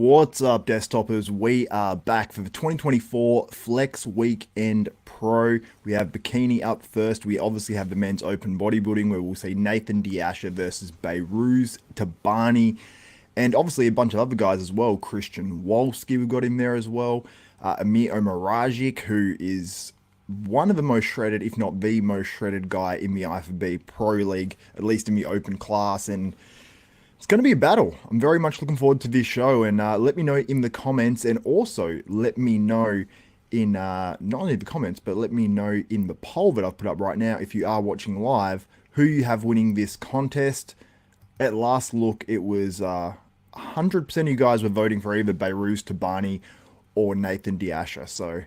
What's up, desktopers? We are back for the 2024 Flex Weekend Pro. We have Bikini up first. We obviously have the men's open bodybuilding where we'll see Nathan Asha versus Behrooz, Tabani, and obviously a bunch of other guys as well. Christian Wolski we've got in there as well. Amir Omarajic, who is one of the most shredded, if not the most shredded guy in the IFBB Pro League, at least in the open class. And it's going to be a battle. I'm very much looking forward to this show, and let me know in the comments, and also let me know in not only the comments, but let me know in the poll that I've put up right now, if you are watching live, who you have winning this contest. At last look, it was 100% of you guys were voting for either Behrooz, Tabani, or Nathan Asha. So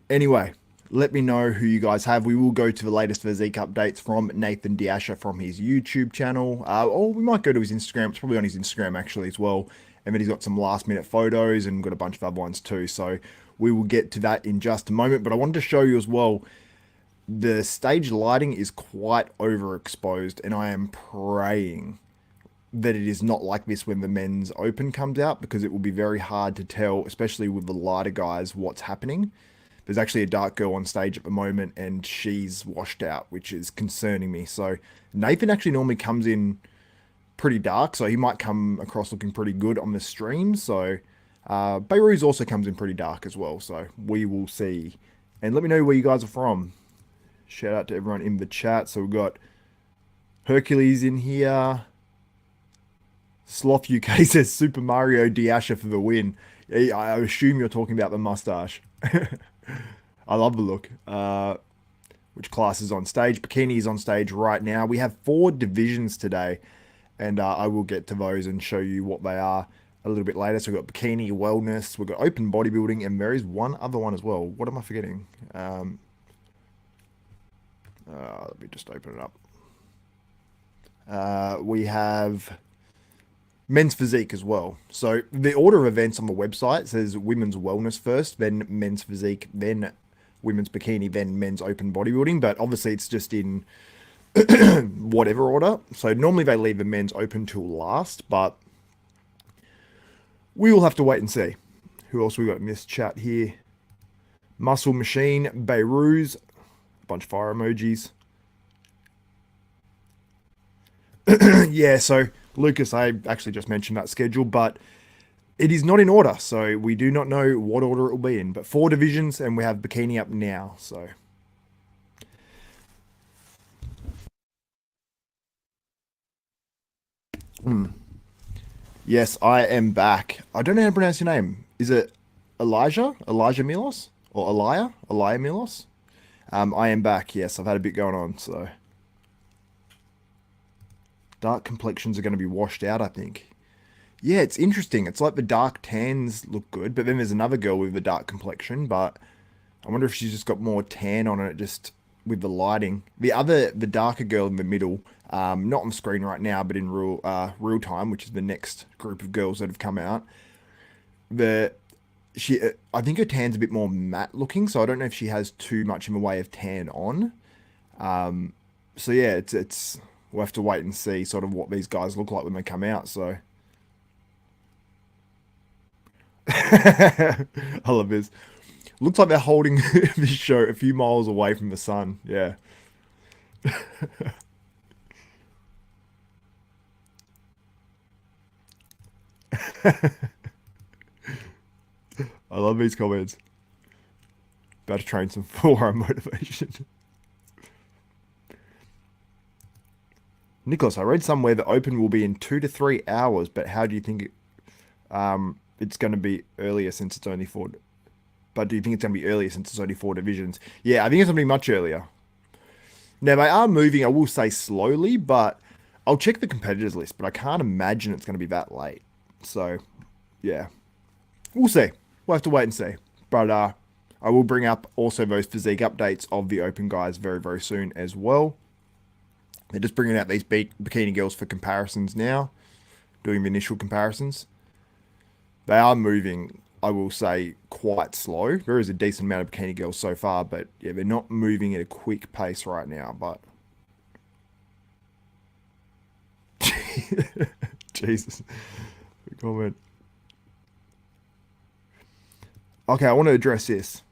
anyway, let me know who you guys have. We will go to the latest physique updates from Nathan Asha from his YouTube channel. Or we might go to his Instagram. It's probably on his Instagram actually as well. And then he's got some last minute photos and got a bunch of other ones too. So we will get to that in just a moment. But I wanted to show you as well, the stage lighting is quite overexposed, and I am praying that it is not like this when the men's open comes out, because it will be very hard to tell, especially with the lighter guys, what's happening. There's actually a dark girl on stage at the moment, and she's washed out, which is concerning me. So Nathan actually normally comes in pretty dark, so he might come across looking pretty good on the stream. So Beirut also comes in pretty dark as well, so we will see. And let me know where you guys are from. Shout out to everyone in the chat. So we've got Hercules in here. Sloth UK says Super Mario Asha for the win. I assume you're talking about the mustache. I love the look. Which class is on stage? Bikini is on stage right now. We have 4 divisions today, and I will get to those and show you what they are a little bit later. So we've got Bikini, Wellness, we've got Open Bodybuilding, and there is one other one as well. What am I forgetting? Let me just open it up. We have men's physique as well. So the order of events on the website says women's wellness first, then men's physique, then women's bikini, then men's open bodybuilding. But obviously it's just in whatever order. So normally they leave the men's open till last, but we will have to wait and see. Who else we got in this chat here? Muscle Machine, Beirut, a bunch of fire emojis. Yeah, so Lucas, I actually just mentioned that schedule, but it is not in order, so we do not know what order it will be in. But 4 divisions, and we have Bikini up now, so. Yes, I am back. I don't know how to pronounce your name. Is it Elijah? Elijah Milos? Or Elia? Elia Milos? I am back, yes. I've had a bit going on, so. Dark complexions are going to be washed out, I think. Yeah, it's interesting. It's like the dark tans look good, but then there's another girl with a dark complexion, but I wonder if she's just got more tan on it just with the lighting. The darker girl in the middle, not on screen right now, but in real time, which is the next group of girls that have come out. I think her tan's a bit more matte looking, so I don't know if she has too much in the way of tan on. So yeah, it's we'll have to wait and see sort of what these guys look like when they come out. So I love this. Looks like they're holding this show a few miles away from the sun. Yeah. I love these comments. About to train some forearm motivation. Nicholas, I read somewhere the open will be in 2 to 3 hours, but how do you think it's going to be earlier since it's only 4? But do you think it's going to be earlier since it's only 4 divisions? Yeah, I think it's going to be much earlier. Now, they are moving, I will say slowly, but I'll check the competitors list, but I can't imagine it's going to be that late. So, yeah. We'll see. We'll have to wait and see. But I will bring up also those physique updates of the open guys very, very soon as well. They're just bringing out these bikini girls for comparisons now, doing the initial comparisons. They are moving, I will say, quite slow. There is a decent amount of bikini girls so far, but yeah, they're not moving at a quick pace right now. But Jesus, comment. Okay, I want to address this.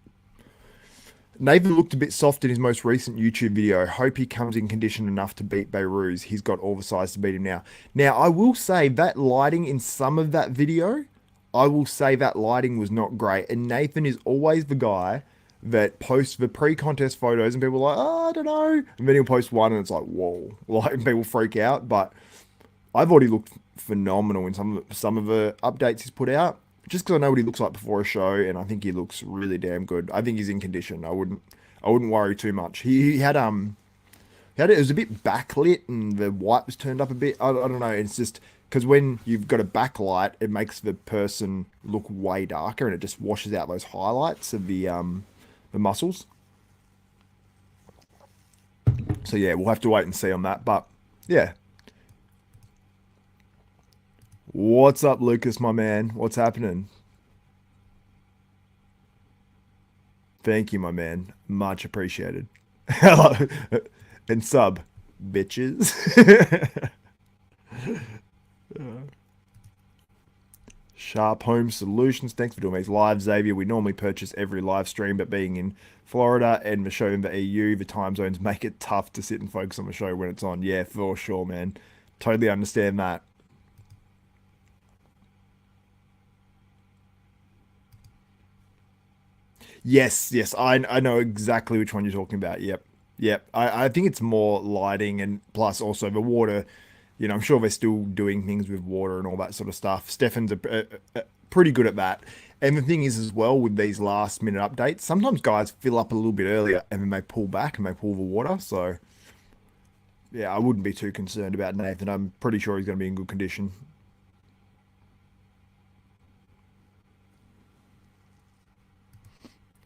Nathan looked a bit soft in his most recent YouTube video. Hope he comes in condition enough to beat Behrooz. He's got all the size to beat him now. Now, I will say that lighting in some of that video, I will say that lighting was not great. And Nathan is always the guy that posts the pre-contest photos and people are like, oh, I don't know. And then he'll post one and it's like, whoa. Like, people freak out. But I've already looked phenomenal in some of the updates he's put out. Just because I know what he looks like before a show, and I think he looks really damn good. I think he's in condition. I wouldn't worry too much. He had it was a bit backlit, and the white was turned up a bit. I don't know. It's just because when you've got a backlight, it makes the person look way darker, and it just washes out those highlights of the muscles. So yeah, we'll have to wait and see on that. But yeah, what's up, Lucas, my man? What's happening? Thank you, my man. Much appreciated. Hello. And sub, bitches. Sharp Home Solutions. Thanks for doing these live, Xavier. We normally purchase every live stream, but being in Florida and the show in the EU, the time zones make it tough to sit and focus on the show when it's on. Yeah, for sure, man. Totally understand that. Yes, yes, I know exactly which one you're talking about. Yep, yep. I think it's more lighting and plus also the water. I'm sure they're still doing things with water and all that sort of stuff. Stefan's pretty good at that. And the thing is, as well, with these last minute updates, sometimes guys fill up a little bit earlier and then they pull back and they pull the water. So, yeah, I wouldn't be too concerned about Nathan. I'm pretty sure he's going to be in good condition.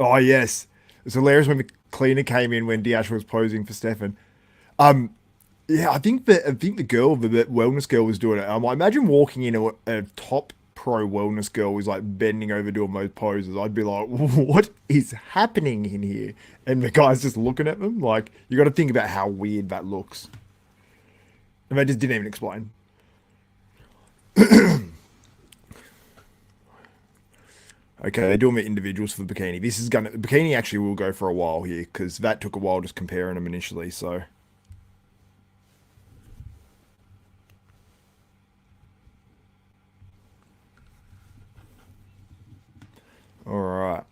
Oh, yes. It's hilarious when the cleaner came in when Diash was posing for Stefan. Um, Yeah, I think the girl, the wellness girl, was doing it. I imagine walking in a top pro wellness girl was like bending over doing those poses. I'd be like, what is happening in here? And the guy's just looking at them. Like, you got to think about how weird that looks. And they just didn't even explain. Okay, they're doing the individuals for the bikini. Bikini actually will go for a while here because that took a while just comparing them initially. So, all right.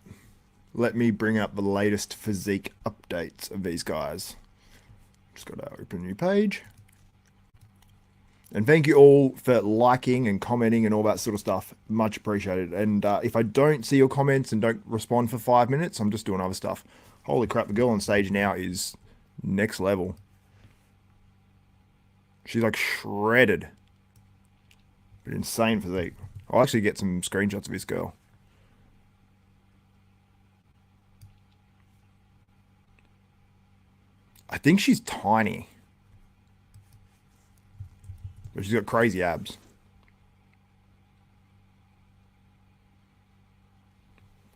Let me bring up the latest physique updates of these guys. Just got to open a new page. And thank you all for liking and commenting and all that sort of stuff. Much appreciated. And if I don't see your comments and don't respond for 5 minutes, I'm just doing other stuff. Holy crap, the girl on stage now is next level. She's like shredded. But insane physique. I'll actually get some screenshots of this girl. I think she's tiny. But she's got crazy abs.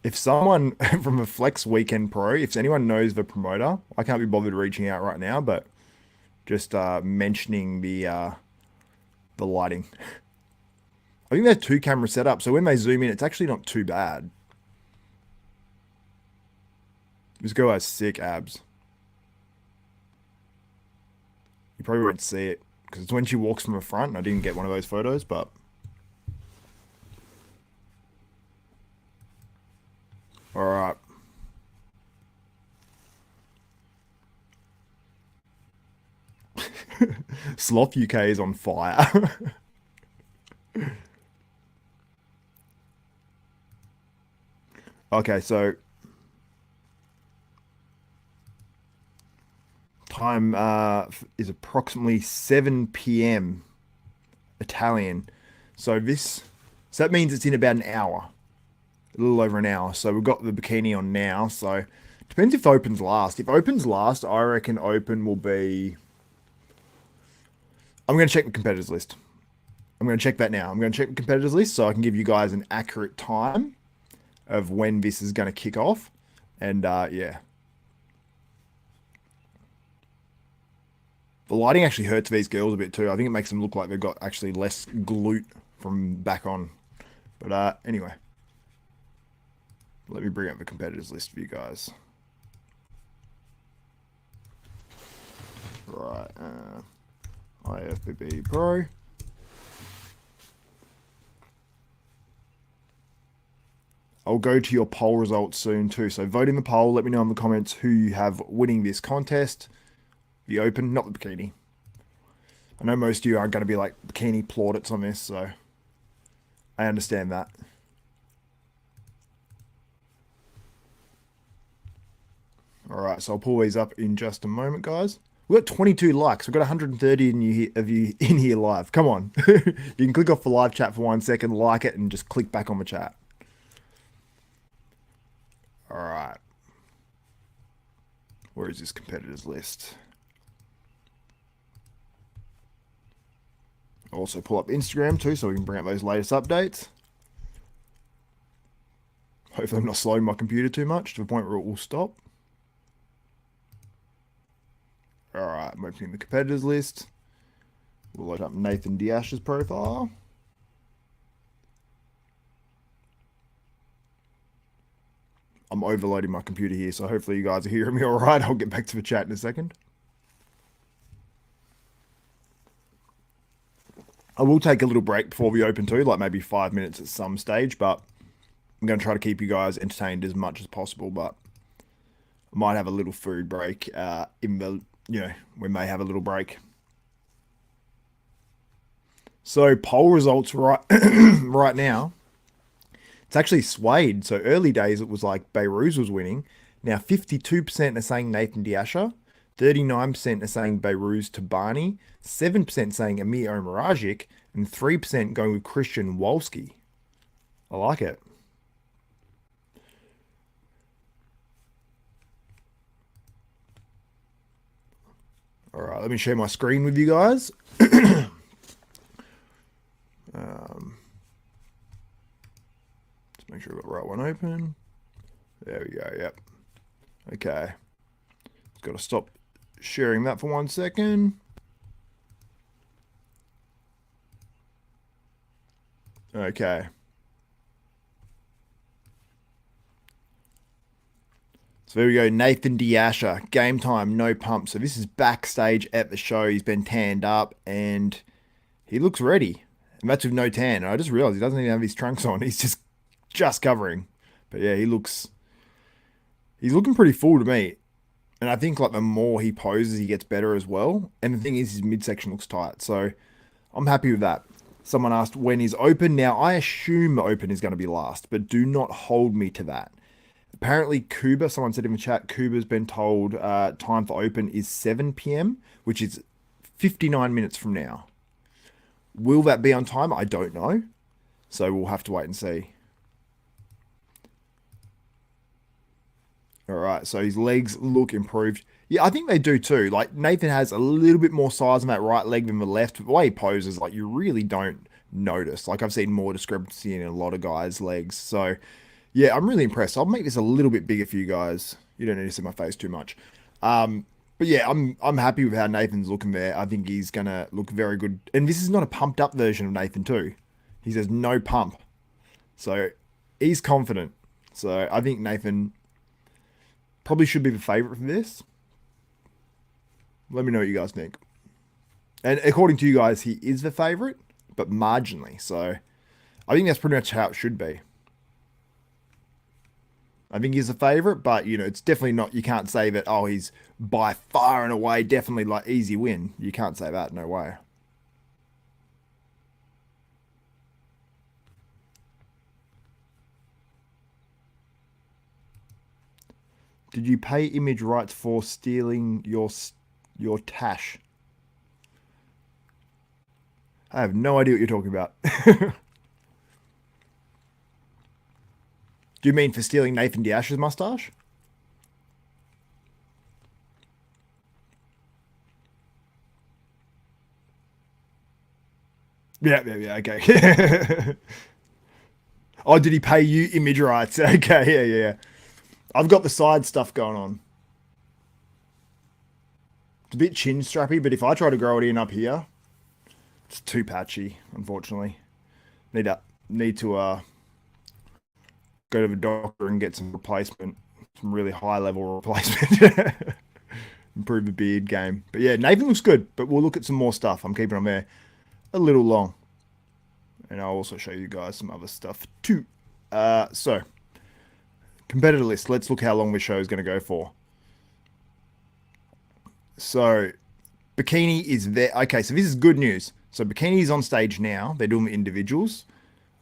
If someone from a Flex Weekend Pro, if anyone knows the promoter, I can't be bothered reaching out right now, but just mentioning the lighting. I think they have two cameras set up, so when they zoom in, it's actually not too bad. This girl has sick abs. You probably won't see it because it's when she walks from the front, and I didn't get one of those photos, but all right. Sloth UK is on fire. Okay, so time is approximately 7 p.m. Italian. So that means it's in about an hour, a little over an hour. So we've got the bikini on now. So depends if opens last. If opens last, I reckon open will be. I'm going to check the competitors list. I'm going to check that now. I'm going to check the competitors list so I can give you guys an accurate time of when this is going to kick off. And yeah. The lighting actually hurts these girls a bit too. I think it makes them look like they've got actually less glute from back on. But anyway. Let me bring up the competitors list for you guys. Right, IFBB Pro. I'll go to your poll results soon too. So vote in the poll. Let me know in the comments who you have winning this contest. The Open, not the Bikini. I know most of you are going to be like Bikini plaudits on this, so I understand that. All right, so I'll pull these up in just a moment, guys. We've got 22 likes. We've got 130 of you in here live. Come on. You can click off the live chat for 1 second, like it, and just click back on the chat. All right. Where is this competitors list? Also pull up Instagram too, so we can bring up those latest updates. Hopefully I'm not slowing my computer too much to the point where it will stop. All right, I'm opening the competitors list. We'll load up Nathan Diash's profile. I'm overloading my computer here, so hopefully you guys are hearing me all right. I'll get back to the chat in a second. I will take a little break before we open too, like maybe 5 minutes at some stage, but I'm going to try to keep you guys entertained as much as possible, but I might have a little food break in the, we may have a little break. So poll results right now, it's actually swayed. So early days, it was like Behrooz was winning. Now 52% are saying Nathan Diasha, 39% are saying Behrooz Tabani, 7% saying Amir Omaragic, and 3% going with Christian Wolski. I like it. All right, let me share my screen with you guys. Let's make sure we've got the right one open. There we go, yep. Okay. Got to stop sharing that for 1 second. Okay. So there we go, Nathan Diasha, game time, no pump. So this is backstage at the show. He's been tanned up and he looks ready. And that's with no tan. And I just realized he doesn't even have his trunks on. He's just covering. But yeah, he's looking pretty full to me. And I think like the more he poses, he gets better as well. And the thing is, his midsection looks tight. So I'm happy with that. Someone asked when is open. Now, I assume the open is going to be last, but do not hold me to that. Apparently, Kuba, someone said in the chat, Kuba's been told time for open is 7 p.m., which is 59 minutes from now. Will that be on time? I don't know. So we'll have to wait and see. All right, so his legs look improved. Yeah, I think they do too. Like, Nathan has a little bit more size on that right leg than the left. The way he poses, like, you really don't notice. Like, I've seen more discrepancy in a lot of guys' legs. So, yeah, I'm really impressed. I'll make this a little bit bigger for you guys. You don't need to see my face too much. But yeah, I'm happy with how Nathan's looking there. I think he's gonna look very good. And this is not a pumped up version of Nathan too. He says no pump. So he's confident. So I think Nathan probably should be the favorite for this. Let me know what you guys think. And according to you guys, he is the favorite, but marginally. So I think that's pretty much how it should be. I think he's a favorite, but, it's definitely not, you can't say that, oh, he's by far and away definitely like easy win. You can't say that, no way. Did you pay image rights for stealing your tash? I have no idea what you're talking about. Do you mean for stealing Nathan Diash's mustache? Yeah, okay. Oh, did he pay you image rights? Okay, yeah. I've got the side stuff going on. It's a bit chin strappy, but if I try to grow it in up here, it's too patchy, unfortunately. Need to go to the doctor and get some replacement, some really high level replacement. Improve the beard game. But yeah, Nathan looks good, but we'll look at some more stuff. I'm keeping him there a little long. And I'll also show you guys some other stuff too. So, competitor list. Let's look how long this show is going to go for. So, Bikini is there. Okay, so this is good news. So, Bikini is on stage now. They're doing the individuals.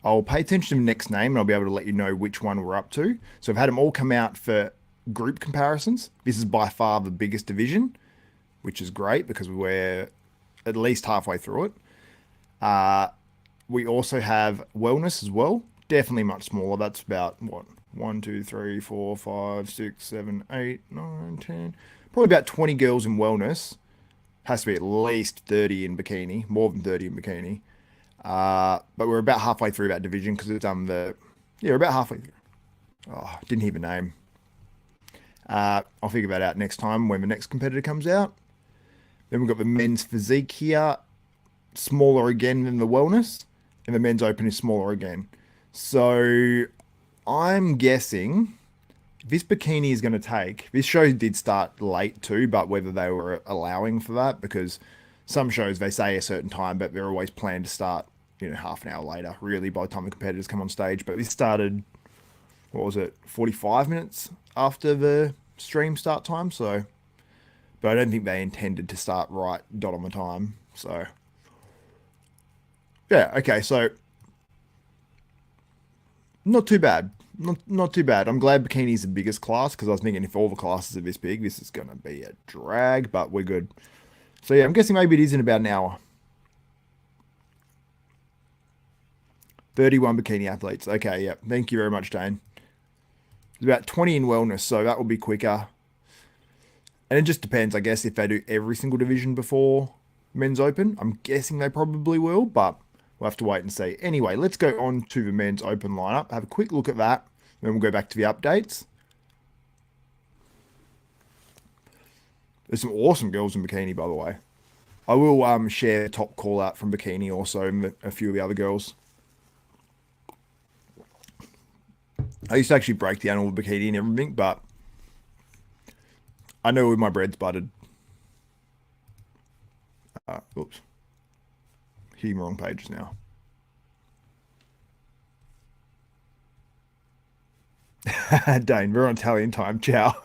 I'll pay attention to the next name and I'll be able to let you know which one we're up to. So, I've had them all come out for group comparisons. This is by far the biggest division, which is great because we're at least halfway through it. We also have wellness as well. Definitely much smaller. That's about what? 1, 2, 3, 4, 5, 6, 7, 8, 9, 10. Probably about 20 girls in wellness. Has to be at least 30 in bikini. More than 30 in bikini. But we're about halfway through that division because it's done the... Yeah, we're about halfway through. Oh, didn't hear the name. I'll figure that out next time when the next competitor comes out. Then we've got the men's physique here. Smaller again than the wellness. And the men's open is smaller again. So I'm guessing this bikini is going to take... This show did start late too, but whether they were allowing for that, because some shows they say a certain time, but they're always planned to start, you know, half an hour later, really, by the time the competitors come on stage. But this started, what was it, 45 minutes after the stream start time. So, but I don't think they intended to start right dot on the time. So, yeah, okay, so not too bad. Not too bad. I'm glad bikini's the biggest class because I was thinking if all the classes are this big, this is going to be a drag, but we're good. So yeah, I'm guessing maybe it is in about an hour. 31 bikini athletes. Okay, yeah. Thank you very much, Dane. There's about 20 in wellness, so that will be quicker. And it just depends, I guess, if they do every single division before men's open. I'm guessing they probably will, but we'll have to wait and see. Anyway, let's go on to the men's open lineup. Have a quick look at that. Then we'll go back to the updates. There's some awesome girls in bikini, by the way. I will share the top call out from bikini also and a few of the other girls. I used to actually break down all the bikini and everything, but I know with my bread's buttered. Oops. Hitting wrong pages now. Dane, we're on Italian time. Ciao.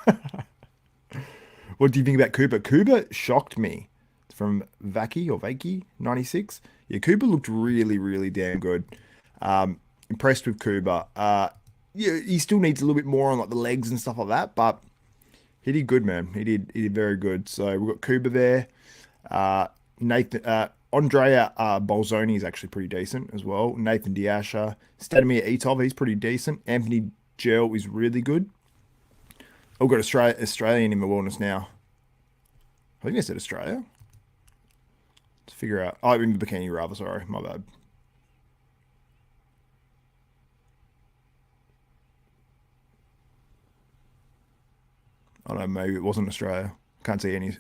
What do you think about Cooper? Cooper shocked me. It's from Vaki 96. Yeah, Cooper looked really, really damn good. Impressed with Cooper. Yeah, he still needs a little bit more on like the legs and stuff like that, but he did good, man. He did very good. So we've got Cooper there. Nathan, Andrea Bolzoni is actually pretty decent as well. Nathan Asha, Stanimir Etov, he's pretty decent. Anthony Gel is really good. Oh, we've got Australian in the wellness now. I think I said Australia. Let's figure out. Oh, in the bikini rather. Sorry, my bad. I don't know, maybe it wasn't Australia. Can't see any.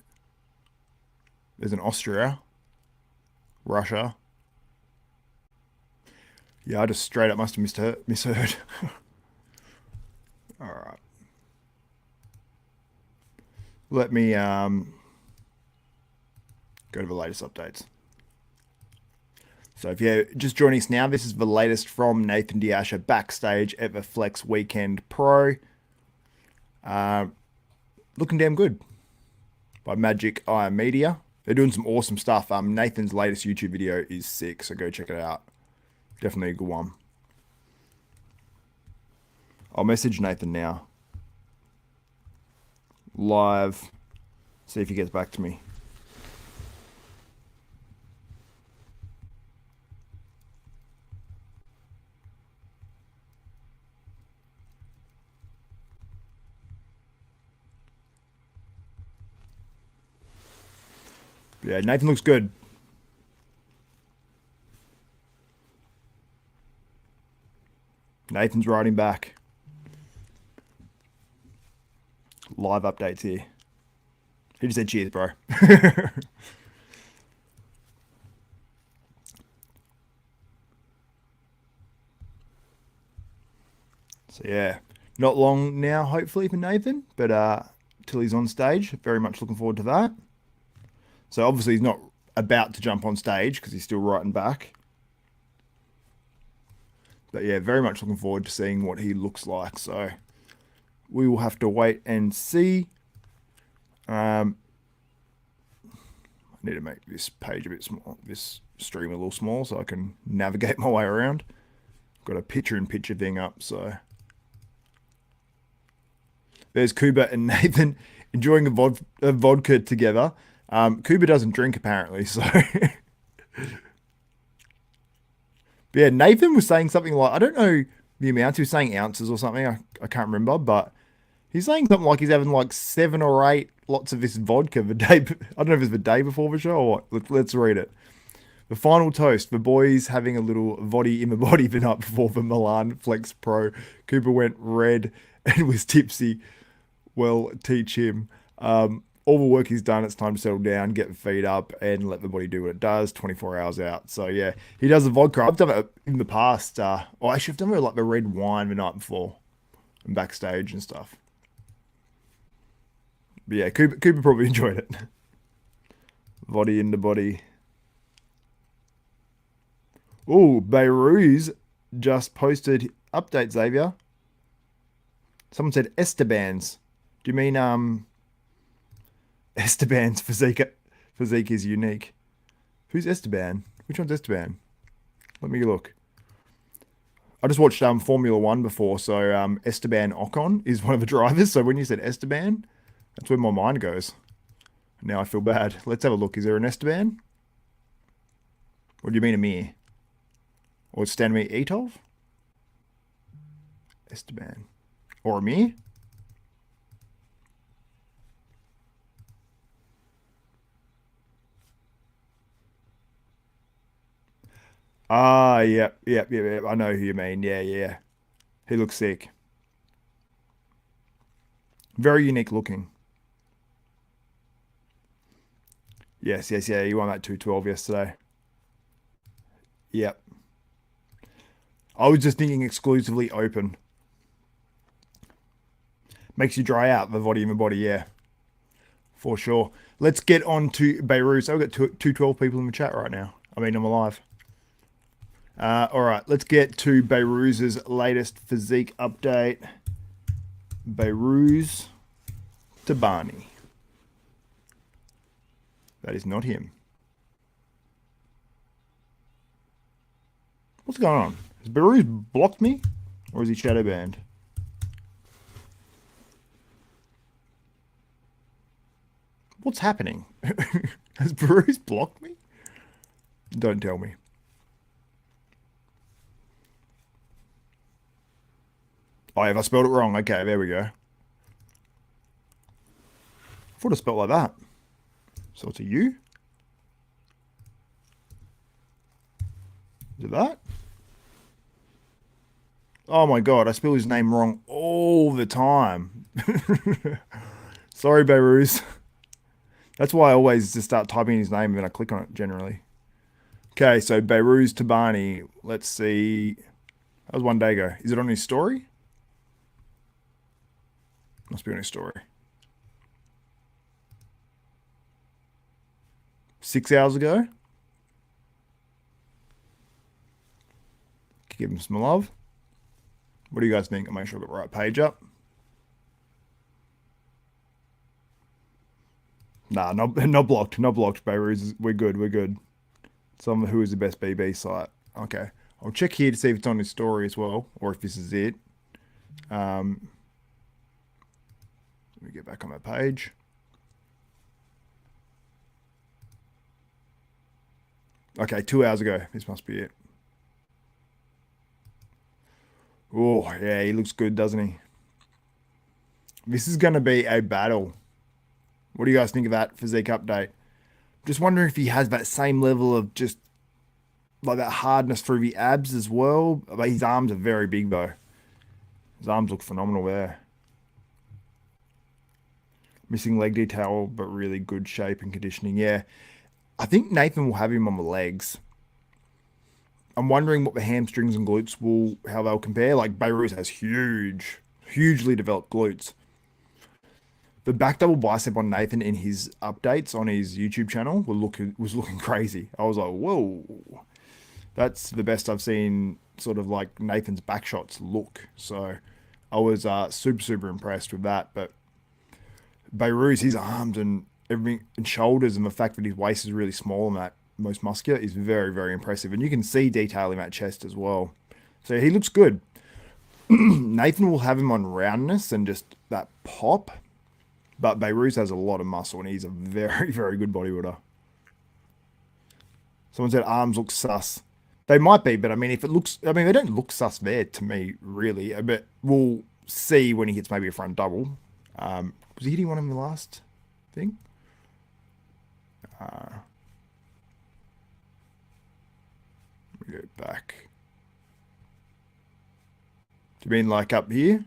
There's an Austria. Russia. Yeah, I just straight up must have misheard. All right. Let me go to the latest updates. So if you're just joining us now, this is the latest from Nathan Asha backstage at the Flex Weekend Pro. Looking damn good by Magic Eye Media. They're doing some awesome stuff. Nathan's latest YouTube video is sick, so go check it out. Definitely a good one. I'll message Nathan now. Live. See if he gets back to me. Yeah, Nathan looks good. Nathan's riding back. Live updates here. He just said cheers, bro. So yeah, not long now, hopefully for Nathan, but till he's on stage, very much looking forward to that. So obviously he's not about to jump on stage because he's still writing back. But yeah, very much looking forward to seeing what he looks like. So we will have to wait and see. I need to make this page a bit small, this stream a little small so I can navigate my way around. Got a picture-in-picture thing up, so there's Kuba and Nathan enjoying a vodka together. Kuba doesn't drink apparently, so but yeah, Nathan was saying something like, I don't know the amounts, he was saying ounces or something, I can't remember, but he's saying something like he's having like 7 or 8 lots of this vodka the day. I don't know if it's the day before the show or what. Let's read it. The final toast. The boys having a little voddy in the body the night before the Milan Flex Pro. Cooper went red and was tipsy. Well, teach him. All the work he's done, it's time to settle down, get the feet up, and let the body do what it does. 24 hours out. So yeah, he does the vodka. I've done it in the past. Actually, I've done it like the red wine the night before, and backstage and stuff. But yeah, Cooper probably enjoyed it. Body in the body. Oh, Behrooz just posted update, Xavier. Someone said Esteban's. Do you mean Esteban's physique is unique? Who's Esteban? Which one's Esteban? Let me look. I just watched Formula One before, so Esteban Ocon is one of the drivers. So when you said Esteban, that's where my mind goes. Now I feel bad. Let's have a look. Is there an Esteban? Or do you mean Amir? Or Stanley Etov? Esteban. Or Amir? Ah, yep. I know who you mean. Yeah. He looks sick. Very unique looking. Yes. Yeah. He won that 212 yesterday. Yep. I was just thinking exclusively open. Makes you dry out the body in the body, yeah. For sure. Let's get on to Beirut. So we've got 212 people in the chat right now. I mean, I'm alive. All right, let's get to Behruz's latest physique update. Behrooz Tabani. That is not him. What's going on? Has Behrooz blocked me? Or is he shadow banned? What's happening? Has Behrooz blocked me? Don't tell me. Oh, have I spelled it wrong? Okay, there we go. I thought I spelled like that. So it's a U? Is it that? Oh my god, I spell his name wrong all the time. Sorry, Behrooz. That's why I always just start typing his name and then I click on it generally. Okay, so Behrooz Tabani. Let's see. That was one day ago. Is it on his story? Must be on his story. 6 hours ago. Give him some love. What do you guys think? I'll make sure I got the right page up. Nah, not blocked. Not blocked, Behrooz. We're good. Who is the best BB site. Okay. I'll check here to see if it's on his story as well, or if this is it. Let me get back on that page. Okay, 2 hours ago. This must be it. Oh, yeah, he looks good, doesn't he? This is going to be a battle. What do you guys think of that physique update? Just wondering if he has that same level of just like that hardness through the abs as well. But his arms are very big though. His arms look phenomenal there. Missing leg detail, but really good shape and conditioning. Yeah. I think Nathan will have him on the legs. I'm wondering what the hamstrings and glutes how they'll compare. Like Behrooz has hugely developed glutes. The back double bicep on Nathan in his updates on his YouTube channel was looking crazy. I was like, whoa, that's the best I've seen. Sort of like Nathan's back shots look. So I was super impressed with that. But Behrooz, his arms and everything and shoulders and the fact that his waist is really small and that most muscular is very impressive. And you can see detail in that chest as well. So he looks good. Nathan will have him on roundness and just that pop. But Behrooz has a lot of muscle and he's a very good bodybuilder. Someone said arms look sus. They might be, but I mean, if it looks, I mean, they don't look sus there to me, really. But we'll see when he hits maybe a front double. Was he hitting one in the last thing? Let me go back. Do you mean like up here?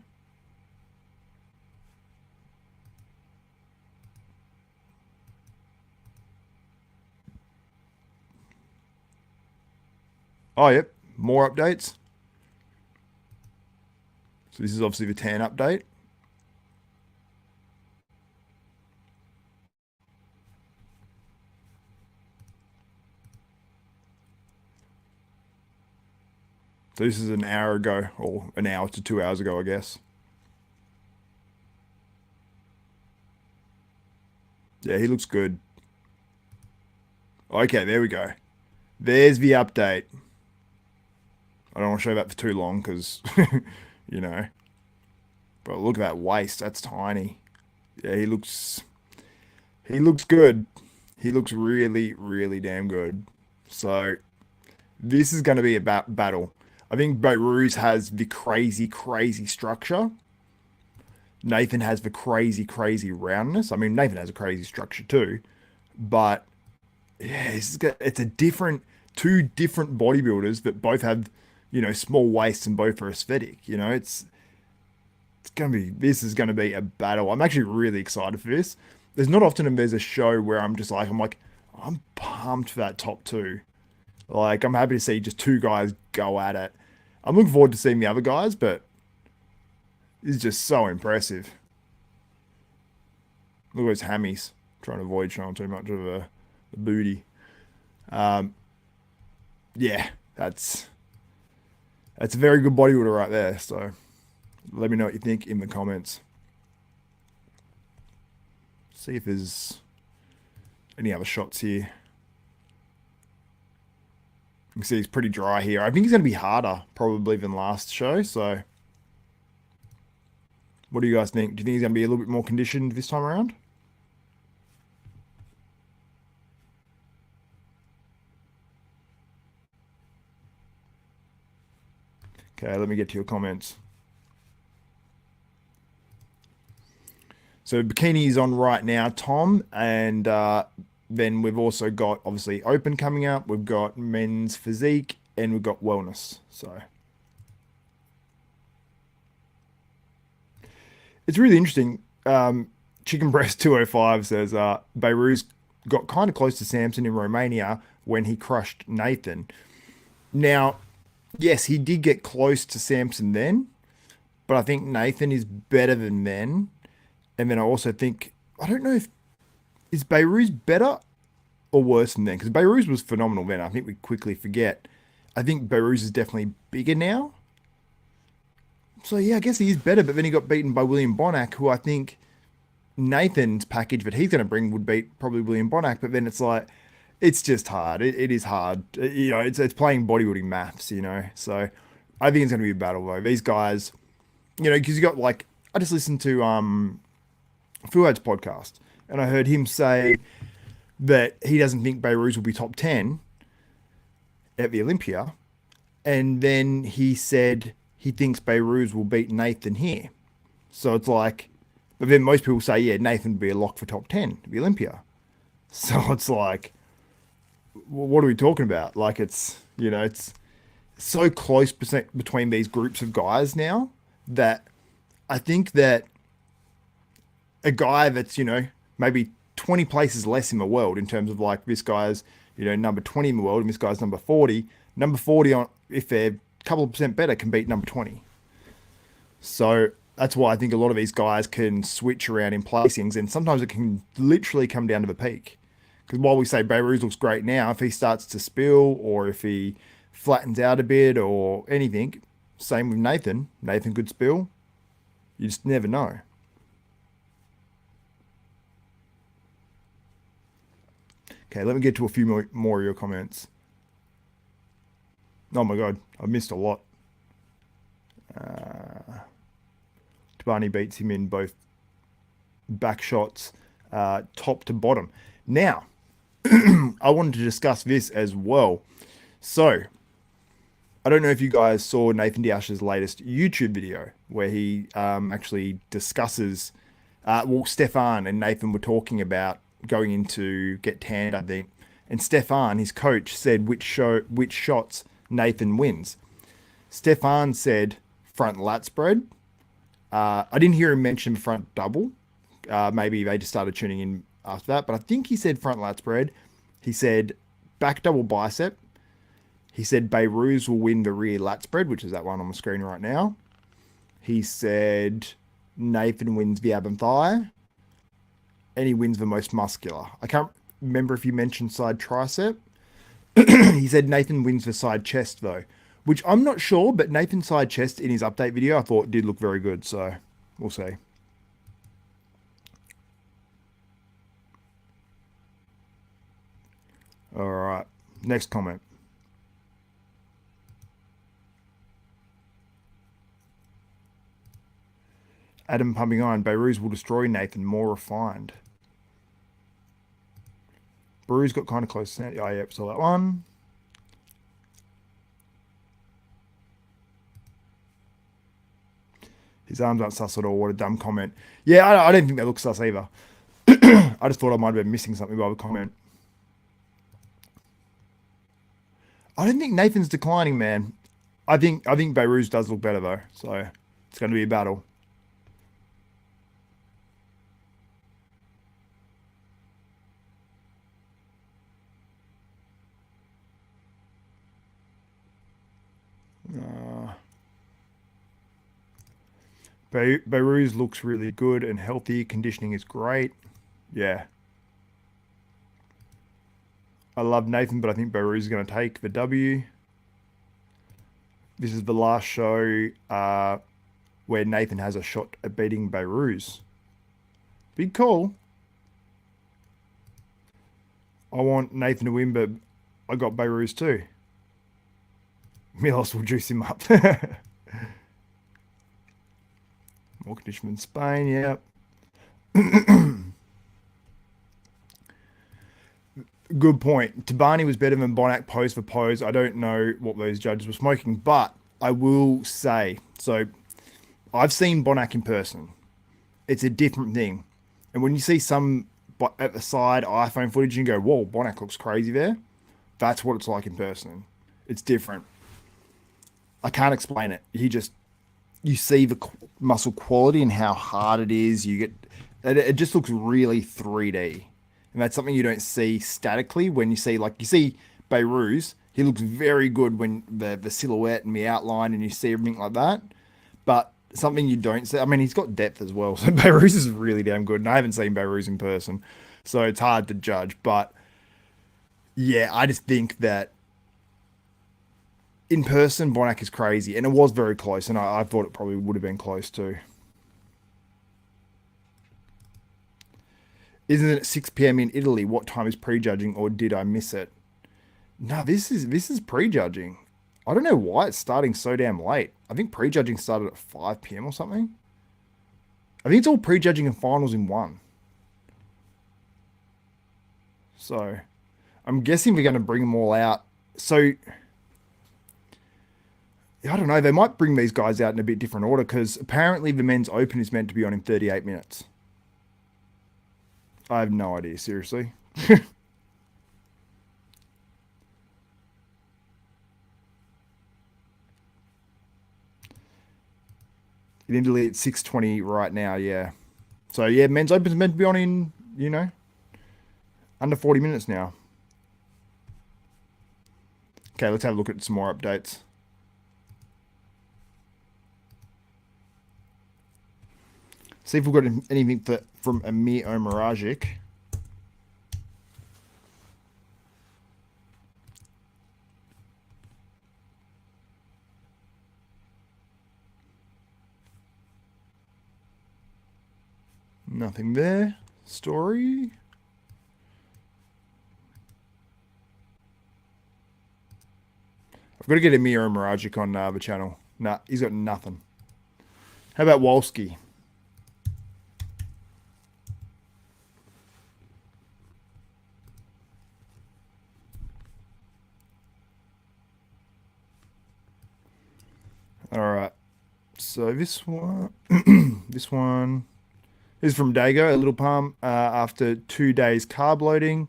Oh, yep. More updates. So this is obviously the tan update. So this is an hour ago, or an hour to 2 hours ago, I guess. Yeah, he looks good. Okay, there we go. There's the update. I don't want to show that for too long because, you know. But look at that waist. That's tiny. Yeah, he looks good. He looks really damn good. So this is going to be a battle. I think Behrooz has the crazy structure. Nathan has the crazy roundness. I mean, Nathan has a crazy structure too. But yeah, it's a two different bodybuilders that both have, small waists and both are aesthetic. This is gonna be a battle. I'm actually really excited for this. There's not often there's a show where I'm pumped for that top two. Like, I'm happy to see just two guys go at it. I'm looking forward to seeing the other guys, but it's just so impressive. Look at those hammies. Trying to avoid showing too much of the booty. Yeah, that's a very good bodybuilder right there. So let me know what you think in the comments. See if there's any other shots here. You can see he's pretty dry here. I think he's going to be harder probably than last show. So what do you guys think? Do you think he's going to be a little bit more conditioned this time around? Okay, let me get to your comments. So Bikini is on right now, Tom, and then we've also got obviously Open coming up. We've got men's physique and we've got wellness. So it's really interesting. Chicken Breast 205 says Behrooz got kind of close to Samson in Romania when he crushed Nathan. Now, yes, he did get close to Samson then, but I think Nathan is better than then. And then I also think, I don't know if, is Behrooz better or worse than then? Because Behrooz was phenomenal then. I think we quickly forget. I think Behrooz is definitely bigger now. So yeah, I guess he is better, but then he got beaten by William Bonac, who I think Nathan's package that he's going to bring would beat probably William Bonac. But then it's like, it's just hard. It is hard. It's playing bodybuilding maths, So I think it's going to be a battle though. These guys, because you got like, I just listened to Fuad's podcast and I heard him say that he doesn't think Behrooz will be top 10 at the Olympia. And then he said he thinks Behrooz will beat Nathan here. So it's like, but then most people say, yeah, Nathan would be a lock for top 10 at the Olympia. So it's like, what are we talking about? Like it's so close between these groups of guys now that I think that a guy that's, maybe 20 places less in the world in terms of like this guy's, number 20 in the world and this guy's number 40, Number 40, on if they're a couple of percent better, can beat number 20. So that's why I think a lot of these guys can switch around in placings, and sometimes it can literally come down to the peak. Because while we say Behrooz looks great now, if he starts to spill or if he flattens out a bit or anything, same with Nathan. Nathan could spill. You just never know. Okay, let me get to a few more of your comments. Oh my god, I missed a lot. Tabani beats him in both back shots, top to bottom. Now, I wanted to discuss this as well. So, I don't know if you guys saw Nathan D'Asha's latest YouTube video where he actually discusses, well, Stefan and Nathan were talking about going into get tanned, I think. And Stefan, his coach, said which shots Nathan wins. Stefan said front lat spread. I didn't hear him mention front double. Maybe they just started tuning in after that, but I think he said front lat spread. He said back double bicep. He said Behrooz will win the rear lat spread, which is that one on the screen right now. He said Nathan wins the ab and thigh, and he wins the most muscular. I can't remember if he mentioned side tricep. He said Nathan wins the side chest though, which I'm not sure, but Nathan's side chest in his update video I thought did look very good, so we'll see. All right, next comment. Adam pumping iron. Behrooz will destroy Nathan. More refined. Behrooz got kind of close. Oh, yep, saw that one. His arms aren't sus at all. What a dumb comment. Yeah, I don't think that looks sus either. I just thought I might have been missing something by the comment. I don't think Nathan's declining, man. I think Behrooz does look better though, so it's going to be a battle. Behrooz looks really good and healthy. Conditioning is great. Yeah. I love Nathan, but I think Behrooz is going to take the W. This is the last show where Nathan has a shot at beating Behrooz. Big call. I want Nathan to win, but I got Behrooz too. Milos will juice him up. More condition in Spain, yeah. Good point. Tabani was better than Bonac pose for pose. I don't know what those judges were smoking, but I will say, so I've seen Bonac in person. It's a different thing. And when you see some at the side iPhone footage and you go, whoa, Bonac looks crazy there. That's what it's like in person. It's different. I can't explain it. You see the muscle quality and how hard it is. It just looks really 3D. And that's something you don't see statically when you see Behrooz. He looks very good when the silhouette and the outline and you see everything like that. But something you don't see, I mean, he's got depth as well. So Behrooz is really damn good. And I haven't seen Behrooz in person. So it's hard to judge. But yeah, I just think that in person, Bonac is crazy. And it was very close. And I thought it probably would have been close too. Isn't it 6 p.m. in Italy? What time is prejudging, or did I miss it? No, this is prejudging. I don't know why it's starting so damn late. I think prejudging started at 5 p.m. or something. I think it's all prejudging and finals in one. So, I'm guessing we're going to bring them all out. So, I don't know. They might bring these guys out in a bit different order because apparently the men's open is meant to be on in 38 minutes. I have no idea, seriously. In Italy, it's 6:20 right now, yeah. So, yeah, men's open is meant to be on in, under 40 minutes now. Okay, let's have a look at some more updates. See if we've got anything from Amir Omaragic. Nothing there. Story. I've got to get Amir Omaragic on the channel. Nah, he's got nothing. How about Wolski? All right. So this one, this one is from Dago, a little palm, after 2 days carb loading.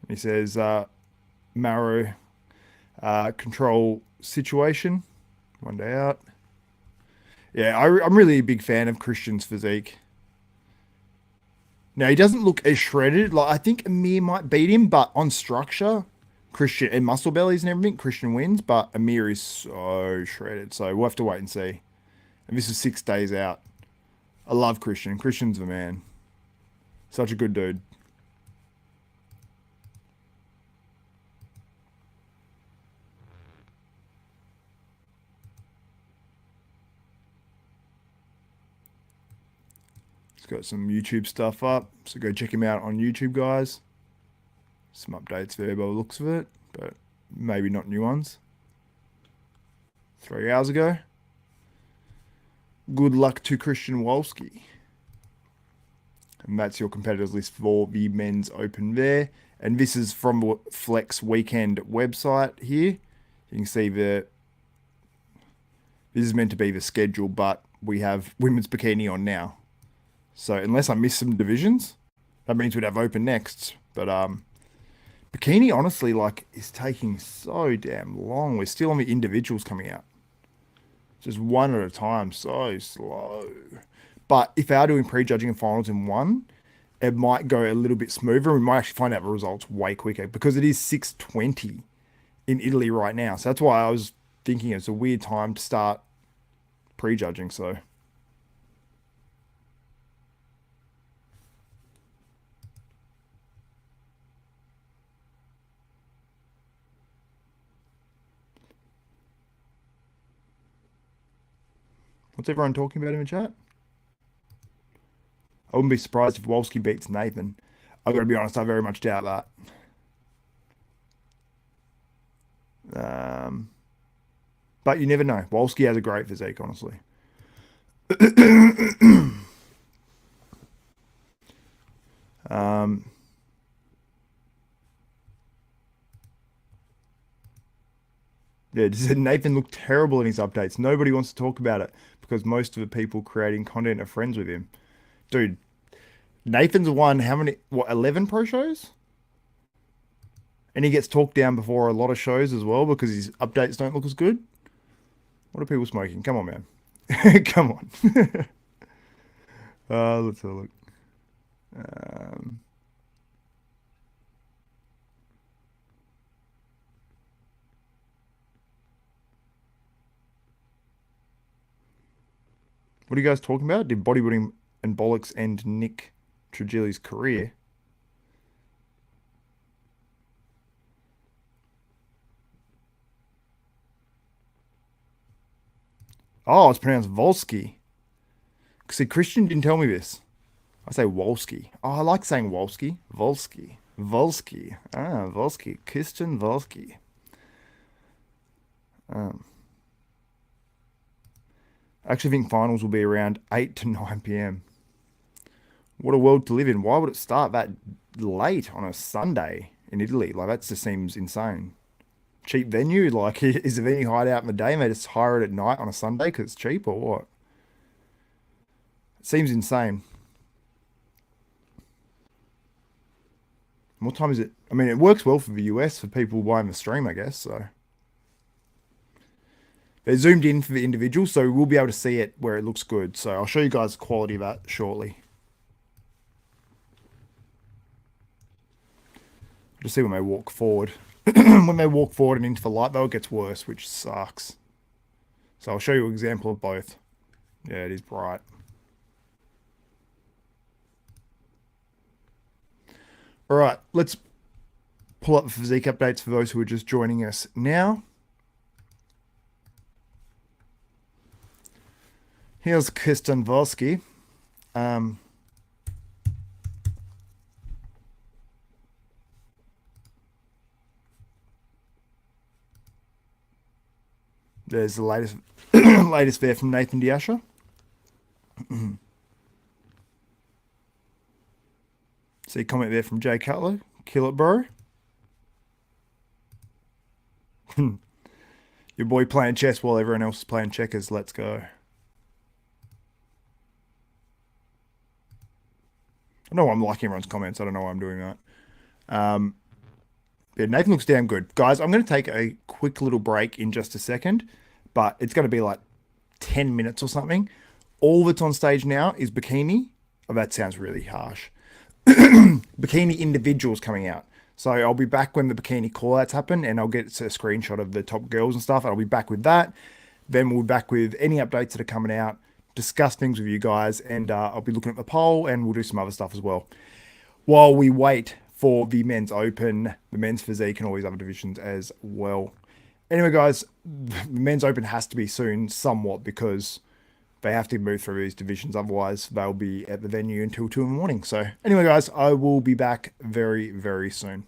He says, marrow control situation. 1 day out. Yeah, I'm really a big fan of Christian's physique. Now, he doesn't look as shredded. Like, I think Amir might beat him, but on structure, Christian and muscle bellies and everything, Christian wins, but Amir is so shredded. So we'll have to wait and see. And this is 6 days out. I love Christian. Christian's the man. Such a good dude. He's got some YouTube stuff up, so go check him out on YouTube, guys. Some updates there by the looks of it, but maybe not new ones. 3 hours ago. Good luck to Christian Wolski. And that's your competitors list for the men's open there. And this is from the Flex Weekend website here. You can see this is meant to be the schedule, but we have women's bikini on now. So unless I miss some divisions, that means we'd have open next. But bikini, honestly, like, is taking so damn long. We're still on the individuals coming out. Just one at a time, so slow. But if they are doing prejudging and finals in one, it might go a little bit smoother. We might actually find out the results way quicker because it is 6:20 in Italy right now. So that's why I was thinking it's a weird time to start prejudging. So what's everyone talking about in the chat? I wouldn't be surprised if Wolski beats Nathan. I've got to be honest, I very much doubt that. But you never know. Wolski has a great physique, honestly. Yeah, Nathan looked terrible in his updates. Nobody wants to talk about it because most of the people creating content are friends with him. Dude, Nathan's won how many, 11 pro shows? And he gets talked down before a lot of shows as well because his updates don't look as good. What are people smoking? Come on, man. Come on. Let's have a look. What are you guys talking about? Did bodybuilding and bollocks end Nick Trigili's career? Oh, it's pronounced Volsky. See, Christian didn't tell me this. I say Wolski. Oh, I like saying Wolski. Volsky. Volsky. Ah, Volsky. Christian Volsky. I actually think finals will be around 8 to 9 p.m. What a world to live in. Why would it start that late on a Sunday in Italy? Like, that just seems insane. Cheap venue? Like, is the venue hideout in the day and they just hire it at night on a Sunday because it's cheap or what? It seems insane. What time is it? I mean, it works well for the US for people buying the stream, I guess, so. They're zoomed in for the individual, so we'll be able to see it where it looks good. So I'll show you guys the quality of that shortly. Just see when they walk forward. when they walk forward and into the light, though, it gets worse, which sucks. So I'll show you an example of both. Yeah, it is bright. All right, let's pull up the physique updates for those who are just joining us now. Here's Kristen Volsky. There's the latest latest there from Nathan Asha. See comment there from Jay Cutler. Kill it, bro. Your boy playing chess while everyone else is playing checkers. Let's go. I know I'm liking everyone's comments. I don't know why I'm doing that. Yeah, Nathan looks damn good. Guys, I'm going to take a quick little break in just a second, but it's going to be like 10 minutes or something. All that's on stage now is Bikini. Oh, that sounds really harsh. Bikini individuals coming out. So I'll be back when the Bikini callouts happen, and I'll get a screenshot of the top girls and stuff. I'll be back with that. Then we'll be back with any updates that are coming out, discuss things with you guys, and I'll be looking at the poll, and we'll do some other stuff as well. While we wait for the men's open, the men's physique, and all these other divisions as well. Anyway, guys, the men's open has to be soon somewhat because they have to move through these divisions. Otherwise, they'll be at the venue until 2 in the morning. So anyway, guys, I will be back very, very soon.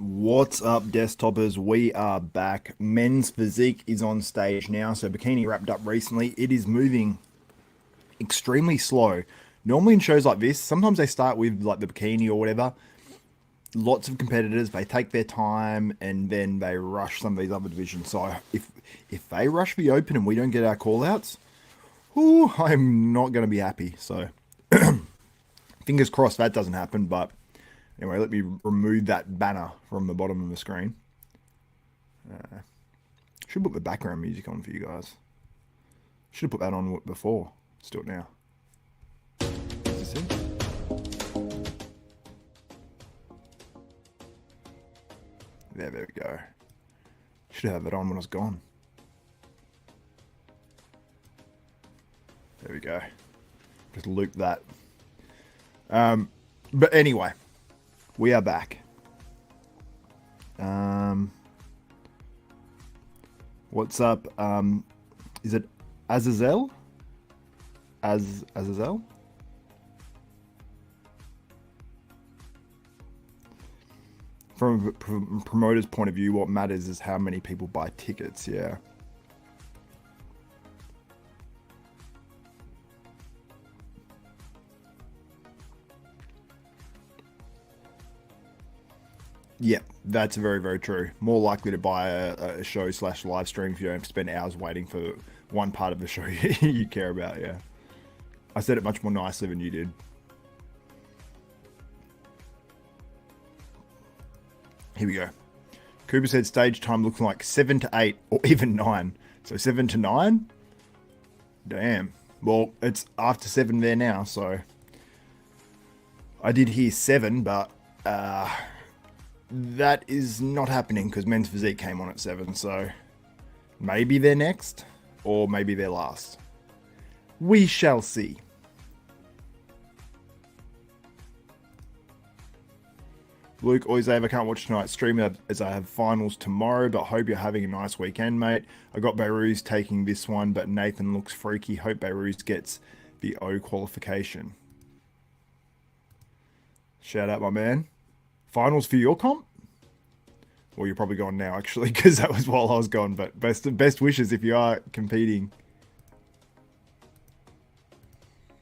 What's up, desktopers? We are back. Men's physique is on stage now. So Bikini wrapped up recently. It is moving extremely slow. Normally in shows like this, sometimes they start with like the Bikini or whatever. Lots of competitors, they take their time and then they rush some of these other divisions. So if they rush the open and we don't get our call-outs, I'm not going to be happy. So fingers crossed that doesn't happen. But anyway, let me remove that banner from the bottom of the screen. Should put the background music on for you guys. Should have put that on before. Let's do it now. Is this it? There we go. Should have it on when I was gone. There we go. Just loop that. But anyway, we are back. What's up? Is it Azazel? Azazel? From a promoter's point of view, what matters is how many people buy tickets, yeah. Yeah, that's very, very true. More likely to buy a show / live stream if you don't have to spend hours waiting for one part of the show you care about, yeah. I said it much more nicely than you did. Here we go. Cooper said stage time looks like 7 to 8 or even 9. So 7 to 9? Damn. Well, it's after 7 there now, so I did hear 7, but that is not happening because Men's Physique came on at 7, so maybe they're next or maybe they're last. We shall see. Luke, always I can't watch tonight's stream as I have finals tomorrow, but hope you're having a nice weekend, mate. I got Behrooz taking this one, but Nathan looks freaky. Hope Behrooz gets the O qualification. Shout out, my man. Finals for your comp? Well, you're probably gone now, actually, because that was while I was gone, but best wishes if you are competing.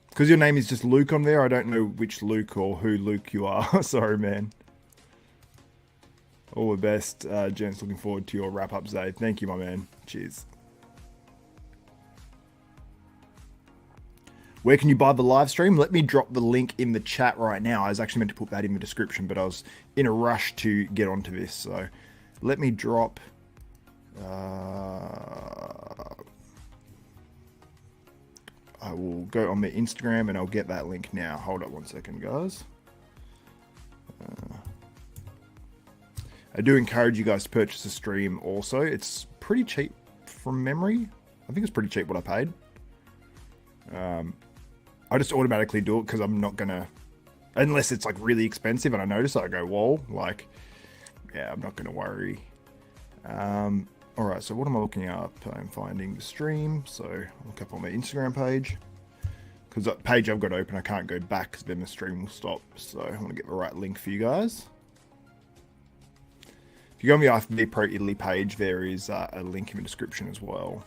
Because your name is just Luke on there, I don't know which Luke or who Luke you are. Sorry, man. All the best, gents. Looking forward to your wrap-up, Zay. Thank you, my man. Cheers. Where can you buy the live stream? Let me drop the link in the chat right now. I was actually meant to put that in the description, but I was in a rush to get onto this. So let me drop... I will go on the Instagram and I'll get that link now. Hold up one second, guys. I do encourage you guys to purchase a stream also. It's pretty cheap from memory. I think it's pretty cheap what I paid. I just automatically do it because I'm not going to... Unless it's like really expensive and I notice it, I go, whoa. Like, yeah, I'm not going to worry. Alright, so what am I looking up? I'm finding the stream. So I'll look up on my Instagram page. Because that page I've got open, I can't go back because then the stream will stop. So I want to get the right link for you guys. If you go on the IFB Pro Italy page, there is a link in the description as well,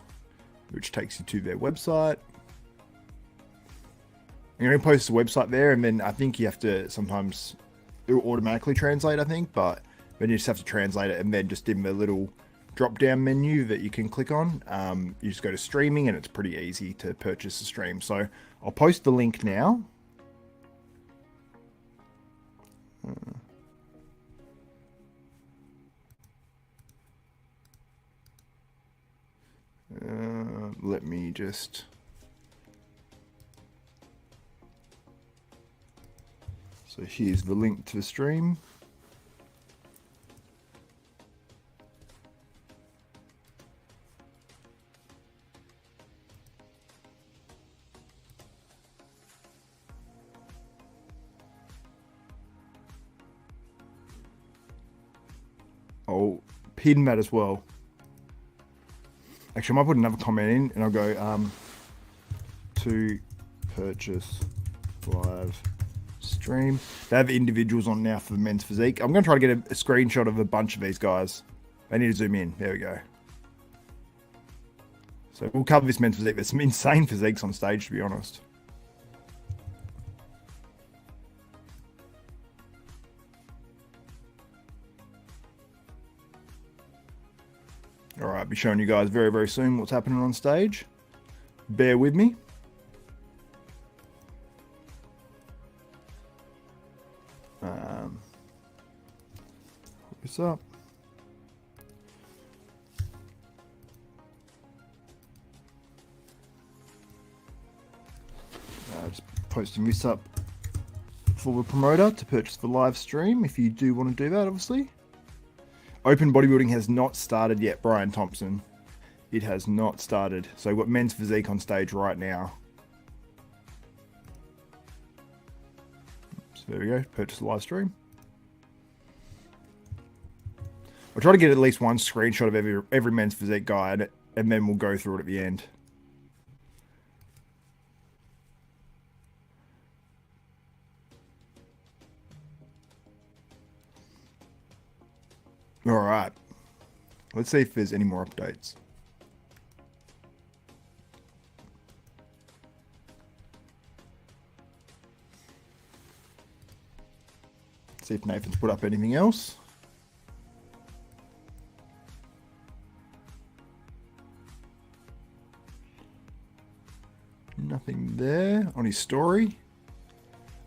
which takes you to their website. I'm going to post the website there, and then I think you have to sometimes, it will automatically translate, I think, but then you just have to translate it, and then just in the little drop-down menu that you can click on, you just go to streaming, and it's pretty easy to purchase a stream. So I'll post the link now. Let me just... So here's the link to the stream. I'll pin that as well. Actually, I might put another comment in and I'll go to purchase live stream. They have individuals on now for the men's physique. I'm going to try to get a screenshot of a bunch of these guys. They need to zoom in. There we go. So we'll cover this men's physique. There's some insane physiques on stage, to be honest. All right, I'll be showing you guys very, very soon what's happening on stage. Bear with me. Hook this up. Just posting this up for the promoter to purchase the live stream if you do want to do that, obviously. Open bodybuilding has not started yet, Brian Thompson. It has not started. So we've got men's physique on stage right now. So there we go, purchase the live stream. I'll try to get at least one screenshot of every men's physique guide, and then we'll go through it at the end. All right, let's see if there's any more updates. See if Nathan's put up anything else. Nothing there on his story.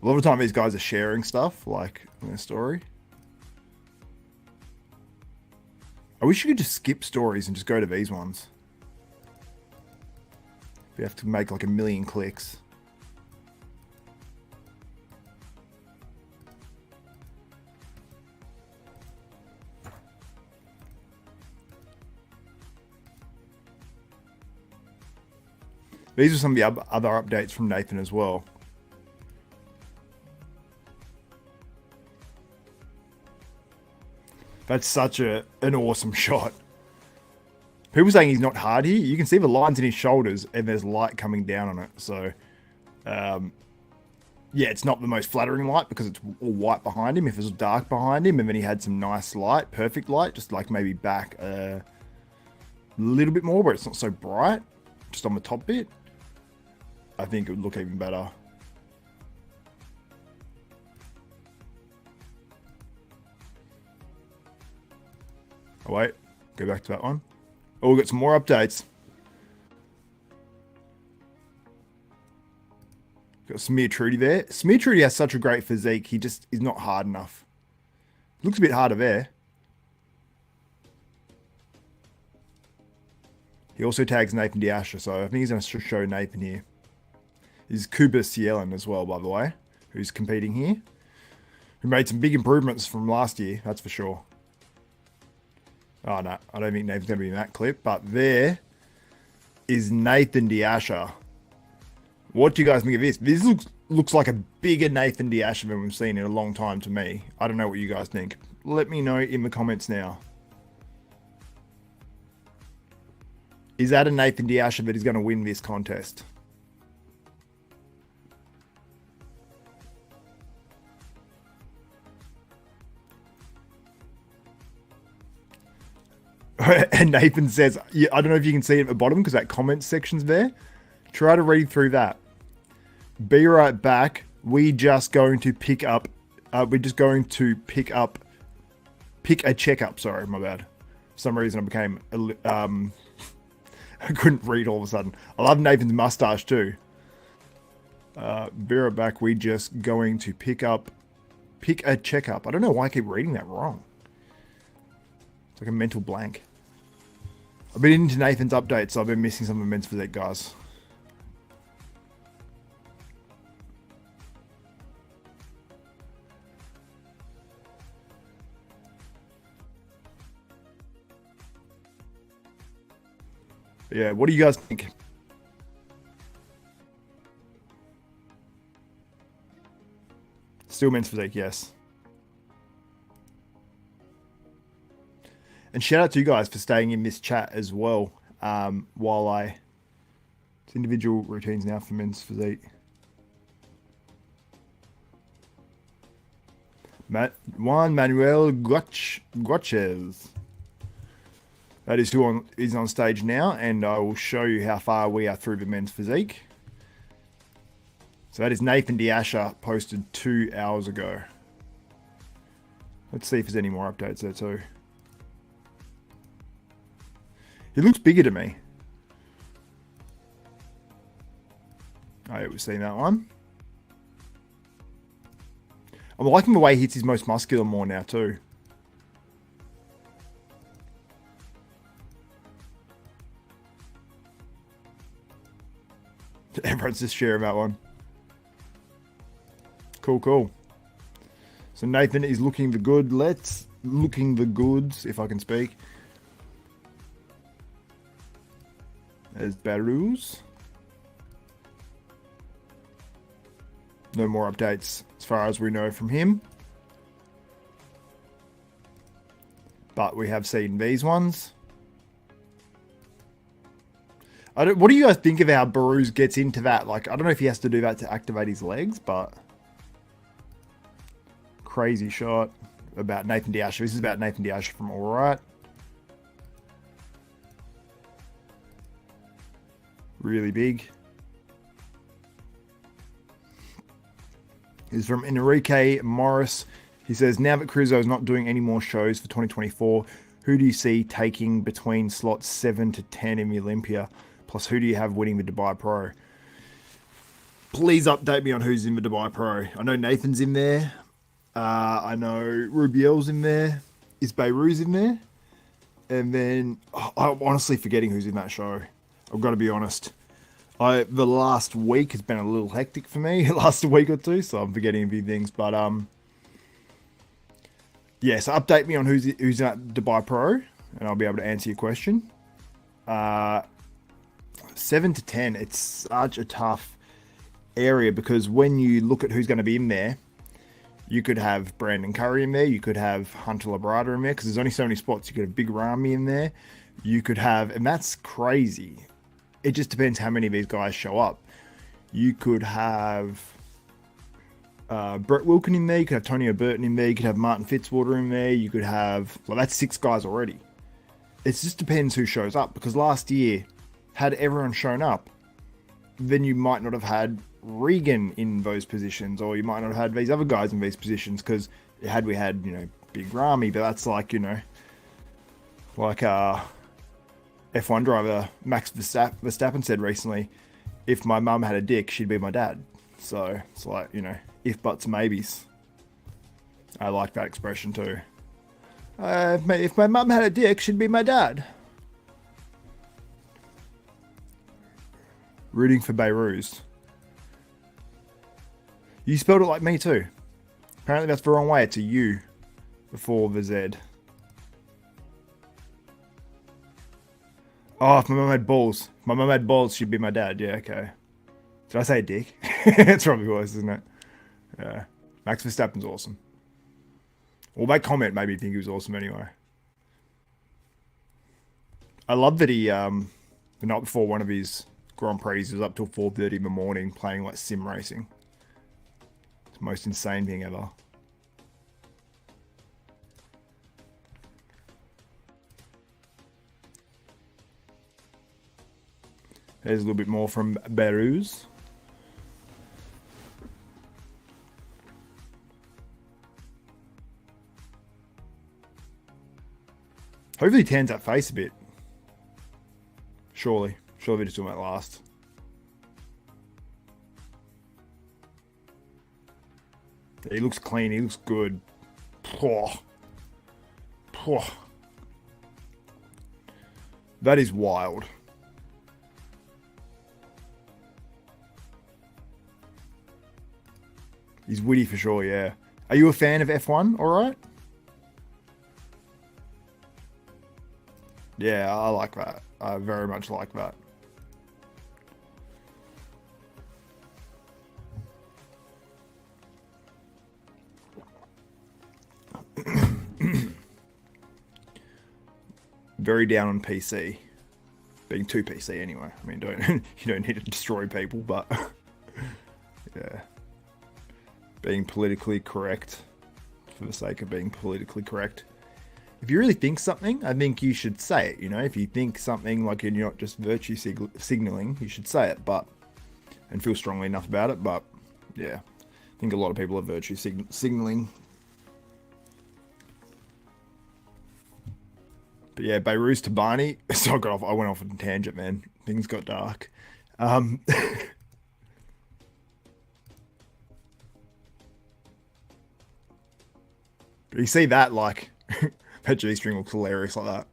A lot of the time these guys are sharing stuff like on their story. I wish you could just skip stories and just go to these ones. We have to make like 1 million clicks. These are some of the other updates from Nathan as well. That's such an awesome shot. People saying he's not hard here. You can see the lines in his shoulders and there's light coming down on it. So, yeah, it's not the most flattering light because it's all white behind him. If it was dark behind him and then he had some nice light, perfect light, just like maybe back a little bit more where it's not so bright, just on the top bit, I think it would look even better. Oh, wait, go back to that one. Oh, we've got some more updates. Got Smear Trudy there. Smear Trudy has such a great physique. He just is not hard enough. Looks a bit harder there. He also tags Nathan Asha, so I think he's going to show Nathan here. This is Kuba Cielen as well, by the way, who's competing here. Who made some big improvements from last year, that's for sure. Oh, no, I don't think Nathan's going to be in that clip, but there is Nathan Asha. What do you guys think of this? This looks like a bigger Nathan Asha than we've seen in a long time to me. I don't know what you guys think. Let me know in the comments now. Is that a Nathan Asha that is going to win this contest? And Nathan says, yeah, I don't know if you can see it at the bottom because that comment section's there. Try to read through that. Be right back. We're just going to pick a checkup. Sorry, my bad. For some reason I became, I couldn't read all of a sudden. I love Nathan's mustache too. Be right back. We're just going to pick a checkup. I don't know why I keep reading that wrong. It's like a mental blank. I've been into Nathan's updates, so I've been missing some of the men's physique guys. Yeah, what do you guys think? Still men's physique, yes. And shout out to you guys for staying in this chat as well. It's individual routines now for men's physique. Juan Manuel Gotches. That is who is on stage now, and I will show you how far we are through the men's physique. So that is Nathan Asha, posted 2 hours ago. Let's see if there's any more updates there too. He looks bigger to me. Oh, yeah, we've seen that one. I'm liking the way he hits his most muscular more now too. Everyone's just sharing that one. Cool, cool. So Nathan is looking the good. Let's looking the goods, if I can speak. There's Behrooz. No more updates as far as we know from him. But we have seen these ones. What do you guys think of how Behrooz gets into that? Like, I don't know if he has to do that to activate his legs, but... Crazy shot about Nathan Asha. This is about Nathan Asha from All Right. Really big. This is from Enrique Morris. He says, now that Cruzo is not doing any more shows for 2024, who do you see taking between slots 7 to 10 in the Olympia? Plus, who do you have winning the Dubai Pro? Please update me on who's in the Dubai Pro. I know Nathan's in there. I know Rubiel's in there. Is Behrooz in there? And then, I'm honestly forgetting who's in that show. I've got to be honest. The last week has been a little hectic for me. Last week or two, so I'm forgetting a few things. But, yeah, so update me on who's in that Dubai Pro, and I'll be able to answer your question. 7 to 10, it's such a tough area because when you look at who's going to be in there, you could have Brandon Curry in there. You could have Hunter Labrada in there because there's only so many spots. You could have Big Ramy in there. You could have, and that's crazy. It just depends how many of these guys show up. You could have Brett Wilkin in there. You could have Tony O'Burton in there. You could have Martin Fitzwater in there. You could have, well, that's 6 guys already. It just depends who shows up because last year, had everyone shown up, then you might not have had Regan in those positions, or you might not have had these other guys in these positions because we had, you know, Big Ramy, but that's like, you know, like F1 driver Max Verstappen said recently, if my mum had a dick, she'd be my dad. So it's like, you know, if buts maybes. I like that expression too. If my mum had a dick, she'd be my dad. Rooting for Behrooz. You spelled it like me too. Apparently that's the wrong way. It's a U before the Z. Oh, if my mum had balls. If my mum had balls, she'd be my dad. Yeah, okay. Did I say dick? It's probably was, isn't it? Yeah. Max Verstappen's awesome. Well, that comment made me think he was awesome anyway. I love that he, the night before one of his Grand Prix, he was up till 4:30 in the morning playing like sim racing. It's the most insane thing ever. There's a little bit more from Behrooz. Hopefully he tans that face a bit. Surely. Surely just doing that last. He looks clean. He looks good. That is wild. He's witty for sure, yeah. Are you a fan of F1? All right. Yeah, I like that. I very much like that. Very down on PC. Being too PC anyway. I mean, you don't need to destroy people, but yeah. Being politically correct. for the sake of being politically correct. If you really think something, I think you should say it. You know, if you think something like you're not just virtue signaling, you should say it, and feel strongly enough about it. But yeah, I think a lot of people are virtue signaling. But yeah, Behrooz Tabani. So I went off on a tangent, man. Things got dark. But you see that, like, that G-string looks hilarious like that.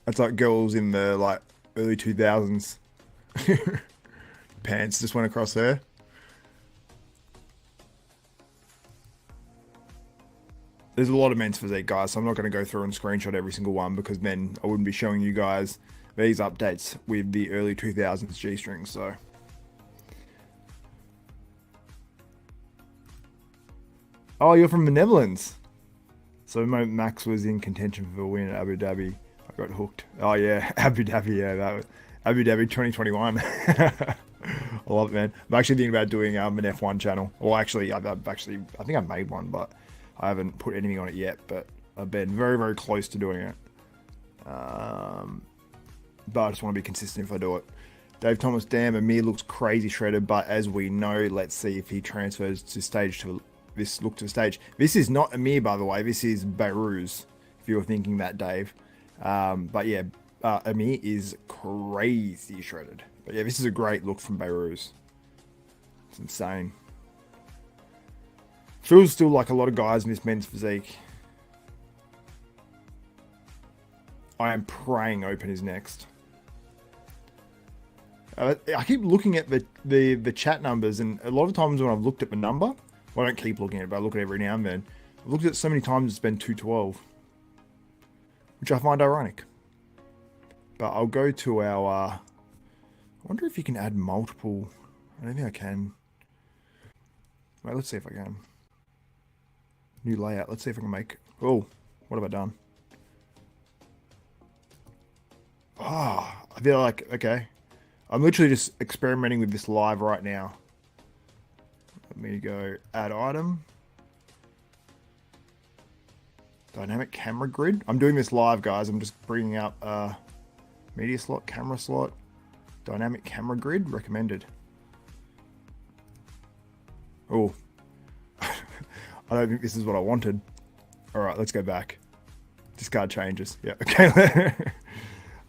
That's like girls in the like early 2000s. Pants just went across there. There's a lot of men's physique, guys, so I'm not going to go through and screenshot every single one because then I wouldn't be showing you guys these updates with the early 2000s G-strings, so. Oh, you're from the Netherlands. So Max was in contention for a win at Abu Dhabi. I got hooked. Oh yeah, Abu Dhabi, yeah, that was Abu Dhabi 2021. I love it, man. I'm actually thinking about doing an F1 channel. Well, actually, I think I made one, but I haven't put anything on it yet, but I've been very, very close to doing it. But I just want to be consistent if I do it. Dave Thomas, damn, Amir looks crazy shredded, but as we know, let's see if he transfers to stage to this look to the stage. This is not Amir, by the way. This is Behrooz, if you're thinking that, Dave. But yeah, Amir is crazy shredded. But yeah, this is a great look from Behrooz. It's insane. Feels still like a lot of guys in this men's physique. I am praying open is next. I keep looking at the chat numbers, and a lot of times when I've looked at the number, well, I don't keep looking at it, but I look at it every now and then. I've looked at it so many times it's been 212, which I find ironic. But I'll go to our. I wonder if you can add multiple. I don't think I can. Wait, let's see if I can. New layout. Let's see if I can make. Oh, what have I done? Ah, oh, I feel like okay. I'm literally just experimenting with this live right now. Let me go add item. Dynamic camera grid. I'm doing this live, guys. I'm just bringing up media slot, camera slot, dynamic camera grid recommended. Oh, I don't think this is what I wanted. All right, let's go back. Discard changes. Yeah, okay.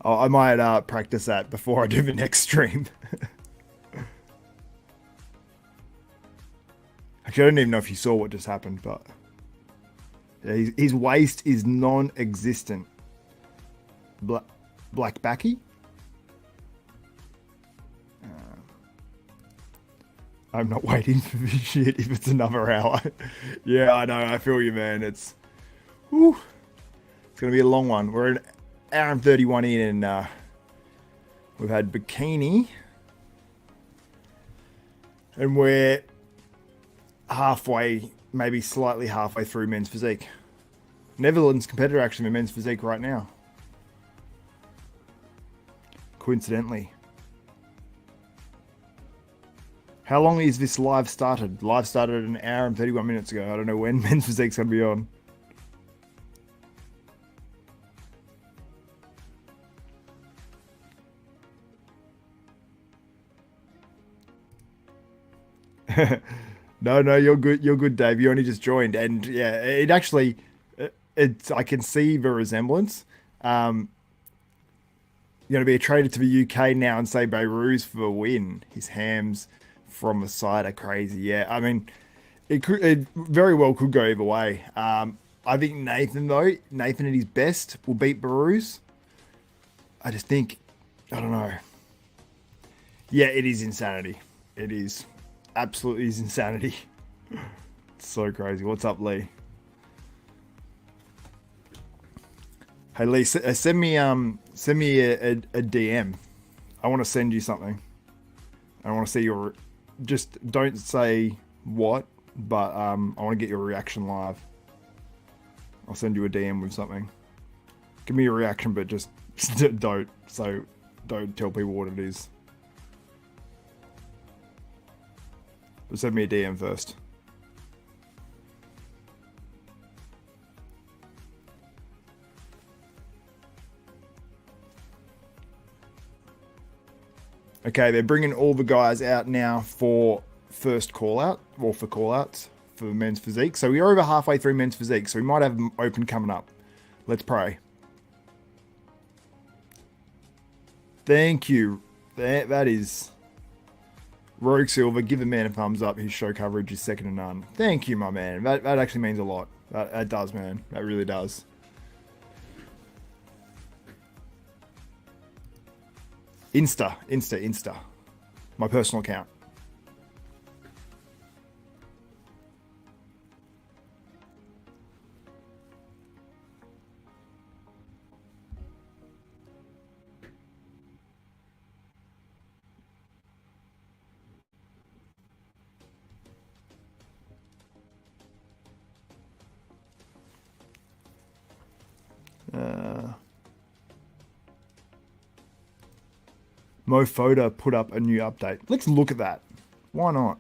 I might practice that before I do the next stream. Actually, I don't even know if you saw what just happened, but yeah, his waist is non-existent. Black backy. I'm not waiting for this shit if it's another hour. Yeah, I know. I feel you, man. It's gonna be a long one. We're an hour and 31 in, and we've had Bikini, and we're halfway, maybe slightly halfway through men's physique. Netherlands competitor actually in men's physique right now. Coincidentally. How long is this live started? Live started an hour and 31 minutes ago. I don't know when men's physique's going to be on. No, you're good. You're good, Dave. You only just joined, and yeah, it actually, I can see the resemblance. You're going to be traded to the UK now and say Behrooz for a win. His hams from the side are crazy. Yeah, I mean, it very well could go either way. I think Nathan at his best will beat Behrooz. I just think, I don't know. Yeah, it is insanity. It is. Absolutely is insanity. It's so crazy. What's up, Lee? Hey, Lee, send me a DM. I want to send you something. I want to see your. Just don't say what, but I want to get your reaction live. I'll send you a DM with something. Give me your reaction, but just don't tell people what it is. But send me a DM first. Okay, they're bringing all the guys out now for first call out, or for call outs for men's physique. So we're over halfway through men's physique, so we might have them open coming up. Let's pray. Thank you. That is Rogue Silver. Give the man a thumbs up. His show coverage is second to none. Thank you, my man. That actually means a lot. That does, man. That really does. Insta. My personal account. Mofoda put up a new update. Let's look at that. Why not?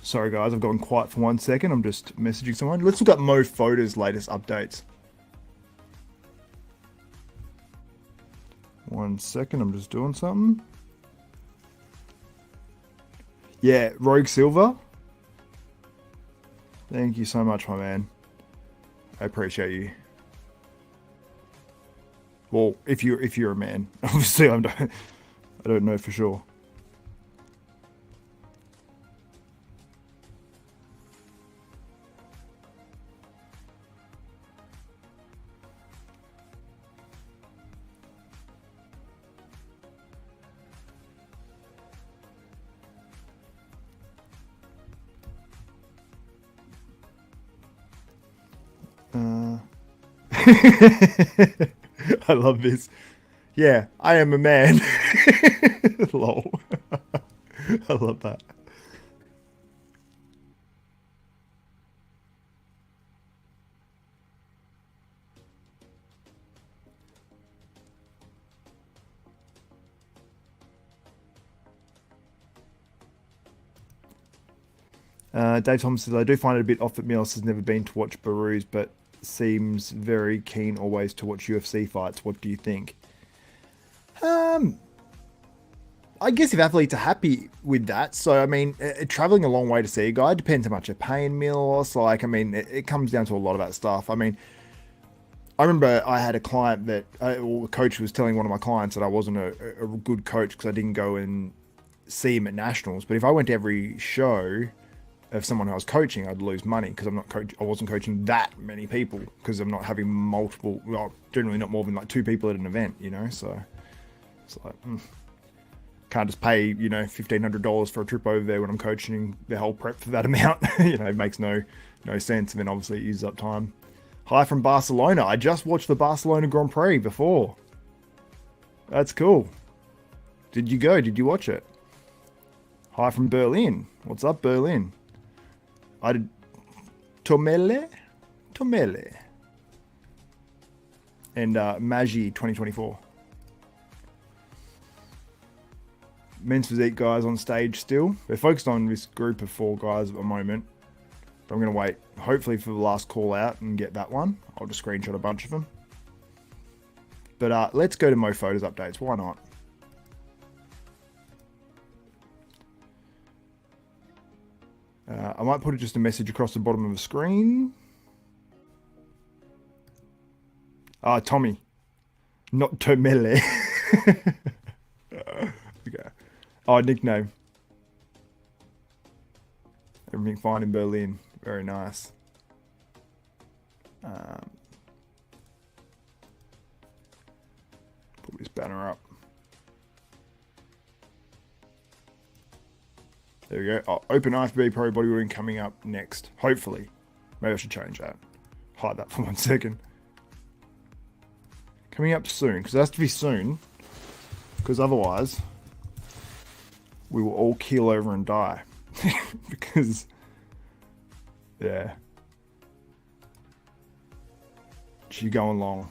Sorry guys, I've gone quiet for 1 second. I'm just messaging someone. Let's look at Mofoda's latest updates. 1 second, I'm just doing something. Yeah, Rogue Silver. Thank you so much, my man. I appreciate you. Well, if you're a man, obviously I don't know for sure. I love this. Yeah, I am a man. Lol. I love that. Dave Thomas says, I do find it a bit off that Milos has never been to watch Behrooz, but seems very keen always to watch UFC fights. What do you think? I guess if athletes are happy with that, so I mean, traveling a long way to see a guy depends how much you're paying Milos. Like, I mean, it comes down to a lot of that stuff. I mean, I remember I had a client that, or a coach was telling one of my clients that I wasn't a good coach because I didn't go and see him at nationals. But if I went to every show of someone who I was coaching, I'd lose money because I wasn't coaching that many people because I'm not having multiple, well, generally not more than like 2 people at an event, you know. So it's like, can't just pay, you know, $1,500 for a trip over there when I'm coaching the whole prep for that amount. You know, it makes no sense. And then obviously it uses up time. Hi from Barcelona. I just watched the Barcelona Grand Prix before. That's cool. Did you go? Did you watch it? Hi from Berlin. What's up, Berlin? I did Tomele. And Magi 2024. Men's physique guys on stage still. We're focused on this group of 4 guys at the moment. But I'm going to wait, hopefully, for the last call out and get that one. I'll just screenshot a bunch of them. But let's go to Mofoda's updates. Why not? I might put just a message across the bottom of the screen. Tommy. Not Tomele. Okay. Oh, nickname. Everything fine in Berlin. Very nice. Put this banner up. There we go. Oh, Open IFBB Pro Bodybuilding coming up next. Hopefully. Maybe I should change that. Hide that for 1 second. Coming up soon. Because it has to be soon. Because otherwise, we will all keel over and die. Because, yeah. She's going long.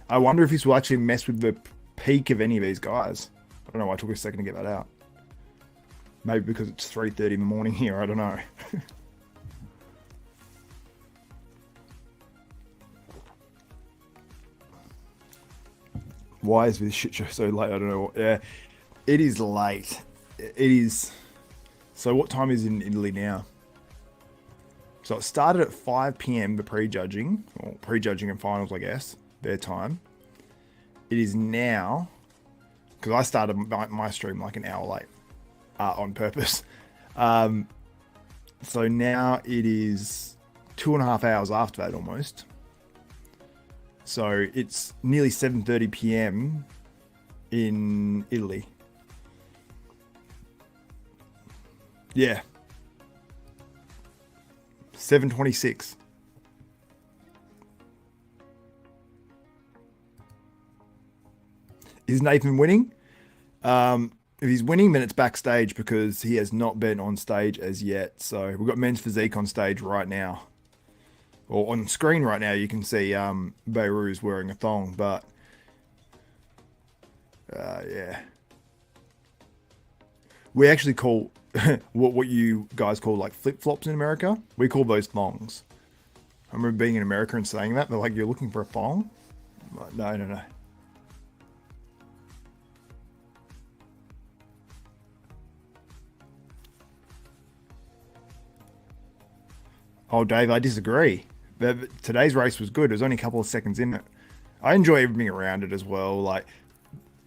I wonder if this will actually mess with the peak of any of these guys. I don't know why it took a second to get that out. Maybe because it's 3:30 in the morning here, I don't know. Why is this shit show so late? I don't know. Yeah, it is late. It is. So what time is it in Italy now? So it started at 5 p.m. the prejudging, or prejudging and finals, I guess, their time. It is now, because I started my stream like an hour late on purpose. So now it is 2.5 hours after that almost. So it's nearly 7:30 p.m. in Italy. Yeah. 7:26. Is Nathan winning? If he's winning, then it's backstage because he has not been on stage as yet. So we've got men's physique on stage right now. Or on screen right now, you can see Behrooz wearing a thong, but yeah. We actually call what you guys call like flip-flops in America. We call those thongs. I remember being in America and saying that. They're like, you're looking for a thong? I'm like, no, no, no. Oh, Dave, I disagree. Today's race was good. It was only a couple of seconds in it. I enjoy everything around it as well. Like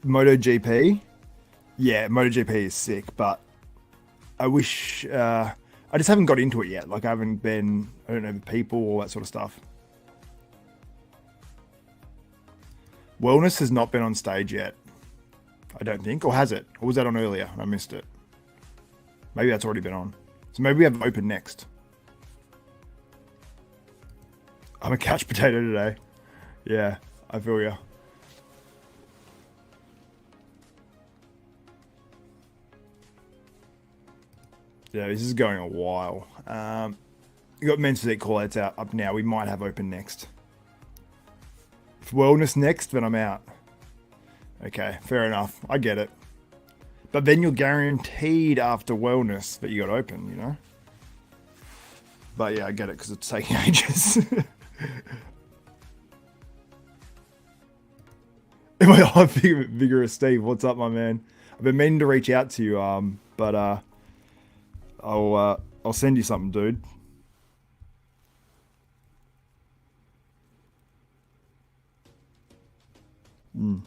MotoGP. Yeah, MotoGP is sick, but I wish I just haven't got into it yet. Like I don't know the people, all that sort of stuff. Wellness has not been on stage yet. I don't think. Or has it? Or was that on earlier? I missed it. Maybe that's already been on. So maybe we have open next. I'm a couch potato today. Yeah, I feel ya. Yeah, this is going a while. You got men's physique call-outs up now. We might have open next. If wellness next, then I'm out. Okay, fair enough. I get it. But then you're guaranteed after wellness that you got open, you know? But yeah, I get it because it's taking ages. Am I on Vigorous Steve? What's up, my man? I've been meaning to reach out to you, but I'll send you something, dude. Mm.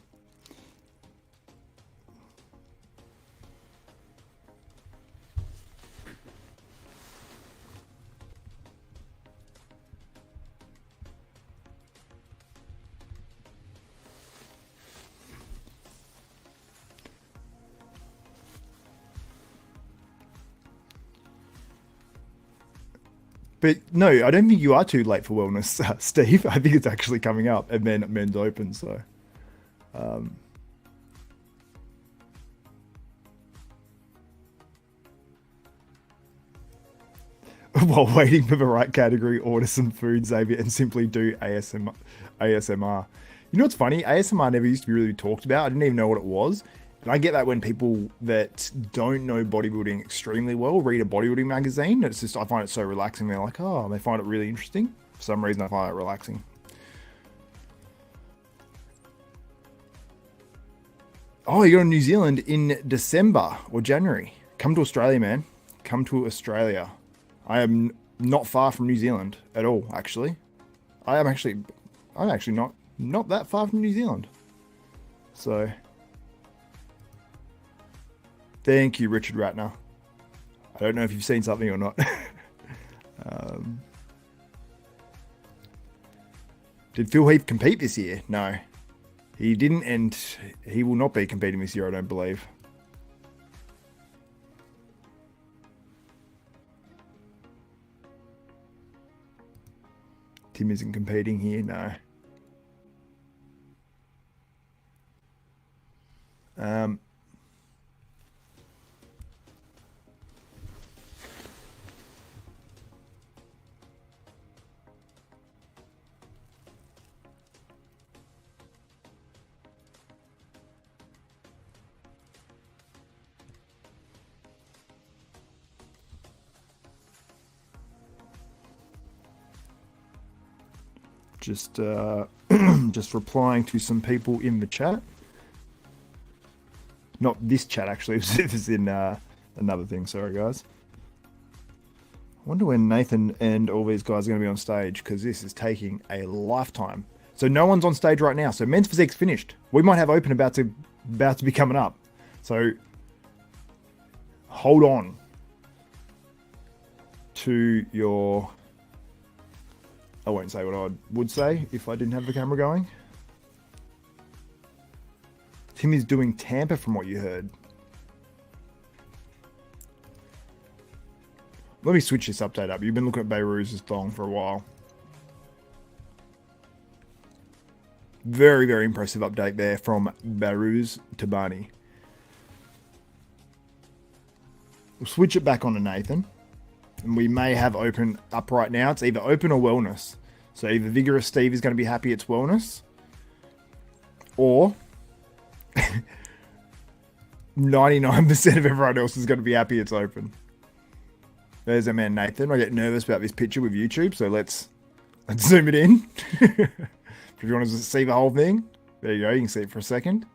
But no, I don't think you are too late for wellness, Steve. I think it's actually coming up, and then men's open. So, while waiting for the right category, order some food, Xavier, and simply do ASMR. You know what's funny? ASMR never used to be really talked about. I didn't even know what it was. And I get that when people that don't know bodybuilding extremely well read a bodybuilding magazine. It's just, I find it so relaxing. They're like, oh, they find it really interesting. For some reason, I find it relaxing. Oh, you go to New Zealand in December or January. Come to Australia, man. Come to Australia. I am not far from New Zealand at all, actually. I'm actually not that far from New Zealand. So, thank you, Richard Ratner. I don't know if you've seen something or not. Did Phil Heath compete this year? No. He didn't, and he will not be competing this year, I don't believe. Tim isn't competing here, no. Just just replying to some people in the chat. Not this chat, actually. It was in another thing. Sorry, guys. I wonder when Nathan and all these guys are going to be on stage, because this is taking a lifetime. So no one's on stage right now. So men's physique's finished. We might have open about to be coming up. So hold on to your... I won't say what I would say if I didn't have the camera going. Tim is doing Tampa from what you heard. Let me switch this update up. You've been looking at Behrooz' thong for a while. Very, very impressive update there from Behrooz Tabani. We'll switch it back on to Nathan. And we may have open up right now. It's either open or wellness. So either Vigorous Steve is going to be happy it's wellness. Or 99% of everyone else is going to be happy it's open. There's our man Nathan. I get nervous about this picture with YouTube, so let's zoom it in. If you want to see the whole thing, there you go. You can see it for a second.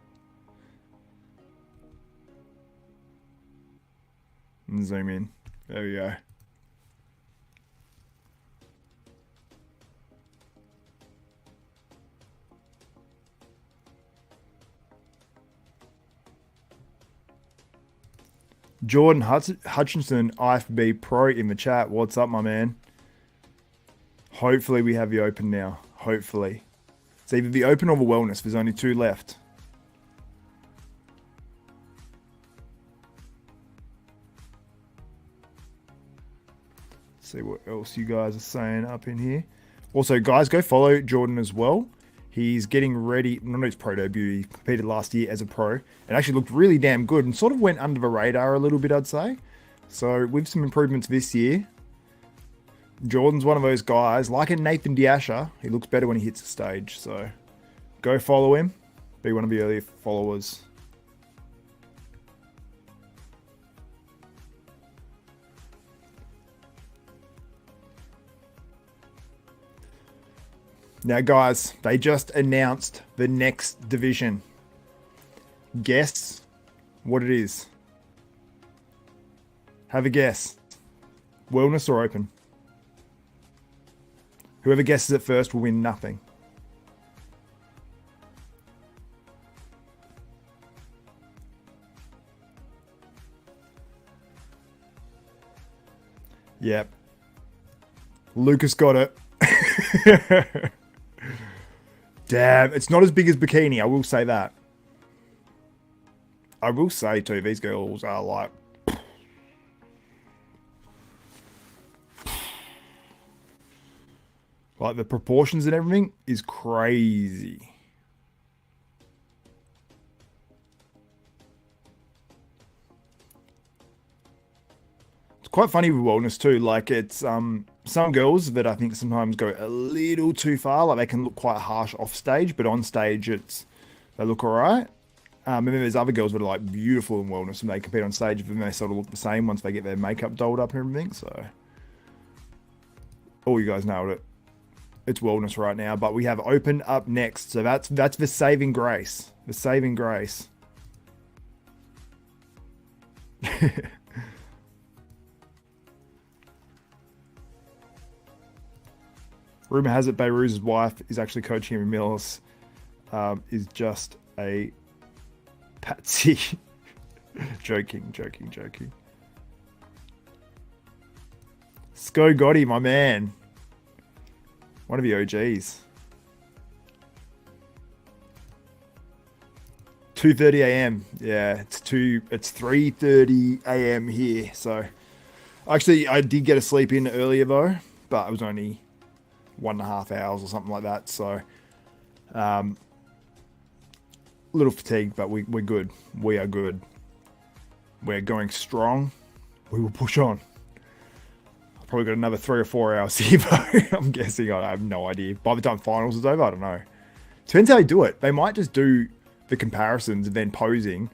And zoom in. There we go. Jordan Hutchinson, IFB Pro in the chat. What's up, my man? Hopefully we have the open now. Hopefully. It's either the open or the wellness. There's only 2 left. Let's see what else you guys are saying up in here. Also, guys, go follow Jordan as well. He's getting ready. Not his pro debut. He competed last year as a pro and actually looked really damn good and sort of went under the radar a little bit, I'd say. So with some improvements this year, Jordan's one of those guys, like a Nathan Asha, he looks better when he hits the stage. So go follow him. Be one of the earlier followers. Now, guys, they just announced the next division. Guess what it is. Have a guess. Wellness or open? Whoever guesses it first will win nothing. Yep. Lucas got it. Damn, it's not as big as Bikini, I will say that. I will say, too, these girls are like... Like, the proportions and everything is crazy. It's quite funny with wellness, too. Like, it's... some girls that I think sometimes go a little too far, like they can look quite harsh off stage, but on stage they look alright. And then there's other girls that are like beautiful in wellness and they compete on stage, and they sort of look the same once they get their makeup dolled up and everything. So, oh, you guys nailed it. It's wellness right now, but we have open up next. So that's the saving grace. The saving grace. Rumor has it Behrooz' wife is actually coaching him. Mills is just a patsy. joking. Sko Gotti, my man. One of the OGs. 2:30 a.m. Yeah, it's 3:30 a.m. here. So, actually, I did get a sleep in earlier though, but it was only 1.5 hours or something like that. So, a little fatigued, but we're good. We are good. We're going strong. We will push on. I've probably got another 3 or 4 hours here, but I'm guessing. I have no idea. By the time finals is over, I don't know. Depends how they do it. They might just do the comparisons and then posing,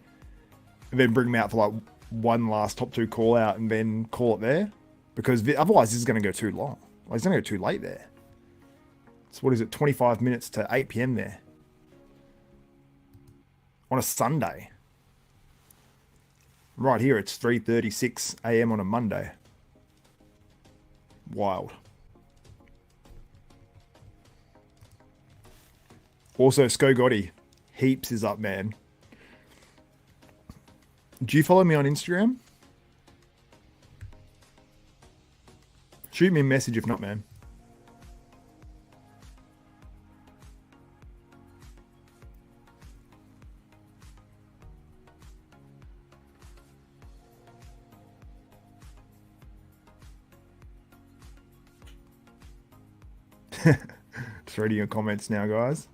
and then bring them out for like one last top 2 call out and then call it there. Because otherwise, this is going to go too long. Like, it's going to go too late there. So what is it? 25 minutes to 8 p.m. there on a Sunday. Right here, it's 3:36 a.m. on a Monday. Wild. Also, Sko Gotti, heaps is up, man. Do you follow me on Instagram? Shoot me a message if not, man. Just reading your comments now, guys.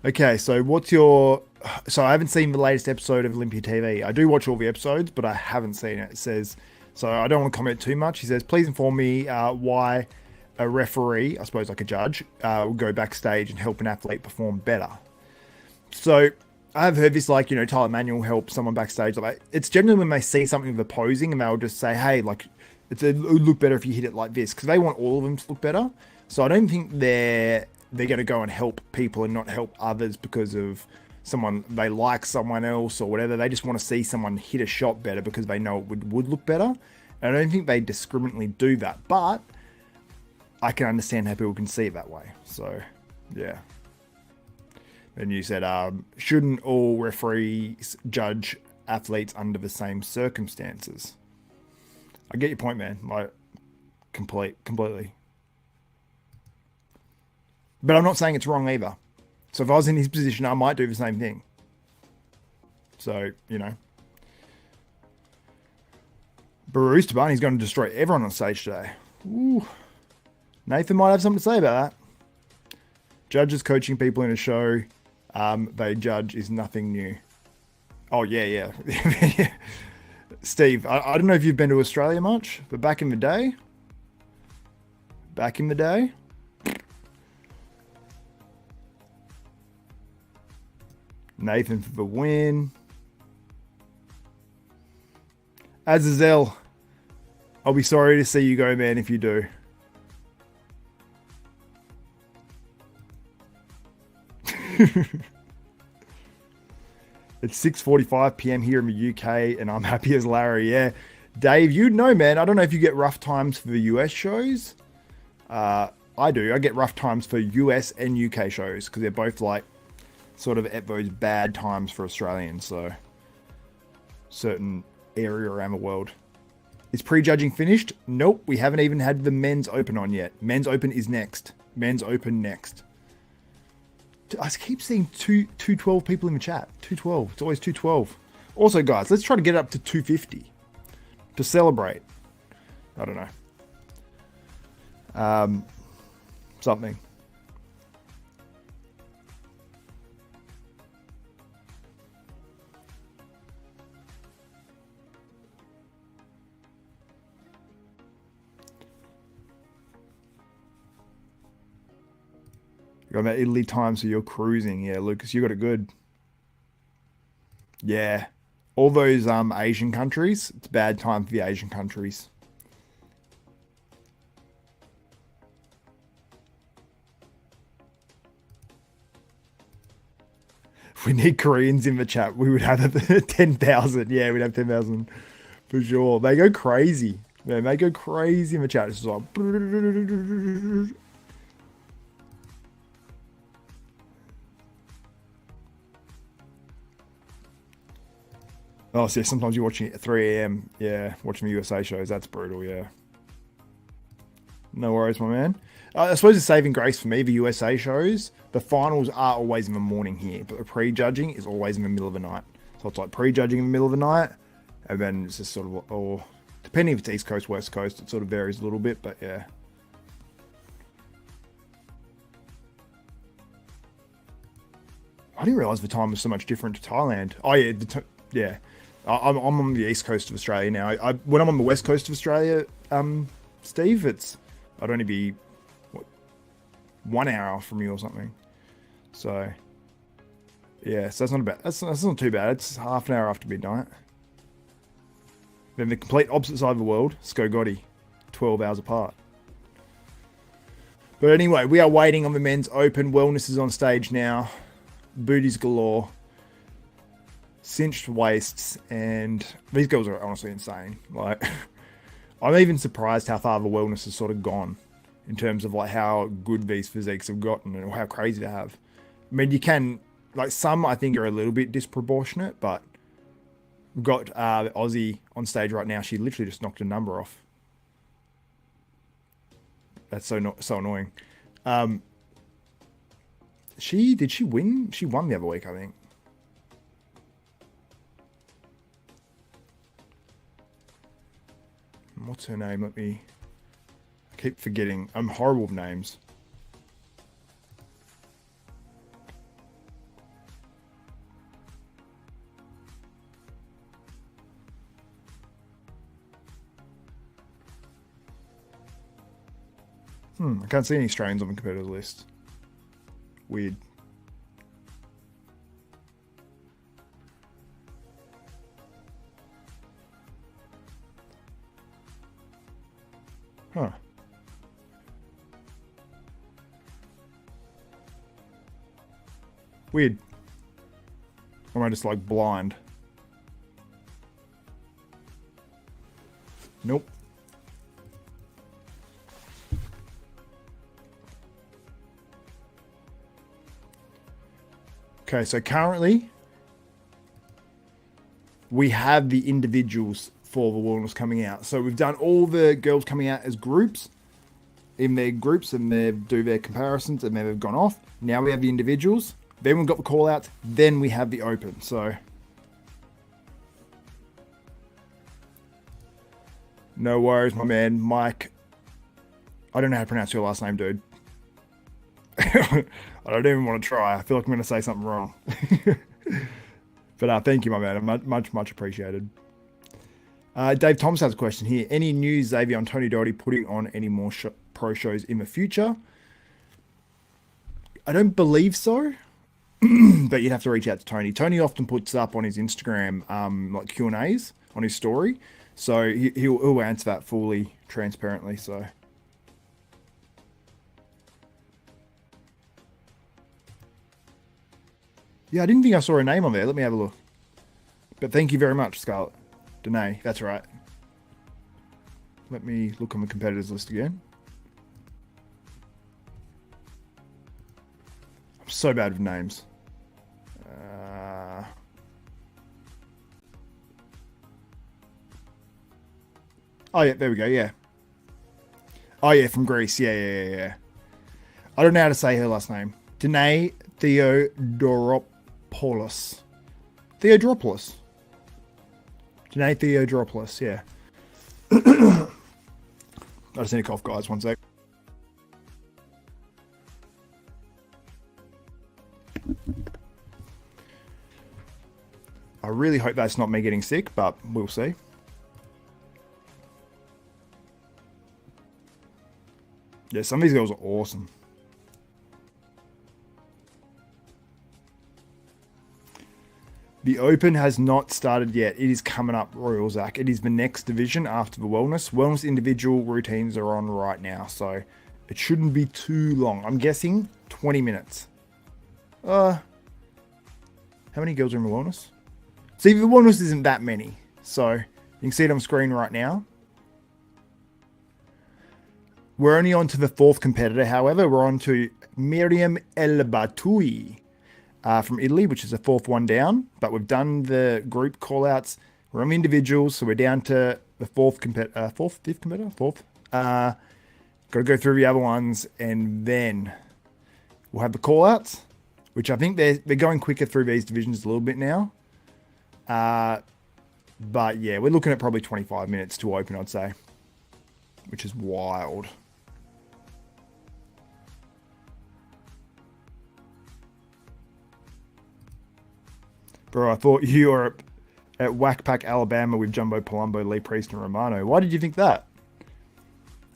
Okay, so what's your... So I haven't seen the latest episode of Olympia TV. I do watch all the episodes, but I haven't seen it. It says... So I don't want to comment too much. He says, please inform me why a referee, I suppose like a judge, will go backstage and help an athlete perform better. So I've heard this, like, you know, Tyler Manuel help someone backstage. Like, it's generally when they see something with opposing and they'll just say, hey, like, it would look better if you hit it like this, because they want all of them to look better. So I don't think they're going to go and help people and not help others because of someone, they like someone else or whatever. They just want to see someone hit a shot better because they know it would look better. And I don't think they discriminately do that, but I can understand how people can see it that way. So, yeah. And you said, shouldn't all referees judge athletes under the same circumstances? I get your point, man. Like, completely. But I'm not saying it's wrong either. So if I was in his position, I might do the same thing. So, you know. Behrooz, Tabani's going to destroy everyone on stage today. Ooh. Nathan might have something to say about that. Judges coaching people in a show they judge is nothing new. Oh, yeah. Steve, I don't know if you've been to Australia much, but back in the day, Nathan for the win. Azazel, I'll be sorry to see you go, man, if you do. It's 6:45 p.m. here in the UK, and I'm happy as Larry. Yeah, Dave, you know, man. I don't know if you get rough times for the US shows. I do. I get rough times for US and UK shows because they're both like sort of at those bad times for Australians. So certain area around the world. Is prejudging finished? Nope, we haven't even had the men's open on yet. Men's open is next. Men's open next. I keep seeing 212 people in the chat. 212. It's always 212. Also, guys, let's try to get up to 250 to celebrate. I don't know. Something. You got that Italy time, so you're cruising. Yeah, Lucas, you got it good. Yeah. All those Asian countries, it's bad time for the Asian countries. If we need Koreans in the chat, we would have 10,000. Yeah, we'd have 10,000 for sure. They go crazy. Man, they go crazy in the chat. It's just like... Oh, so yeah, sometimes you're watching it at 3 a.m. Yeah, watching the USA shows. That's brutal, yeah. No worries, my man. I suppose it's saving grace for me, the USA shows. The finals are always in the morning here, but the prejudging is always in the middle of the night. So it's like prejudging in the middle of the night, and then it's just sort of, or depending if it's East Coast, West Coast, it sort of varies a little bit, but yeah. I didn't realise the time was so much different to Thailand. Oh, yeah, yeah. I'm on the east coast of Australia now. When I'm on the west coast of Australia, Steve, I'd only be 1 hour from you or something. So, yeah, so that's not bad. That's not too bad. It's half an hour after midnight. Then the complete opposite side of the world, Skogoti, 12 hours apart. But anyway, we are waiting on the men's open. Wellness is on stage now. Booties galore. Cinched waists. And these girls are honestly insane. Like, I'm even surprised how far the wellness has sort of gone in terms of like how good these physiques have gotten and how crazy they have. I mean, you can, like, some I think are a little bit disproportionate, but we've got the Aussie on stage right now. She literally just knocked a number off. That's so annoying. Did she win? She won the other week, I think. What's her name? I keep forgetting. I'm horrible with names. I can't see any Australians on the competitors list. Weird. Huh. Weird. Or am I just like blind? Nope. Okay, so currently we have the individuals for the wellness coming out. So we've done all the girls coming out as groups in their groups, and they do their comparisons, and then they've gone off. Now we have the individuals. Then we've got the call outs. Then we have the open. So no worries, my man, Mike. I don't know how to pronounce your last name, dude. I don't even want to try. I feel like I'm going to say something wrong. But thank you, my man. Much appreciated. Dave Thomas has a question here. Any news, Xavier, on Tony Doherty putting on any more pro shows in the future? I don't believe so. But you'd have to reach out to Tony. Tony often puts up on his Instagram like Q&As on his story. So he'll answer that fully, transparently. So... yeah, I didn't think I saw a name on there. Let me have a look. But thank you very much, Scarlett. Danae, that's right. Let me look on the competitors list again. I'm so bad with names. Oh, yeah, there we go, yeah. Oh, yeah, from Greece. Yeah. I don't know how to say her last name. Danae Theodoropoulos. Theodoropoulos. Danae Theodoropoulos, yeah. I just need to cough, guys. 1 sec. I really hope that's not me getting sick, but we'll see. Yeah, some of these girls are awesome. The Open has not started yet. It is coming up, Royal Zach. It is the next division after the Wellness. Wellness individual routines are on right now, so it shouldn't be too long. I'm guessing 20 minutes. How many girls are in the Wellness? See, the Wellness isn't that many. So you can see it on screen right now. We're only on to the 4th competitor. However, we're on to Miriam El Batoui. From Italy, which is the 4th one down, but we've done the group call-outs. We're on the individuals, so we're down to the 4th competitor. 5th competitor? 4th. Got to go through the other ones, and then we'll have the call-outs, which I think they're going quicker through these divisions a little bit now. But yeah, we're looking at probably 25 minutes to open, I'd say, which is wild. Bro, I thought you were at Whackpack, Alabama with Jumbo Palumbo, Lee Priest, and Romano. Why did you think that?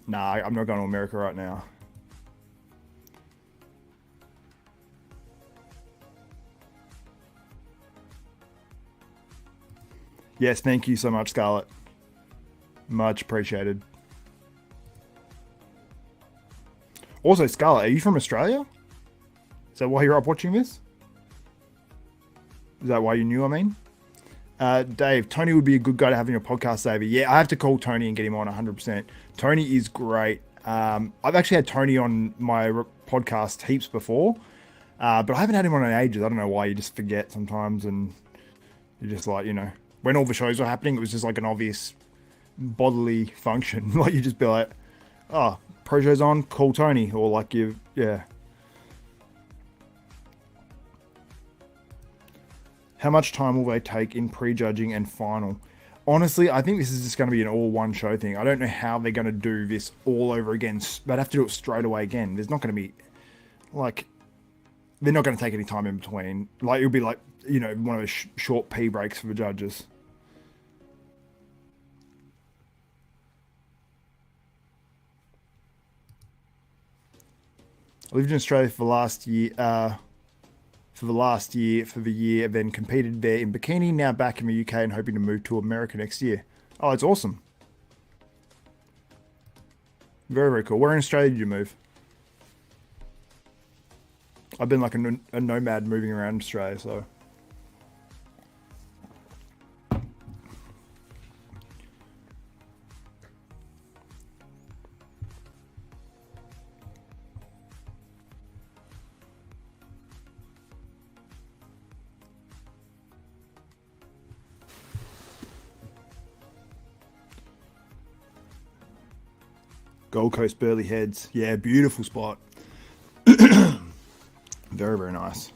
Nah, I'm not going to America right now. Yes, thank you so much, Scarlett. Much appreciated. Also, Scarlett, are you from Australia? Is that why you're up watching this? Is that why you knew, I mean? Dave, Tony would be a good guy to have in your podcast, David. Yeah, I have to call Tony and get him on 100%. Tony is great. I've actually had Tony on my podcast heaps before, but I haven't had him on in ages. I don't know why. You just forget sometimes, and you're just like, you know, when all the shows were happening, it was just like an obvious bodily function. Like you just be like, oh, pro show's on, call Tony, or like you, yeah. How much time will they take in prejudging and final? Honestly, I think this is just going to be an all one show thing. I don't know how they're going to do this all over again. They'd have to do it straight away again. There's not going to be, like, they're not going to take any time in between. Like, it'll be like, you know, one of those short pee breaks for the judges. I lived in Australia for the last year, for the year, then competed there in Bikini, now back in the UK and hoping to move to America next year. Oh, it's awesome. Very, very cool. Where in Australia did you move? I've been like a nomad moving around Australia, so. Gold Coast Burley Heads. Yeah, beautiful spot. Very, very nice.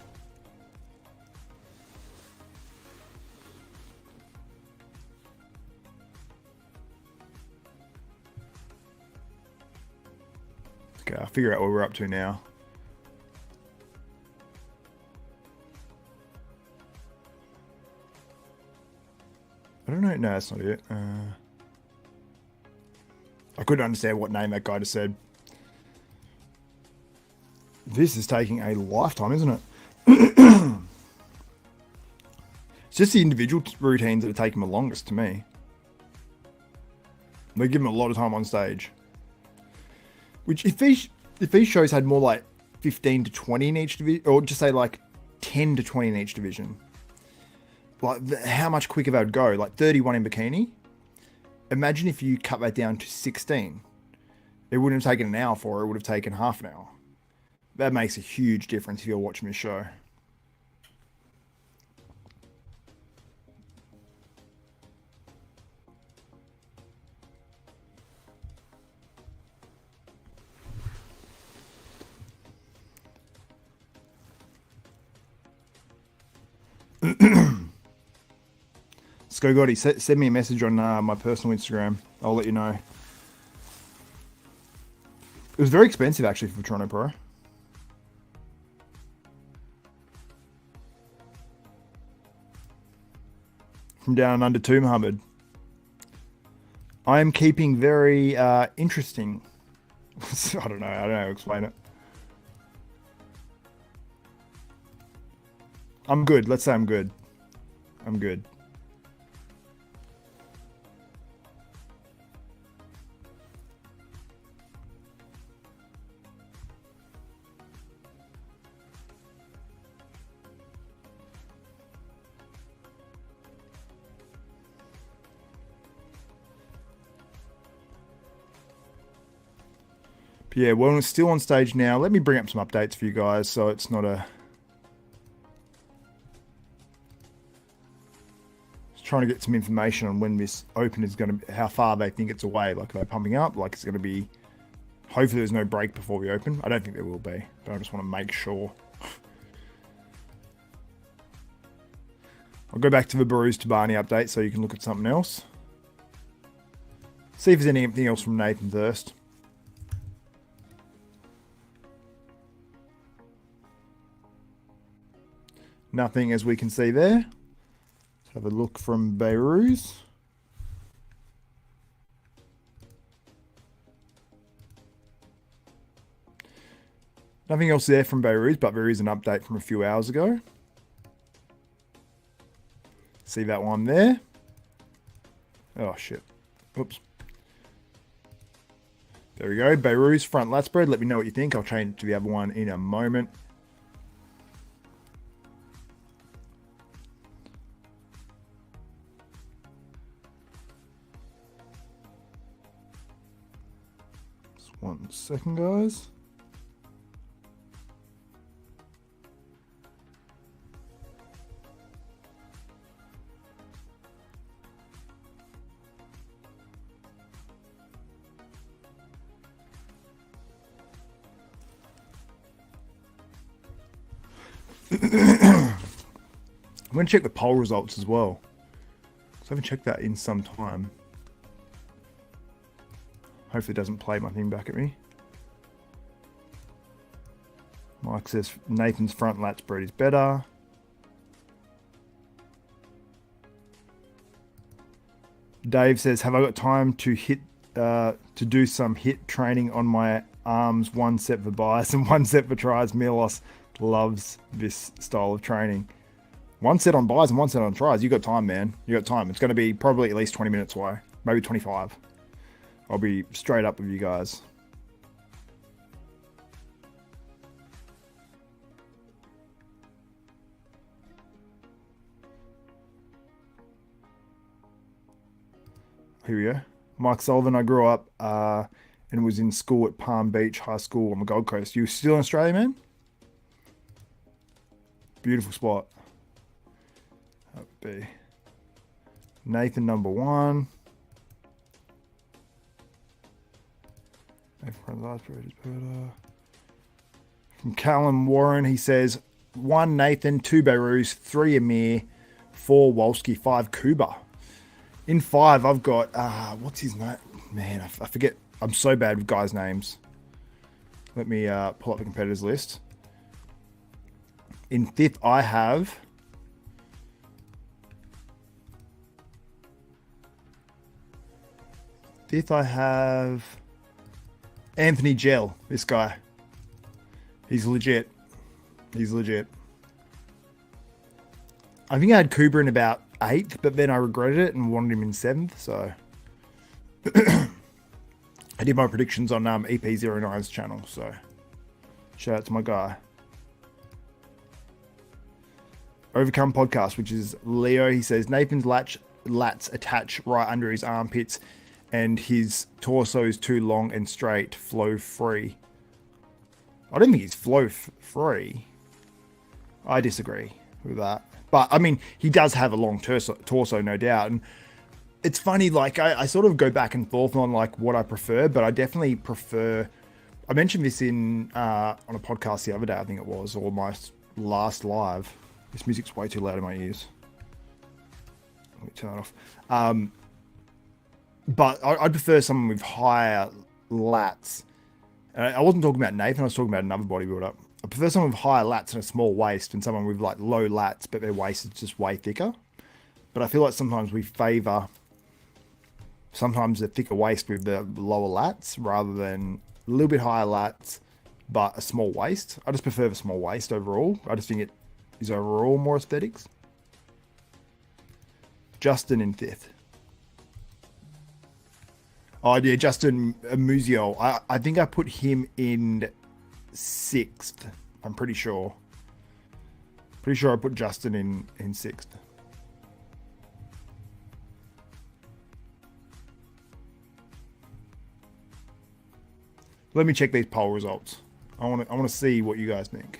Okay, I'll figure out what we're up to now. I don't know. No, that's not it. I couldn't understand what name that guy just said. This is taking a lifetime, isn't it? It's just the individual routines that are taking the longest to me. They give him a lot of time on stage. Which, if these shows had more like 15 to 20 in each division, or just say like 10 to 20 in each division, like how much quicker they would go. Like 31 in Bikini. Imagine if you cut that down to 16. It wouldn't have taken an hour for it. It would have taken half an hour. That makes a huge difference if you're watching this show. Sco Gotti, send me a message on my personal Instagram. I'll let you know. It was very expensive actually for Toronto Pro. From down under 2, Mohammed. I am keeping very interesting. I don't know how to explain it. I'm good. Let's say I'm good. I'm good. But yeah, well, it's still on stage now. Let me bring up some updates for you guys so it's not a... Just trying to get some information on when this open is going to... How far they think it's away. Like, are they pumping up? Like, it's going to be... Hopefully there's no break before we open. I don't think there will be, but I just want to make sure. I'll go back to the Behrooz Tabani update so you can look at something else. See if there's anything else from Nathan Thirst. Nothing as we can see there. Let's have a look from Behrooz. Nothing else there from Behrooz, but there is an update from a few hours ago. See that one there. Oh, shit. Oops. There we go. Behrooz front lat spread. Let me know what you think. I'll change to the other one in a moment. Just 1 second, guys. I'm going to check the poll results as well. So I haven't checked that in some time. Hopefully it doesn't play my thing back at me. Mike says Nathan's front lat spread is better. Dave says, have I got time to do some hit training on my arms? 1 set for biceps and 1 set for tries. Milos loves this style of training. 1 set on biceps and 1 set on tries. You got time, man. You got time. It's going to be probably at least 20 minutes away. Maybe 25. I'll be straight up with you guys. Here we go. Mike Sullivan, I grew up and was in school at Palm Beach High School on the Gold Coast. You still in Australia, man? Beautiful spot. That would be Nathan number 1. From Callum Warren, he says 1 Nathan, 2 Behrooz, 3 Amir, 4 Wolski, 5 Kuba. In 5, I've got what's his name? Man, I forget. I'm so bad with guys' names. Let me pull up the competitors list. In 5th, I have Anthony Gell. This guy. He's legit. He's legit. I think I had Kuba in about 8th, but then I regretted it and wanted him in 7th, so I did my predictions on EP09's channel, so shout out to my guy. Overcome Podcast, which is Leo. He says Nathan's lats attach right under his armpits and his torso is too long and straight, flow free. I don't think he's flow free. I disagree with that. But, I mean, he does have a long torso, no doubt. And it's funny, like, I sort of go back and forth on, like, what I prefer. But I definitely prefer... I mentioned this on a podcast the other day, I think it was, or my last live. This music's way too loud in my ears. Let me turn it off. But I prefer someone with higher lats. I wasn't talking about Nathan, I was talking about another bodybuilder. I prefer someone with higher lats and a small waist than someone with like low lats, but their waist is just way thicker. But I feel like sometimes we favour the thicker waist with the lower lats rather than a little bit higher lats, but a small waist. I just prefer the small waist overall. I just think it is overall more aesthetics. Justin in 5th. Oh yeah, Justin Musial. I think I put him in 6th. I'm pretty sure. Pretty sure I put Justin in 6th. Let me check these poll results. I want to see what you guys think.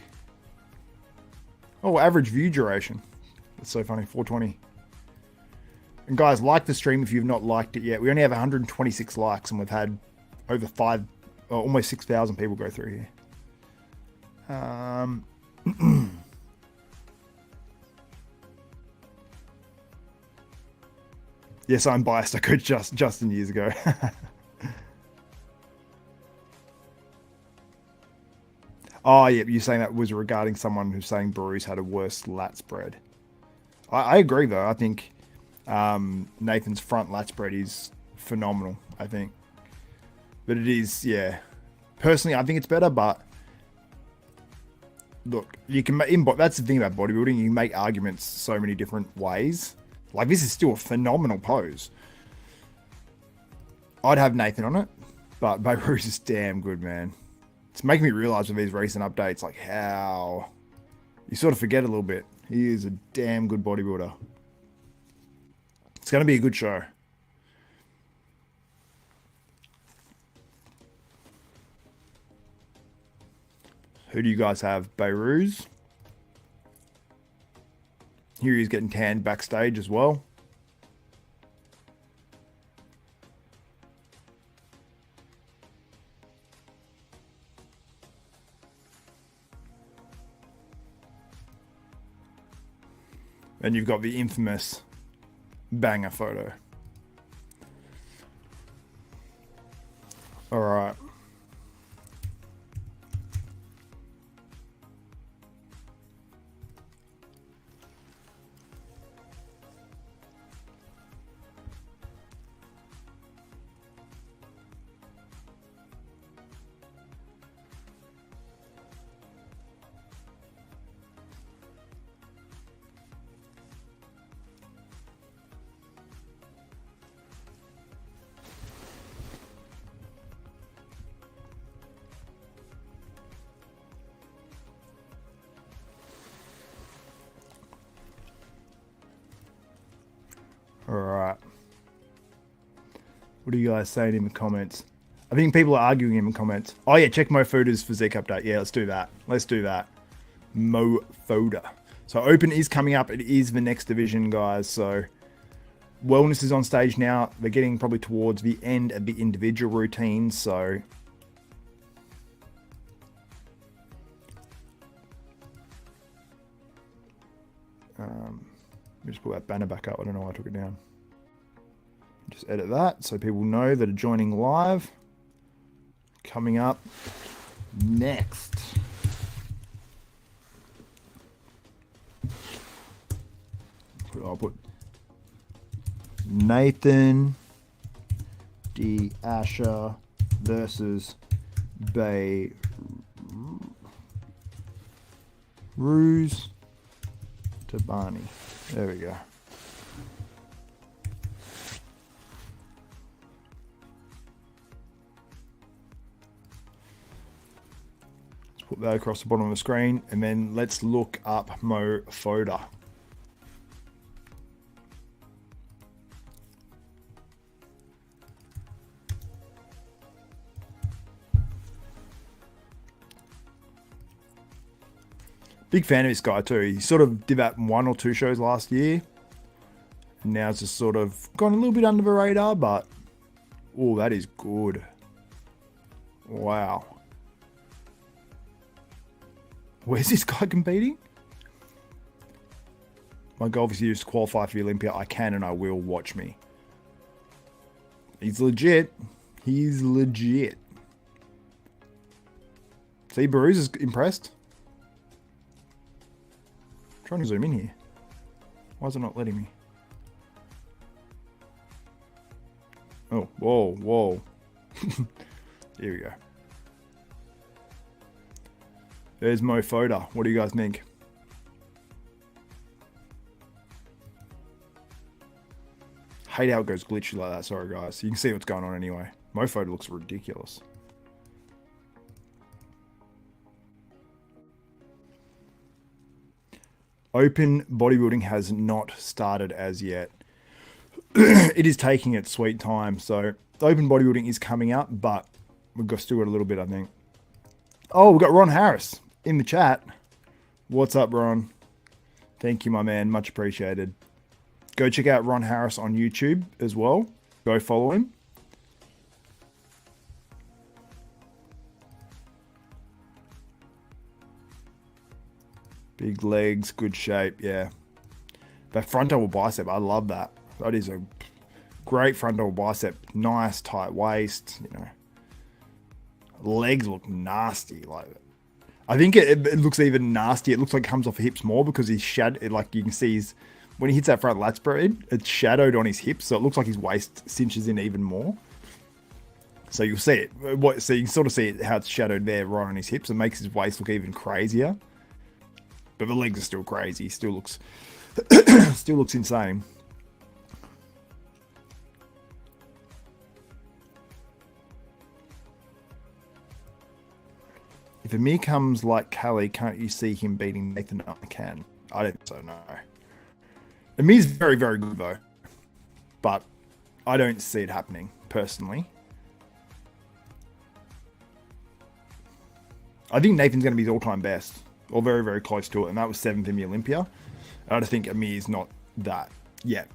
Oh, average view duration. That's so funny. 420. And guys, like the stream if you've not liked it yet. We only have 126 likes and we've had over almost 6,000 people go through here. Yes, I'm biased. I could Justin years ago. Oh, yeah, you're saying that was regarding someone who's saying Behrooz had a worse lat spread. I agree, though. I think Nathan's front lat spread is phenomenal, I think. But it is, yeah. Personally, I think it's better, but look, you can that's the thing about bodybuilding. You can make arguments so many different ways. Like, this is still a phenomenal pose. I'd have Nathan on it, but Behrooz is damn good, man. It's making me realize with these recent updates, like how you sort of forget a little bit. He is a damn good bodybuilder. It's going to be a good show. Who do you guys have? Behrooz. Here he's getting tanned backstage as well. And you've got the infamous banger photo. All right. All right. What are you guys saying in the comments? I think people are arguing in the comments. Oh yeah, check Mo Foda's physique update. Yeah, let's do that. Let's do that. Mo Foda. So Open is coming up. It is the next division, guys. So Wellness is on stage now. They're getting probably towards the end of the individual routines. So let me just pull that banner back up. I don't know why I took it down. Just edit that so people know that are joining live. Coming up next. I'll put Nathan D. Asha versus Behrooz Tabani. There we go. Let's put that across the bottom of the screen, and then let's look up Mo Foda. Big fan of this guy too. He sort of did that 1 or 2 shows last year. Now it's just sort of gone a little bit under the radar, but oh, that is good. Wow. Where's this guy competing? My goal obviously is to qualify for the Olympia. I can and I will. Watch me. He's legit. He's legit. See, Behrooz is impressed. Trying to zoom in here. Why is it not letting me? Oh, whoa, whoa. Here we go. There's Mo Foda. What do you guys think? Hate how it goes glitchy like that. Sorry, guys. You can see what's going on anyway. Mo Foda looks ridiculous. Open bodybuilding has not started as yet. It is taking its sweet time. So open bodybuilding is coming up, but we've still got a little bit, I think. Oh, we've got Ron Harris in the chat. What's up, Ron? Thank you, my man. Much appreciated. Go check out Ron Harris on YouTube as well. Go follow him. Big legs, good shape, yeah. That front double bicep, I love that. That is a great front double bicep. Nice, tight waist, you know. Legs look nasty. Like, I think it looks even nasty. It looks like it comes off the hips more because he's shadowed. Like you can see, when he hits that front lat spread, it's shadowed on his hips, so it looks like his waist cinches in even more. So you'll see it. So you can sort of see how it's shadowed there right on his hips. It makes his waist look even crazier. But the legs are still crazy. He still looks insane. If Amir comes like Callie, can't you see him beating Nathan? I can. I don't think so, no. Amir's very, very good, though. But I don't see it happening, personally. I think Nathan's going to be his all-time best. Or very, very close to it. And that was 7th in the Olympia. I don't think Amir's not that yet.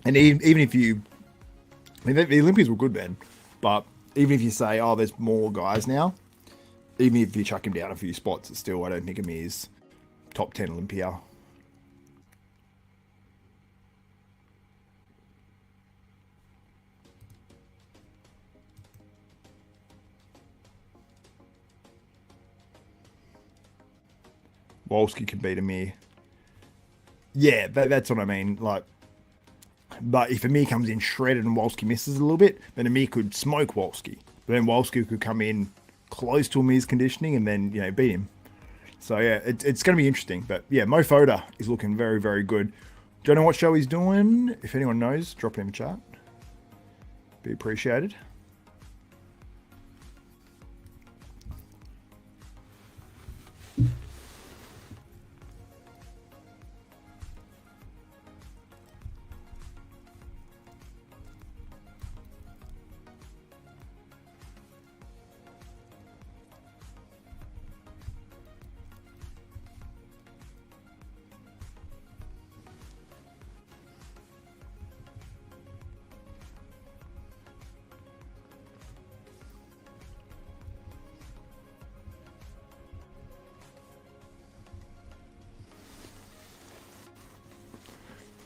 And even if you... I mean, the Olympians were good then. But even if you say, oh, there's more guys now, even if you chuck him down a few spots, it's still, I don't think Amir's top 10 Olympia. Wolski can beat Amir. Yeah, that's what I mean. Like, but if Amir comes in shredded and Wolski misses a little bit, then Amir could smoke Wolski. But then Wolski could come in close to Amir's conditioning and then, you know, beat him. So yeah, it's going to be interesting. But yeah, Mo Foda is looking very, very good. Don't know what show he's doing. If anyone knows, drop it in the chat. Be appreciated.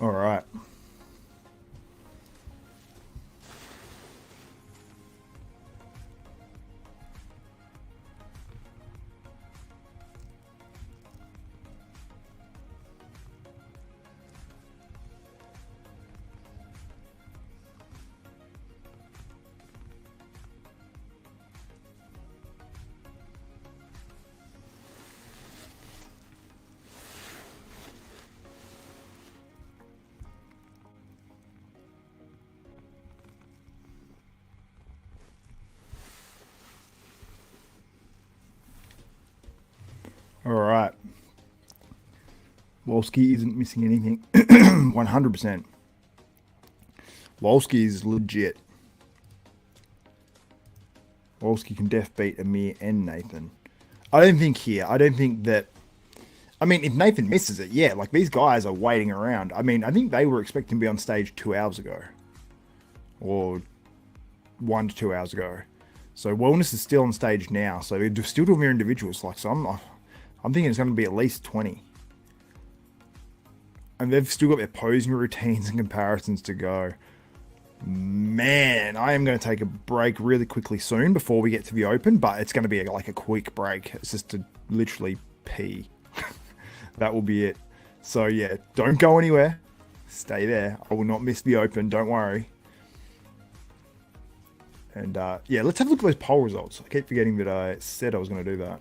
All right. All right. Wolski isn't missing anything. 100%. Wolski is legit. Wolski can def beat Amir and Nathan. I don't think that... I mean, if Nathan misses it, yeah, like these guys are waiting around. I mean, I think they were expecting to be on stage 2 hours ago. Or 1 to 2 hours ago. So Wellness is still on stage now. So they're still doing their individuals. Like, so I'm thinking it's going to be at least 20. And they've still got their posing routines and comparisons to go. Man, I am going to take a break really quickly soon before we get to the open, but it's going to be like a quick break. It's just to literally pee. That will be it. So yeah, don't go anywhere. Stay there. I will not miss the open. Don't worry. And yeah, let's have a look at those poll results. I keep forgetting that I said I was going to do that.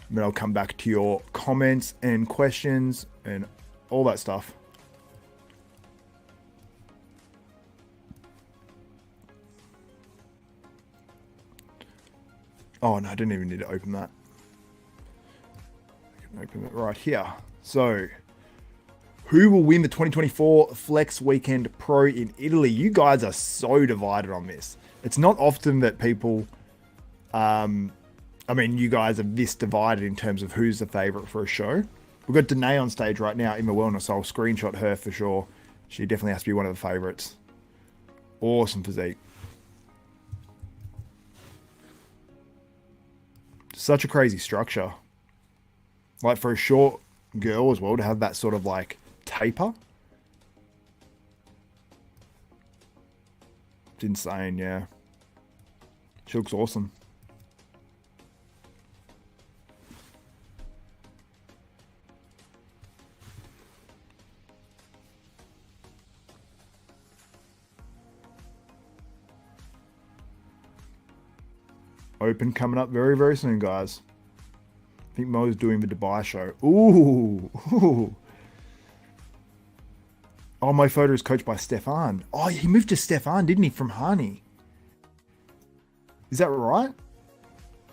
And then I'll come back to your comments and questions and all that stuff. Oh no, I didn't even need to open that. I can open it right here. So, who will win the 2024 Flex Weekend Pro in Italy? You guys are so divided on this. It's not often that people... I mean, you guys are this divided in terms of who's the favourite for a show. We've got Danae on stage right now in the wellness, so I'll screenshot her for sure. She definitely has to be one of the favourites. Awesome physique. Such a crazy structure. Like for a short girl as well, to have that sort of like taper. It's insane, yeah. She looks awesome. Open coming up very, very soon, guys. I think Mo's doing the Dubai show. Ooh. Oh, my photo is coached by Stefan. Oh, he moved to Stefan, didn't he, from Hani? Is that right?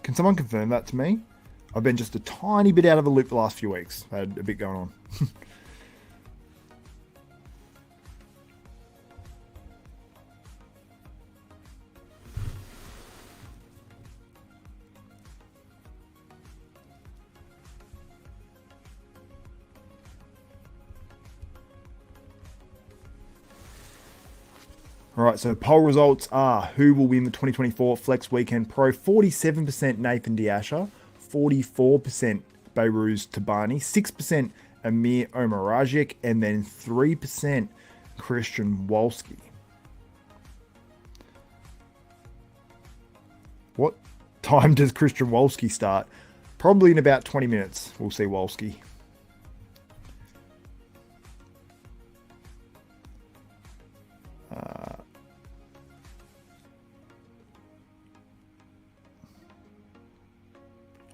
Can someone confirm that to me? I've been just a tiny bit out of the loop the last few weeks. I had a bit going on. All right, so poll results are who will win the 2024 Flex Weekend Pro? 47% Nathan Asha, 44% Behrooz Tabani, 6% Amir Omarajic, and then 3% Christian Wolski. What time does Christian Wolski start? Probably in about 20 minutes. We'll see Wolski.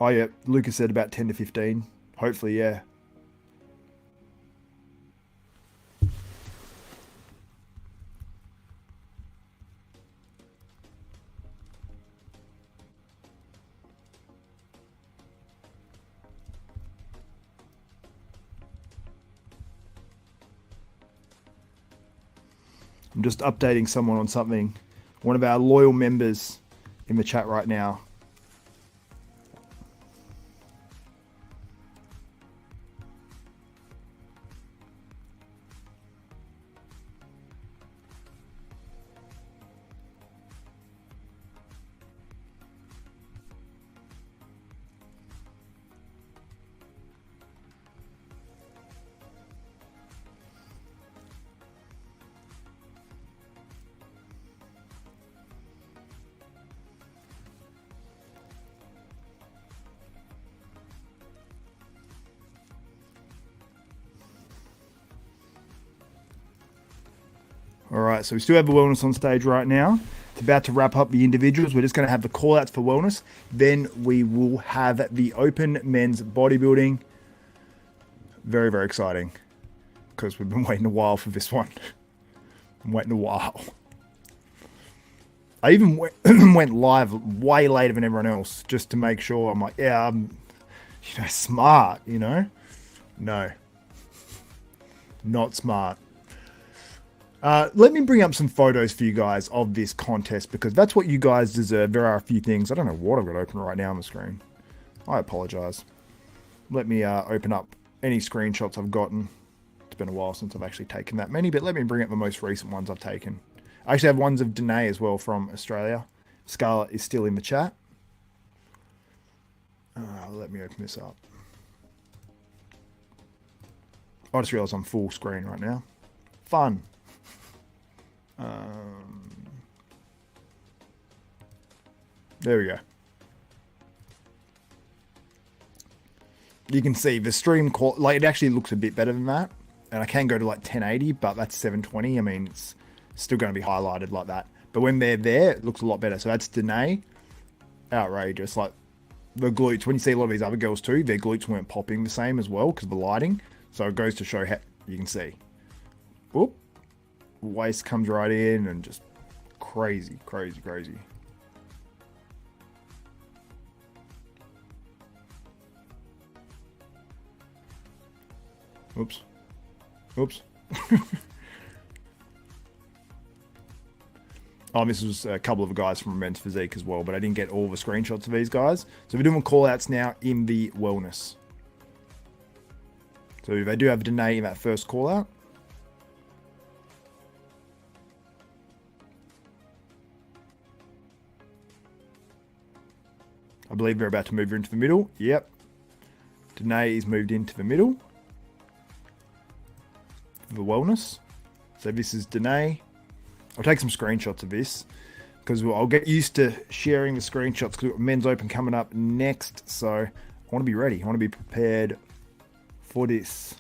Oh, yeah. Lucas said about 10 to 15. Hopefully, yeah. I'm just updating someone on something. One of our loyal members in the chat right now. All right, so we still have the wellness on stage right now. It's about to wrap up the individuals. We're just going to have the call outs for wellness. Then we will have the open men's bodybuilding. Very, very exciting because we've been waiting a while for this one. I'm waiting a while. I even went live way later than everyone else just to make sure. I'm like, yeah, I'm, smart, No, not smart. Let me bring up some photos for you guys of this contest because that's what you guys deserve. There are a few things. I don't know what I've got open right now on the screen. I apologize. Let me open up any screenshots I've gotten. It's been a while since I've actually taken that many, but let me bring up the most recent ones I've taken. I actually have ones of Danae as well from Australia. Scarlett is still in the chat. Let me open this up. I just realized I'm full screen right now. Fun. There we go. You can see the stream quality, it actually looks a bit better than that. And I can go to like 1080, but that's 720. I mean, it's still going to be highlighted like that. But when they're there, it looks a lot better. So that's Danae. Outrageous. Like the glutes, when you see a lot of these other girls too, their glutes weren't popping the same as well because of the lighting. So it goes to show how you can see. Whoop. Waist comes right in and just crazy, crazy, crazy. Oops. Oops. Oh, this was a couple of guys from Men's Physique as well, but I didn't get all the screenshots of these guys. So we're doing call-outs now in the wellness. So they do have Danae in that first call-out. I believe they're about to move her into the middle. Yep. Danae is moved into the middle. The wellness. So this is Danae. I'll take some screenshots of this because I'll get used to sharing the screenshots because we've got Men's Open coming up next. So I want to be ready. I want to be prepared for this.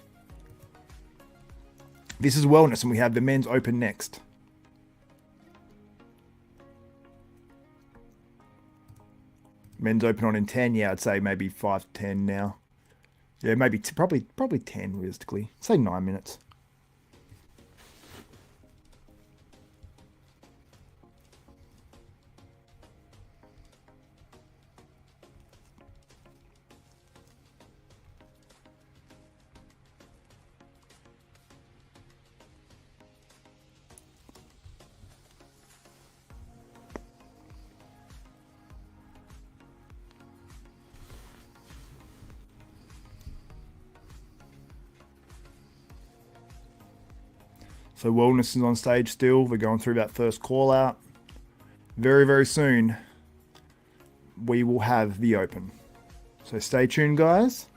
This is wellness and we have the Men's Open next. Men's Open on in 10. Yeah, I'd say maybe 5 to 10 now. Yeah, maybe probably 10 realistically. Say 9 minutes. So Wellness is on stage still. We're going through that first call out. Very, very soon, we will have the Open. So stay tuned, guys.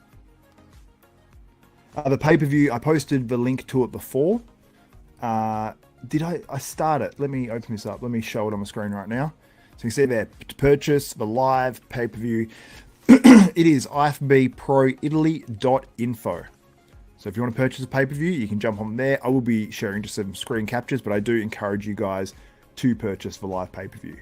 The pay-per-view, I posted the link to it before. Did I start it? Let me open this up. Let me show it on the screen right now. So you can see there, to purchase the live pay-per-view, it is ifbproitaly.info. So if you want to purchase a pay-per-view, you can jump on there. I will be sharing just some screen captures, but I do encourage you guys to purchase the live pay-per-view.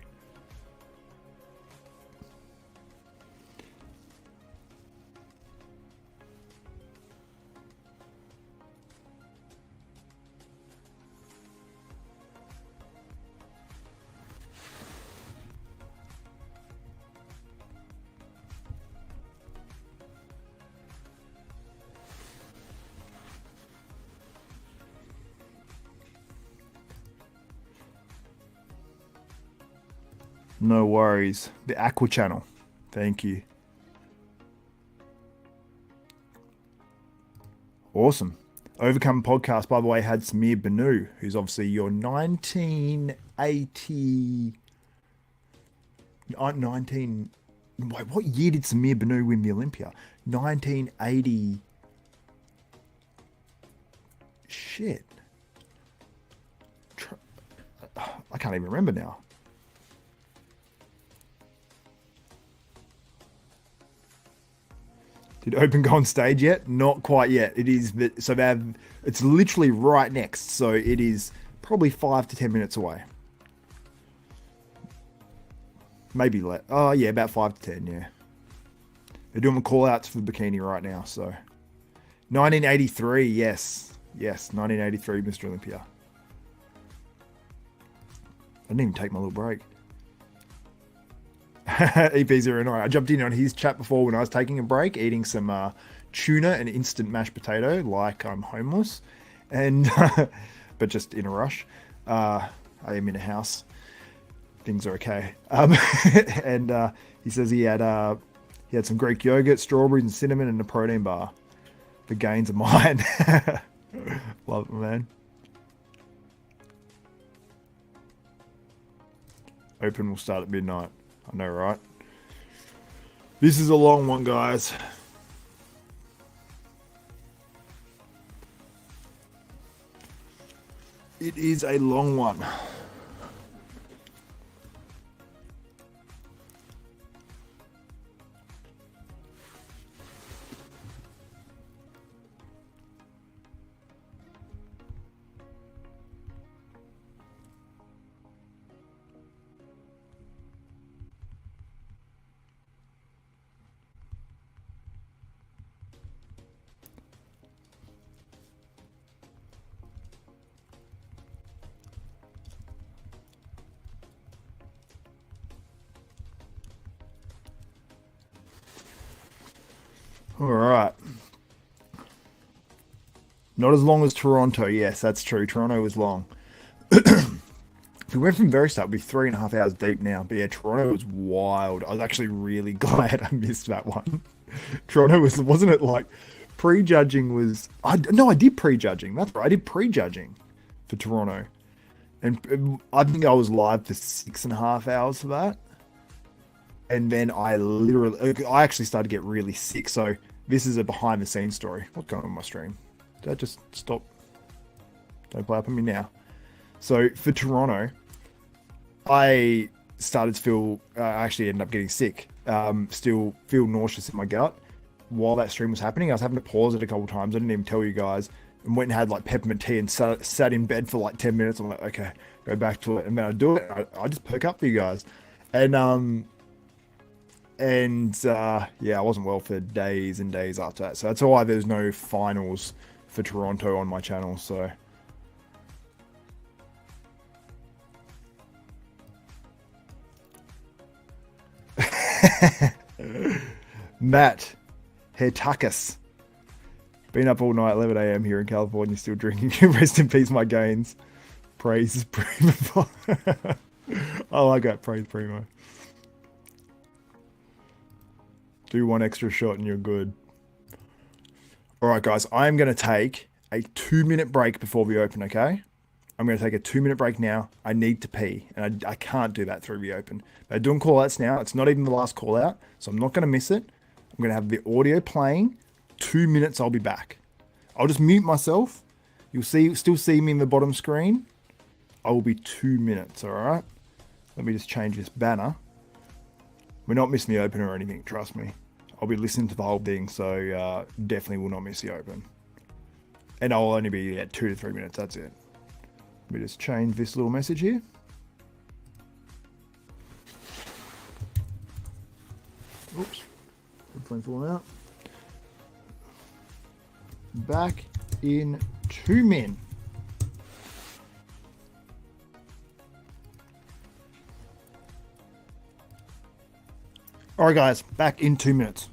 No worries. The Aqua channel. Thank you. Awesome. Overcome podcast, by the way, had Samir Banu, who's obviously your 1980... 19... Wait, what year did Samir Banu win the Olympia? 1980... Shit. I can't even remember now. Did Open go on stage yet? Not quite yet. It is, so they have, it's literally right next. So it is probably 5 to 10 minutes away. Maybe less. Oh yeah, about 5 to 10, yeah. They're doing the call outs for Bikini right now, so. 1983, yes. Yes, 1983, Mr. Olympia. I didn't even take my little break. EP09. I jumped in on his chat before when I was taking a break, eating some tuna and instant mashed potato, like I'm homeless, and but just in a rush. I am in a house. Things are okay. And he says he had some Greek yogurt, strawberries, and cinnamon, and a protein bar. The gains are mine. Love it, man. Open will start at midnight. I know, right? This is a long one, guys. It is a long one. All right. Not as long as Toronto. Yes, that's true. Toronto was long. We went from very start. We'll be 3.5 hours deep now. But yeah, Toronto was wild. I was actually really glad I missed that one. Toronto wasn't it like prejudging was... I did prejudging. That's right. I did prejudging for Toronto. And I think I was live for 6.5 hours for that. And then I actually started to get really sick. So this is a behind the scenes story. What's going on with my stream? Did I just stop? Don't play up on me now. So for Toronto, I started to feel, I actually ended up getting sick. Still feel nauseous in my gut. While that stream was happening, I was having to pause it a couple of times. I didn't even tell you guys. And went and had like peppermint tea and sat in bed for like 10 minutes. I'm like, okay, go back to it. And then I do it. I just perk up for you guys. And yeah, I wasn't well for days and days after that. So that's why there's no finals for Toronto on my channel. So Matt Hertakis. Been up all night, 11 a.m. here in California, still drinking. Rest in peace, my gains. Praise is Primo. I like that. Praise Primo. Do one extra shot and you're good. All right, guys. I'm going to take a 2-minute break before we open, okay? I'm going to take a 2-minute break now. I need to pee, and I can't do that through Reopen. They're doing call outs now. It's not even the last call out, so I'm not going to miss it. I'm going to have the audio playing. 2 minutes, I'll be back. I'll just mute myself. You'll still see me in the bottom screen. I will be 2 minutes, all right? Let me just change this banner. We're not missing the open or anything, trust me. I'll be listening to the whole thing, so definitely will not miss the open. And I'll only be at 2 to 3 minutes, that's it. Let me just change this little message here. Oops, headphone falling out. Back in 2 min. All right, guys, back in 2 minutes.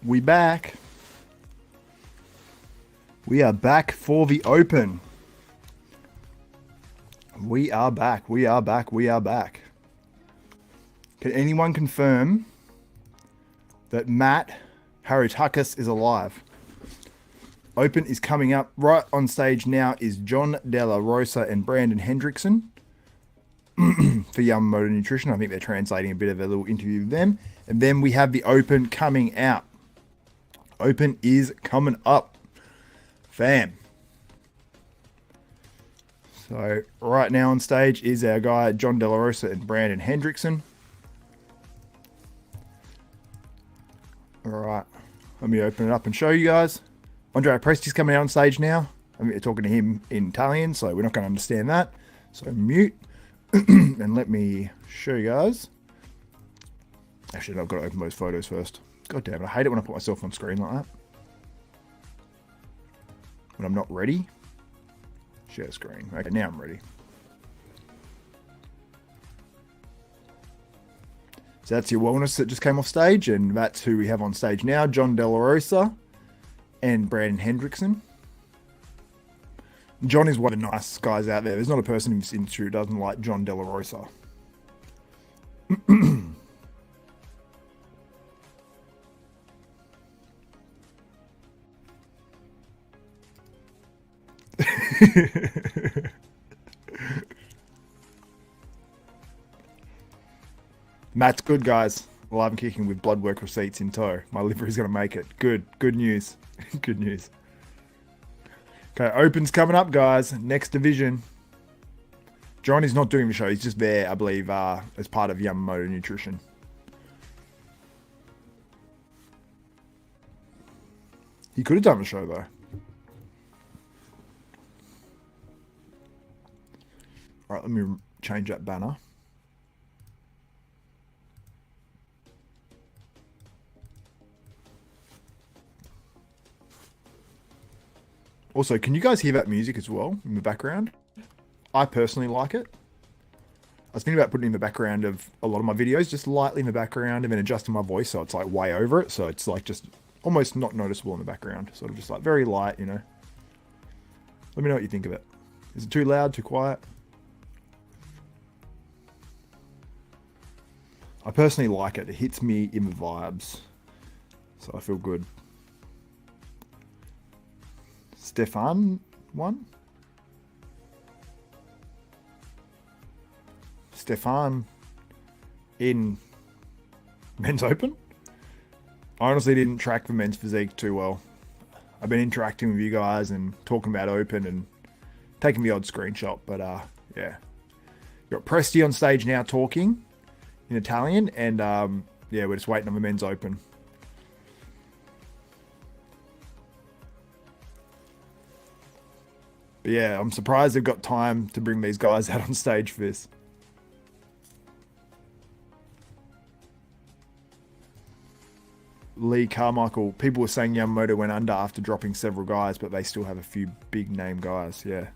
We back. We are back for the open. We are back. We are back. We are back. Can anyone confirm that Matt Harutakis is alive? Open is coming up. Right on stage now is John Della Rosa and Brandon Hendrickson for Yamamoto Nutrition. I think they're translating a bit of a little interview with them. And then we have the Open coming out. Open is coming up. Fam. So right now on stage is our guy John Della Rosa and Brandon Hendrickson. All right, let me open it up and show you guys. Andrea Presti's coming out on stage now. I mean, we're talking to him in Italian, so we're not going to understand that. So mute and let me show you guys. Actually, no, I've got to open those photos first. God damn it, I hate it when I put myself on screen like that. When I'm not ready. Share screen. Okay, now I'm ready. So that's your wellness that just came off stage, and that's who we have on stage now. John Della Rosa and Brandon Hendrickson. John is one of the nice guys out there. There's not a person in this industry who doesn't like John Della Rosa. Matt's good, guys. Alive and kicking with blood work receipts in tow. My liver is going to make it. Good. Good news. Good news. Okay, Open's coming up, guys. Next division. John is not doing the show. He's just there, I believe, as part of Yamamoto Nutrition. He could have done the show, though. All right, let me change that banner. Also, can you guys hear that music as well in the background? I personally like it. I was thinking about putting it in the background of a lot of my videos, just lightly in the background, and then adjusting my voice so it's like way over it. So it's like just almost not noticeable in the background. Sort of just like very light, you know. Let me know what you think of it. Is it too loud, too quiet? I personally like it. It hits me in the vibes. So I feel good. Stefan won. Stefan in men's open. I honestly didn't track the men's physique too well. I've been interacting with you guys and talking about open and taking the odd screenshot, but yeah. Got Presti on stage now talking in Italian, and yeah, we're just waiting on the men's open. But yeah, I'm surprised they've got time to bring these guys out on stage for this. Lee Carmichael, people were saying Yamamoto went under after dropping several guys, but they still have a few big name guys, yeah.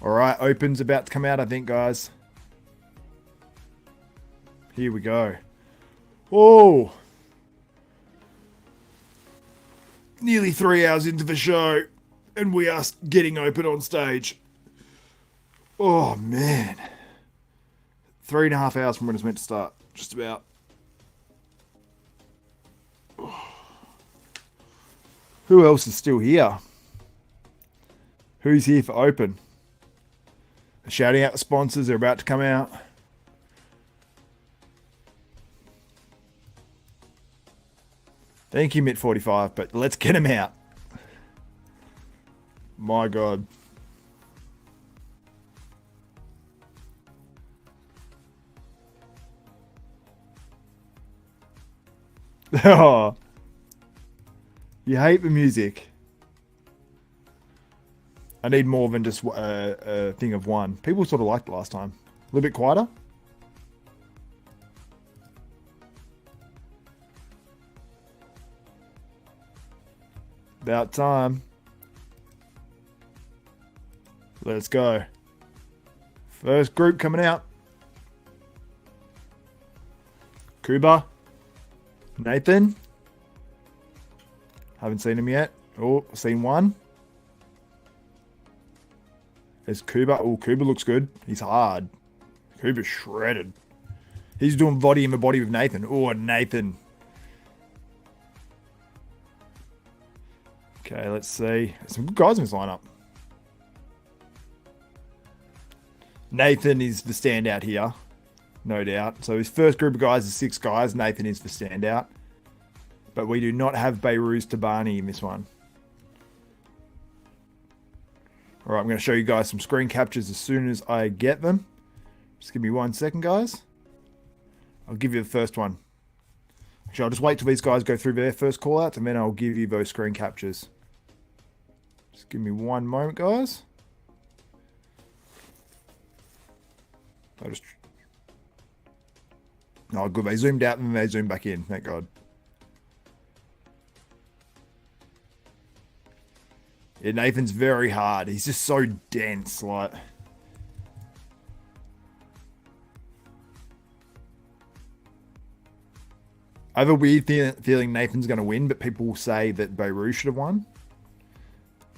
All right, Open's about to come out, I think, guys. Here we go. Oh! Nearly 3 hours into the show, and we are getting Open on stage. Oh, man. 3.5 hours from when it's meant to start, just about. Who else is still here? Who's here for Open? Shouting out the sponsors, they're about to come out. Thank you, Mitt45, but let's get them out. My God. Oh, you hate the music. I need more than just a thing of one. People sort of liked it last time. A little bit quieter. About time. Let's go. First group coming out. Kuba. Nathan. Haven't seen him yet. Oh, seen one. There's Kuba. Oh, Kuba looks good. He's hard. Kuba's shredded. He's doing body in the body with Nathan. Oh, Nathan. Okay, let's see. There's some good guys in this lineup. Nathan is the standout here. No doubt. So his first group of guys is 6 guys. Nathan is the standout. But we do not have Behrooz Tabani in this one. All right, I'm going to show you guys some screen captures as soon as I get them. Just give me 1 second, guys. I'll give you the first one. Actually, I'll just wait till these guys go through their first call-outs, and then I'll give you those screen captures. Just give me 1 moment, guys. Oh, good. They zoomed out and then they zoomed back in. Thank God. Yeah, Nathan's very hard. He's just so dense. Like, I have a weird feeling Nathan's going to win, but people will say that Behrooz should have won.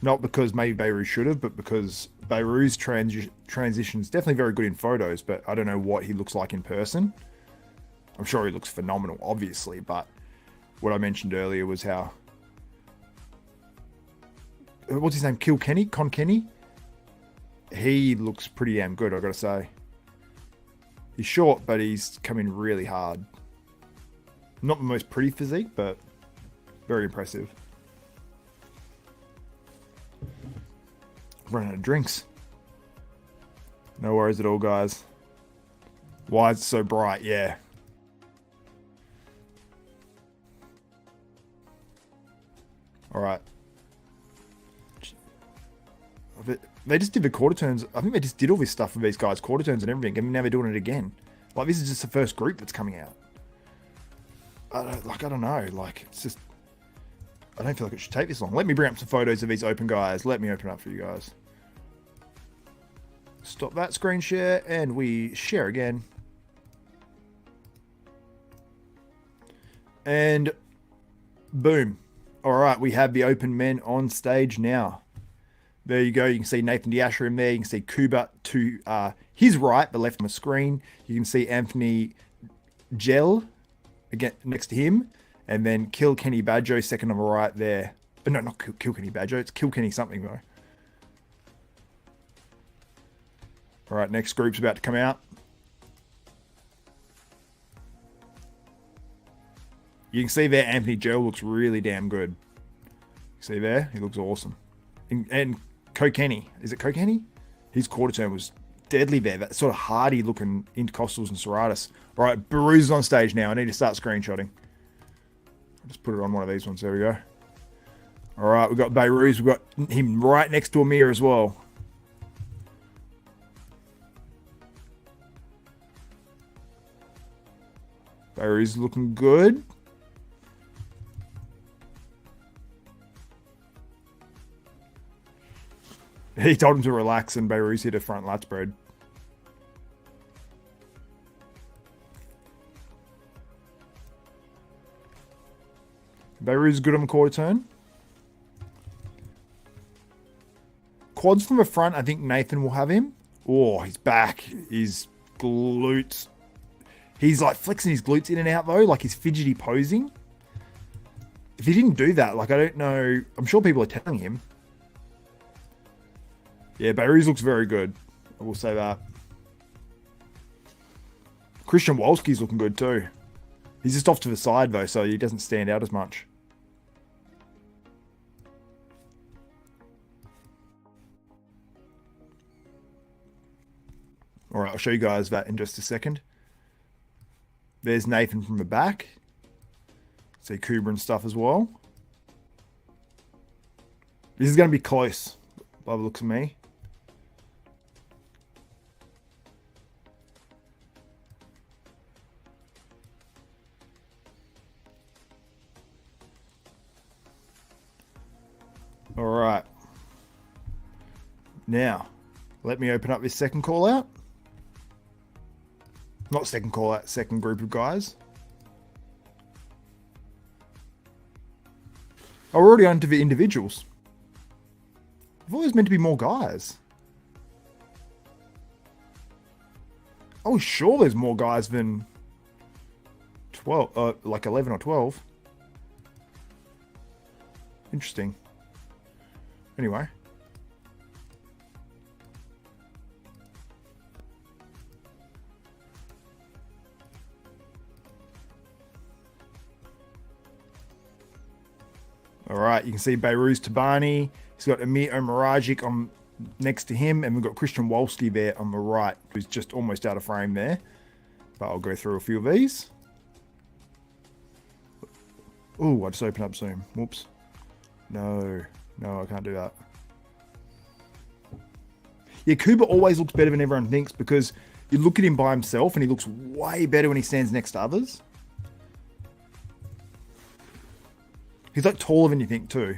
Not because maybe Behrooz should have, but because Behrooz transition's definitely very good in photos, but I don't know what he looks like in person. I'm sure he looks phenomenal, obviously, but what I mentioned earlier was how... What's his name? Kenny? He looks pretty damn good, I've got to say. He's short, but he's coming really hard. Not the most pretty physique, but very impressive. Running out of drinks. No worries at all, guys. Why is it so bright? Yeah. All right. They just did the quarter turns. I think they just did all this stuff for these guys, quarter turns and everything, and now they're doing it again. Like, this is just the first group that's coming out. I don't know. Like, it's just... I don't feel like it should take this long. Let me bring up some photos of these open guys. Let me open up for you guys. Stop that screen share, and we share again. And boom. All right, we have the open men on stage now. There you go. You can see Nathan Asha in there. You can see Kuba to his right, but left on the screen. You can see Anthony Gel again next to him. And then Kilkenny Badjo second on the right there. But no, not Kilkenny Badjo. It's Kilkenny something, though. All right, next group's about to come out. You can see there Anthony Gel looks really damn good. See there? He looks awesome. And Kilkenny. Is it Kilkenny? His quarter turn was deadly there. That sort of hardy looking intercostals and serratus. All right, Behrooz is on stage now. I need to start screenshotting. I'll just put it on one of these ones. There we go. All right, we've got Behrooz. We've got him right next to Amir as well. Behrooz looking good. He told him to relax, and Behrooz hit a front lat spread. Behrooz is good on the quarter turn. Quads from the front, I think Nathan will have him. Oh, his back, his glutes. He's like flexing his glutes in and out though, like he's fidgety posing. If he didn't do that, like I don't know, I'm sure people are telling him. Yeah, Behrooz looks very good. I will say that. Christian Wolski's looking good too. He's just off to the side though, so he doesn't stand out as much. All right, I'll show you guys that in just a second. There's Nathan from the back. See Kuba and stuff as well. This is going to be close by the looks of me. All right. Now, let me open up this second call out. Not second call out, second group of guys. Oh, we're already on to the individuals. I thought there's meant to be more guys. Oh, sure there's more guys than 12, like 11 or 12. Interesting. Anyway. All right, you can see Behrooz Tabani. He's got Amir Omaragic on next to him, and we've got Christian Wolski there on the right, who's just almost out of frame there. But I'll go through a few of these. Oh, I just opened up Zoom. Whoops. No, I can't do that. Yeah, Kuba always looks better than everyone thinks because you look at him by himself and he looks way better when he stands next to others. He's like taller than you think too.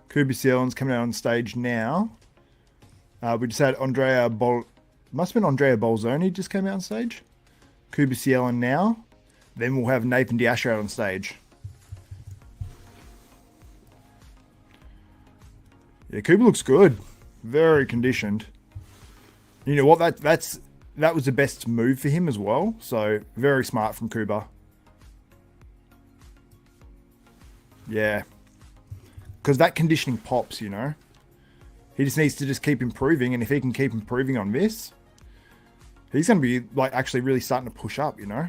Kubicell's coming out on stage now. We just had must have been Andrea Bolzoni just came out on stage. Kubicell now. Then we'll have Nathan D'Asha out on stage. Yeah, Kuba looks good. Very conditioned. You know what? That was the best move for him as well. So very smart from Kuba. Yeah. Because that conditioning pops, you know. He just needs to just keep improving. And if he can keep improving on this, he's going to be like actually really starting to push up, you know.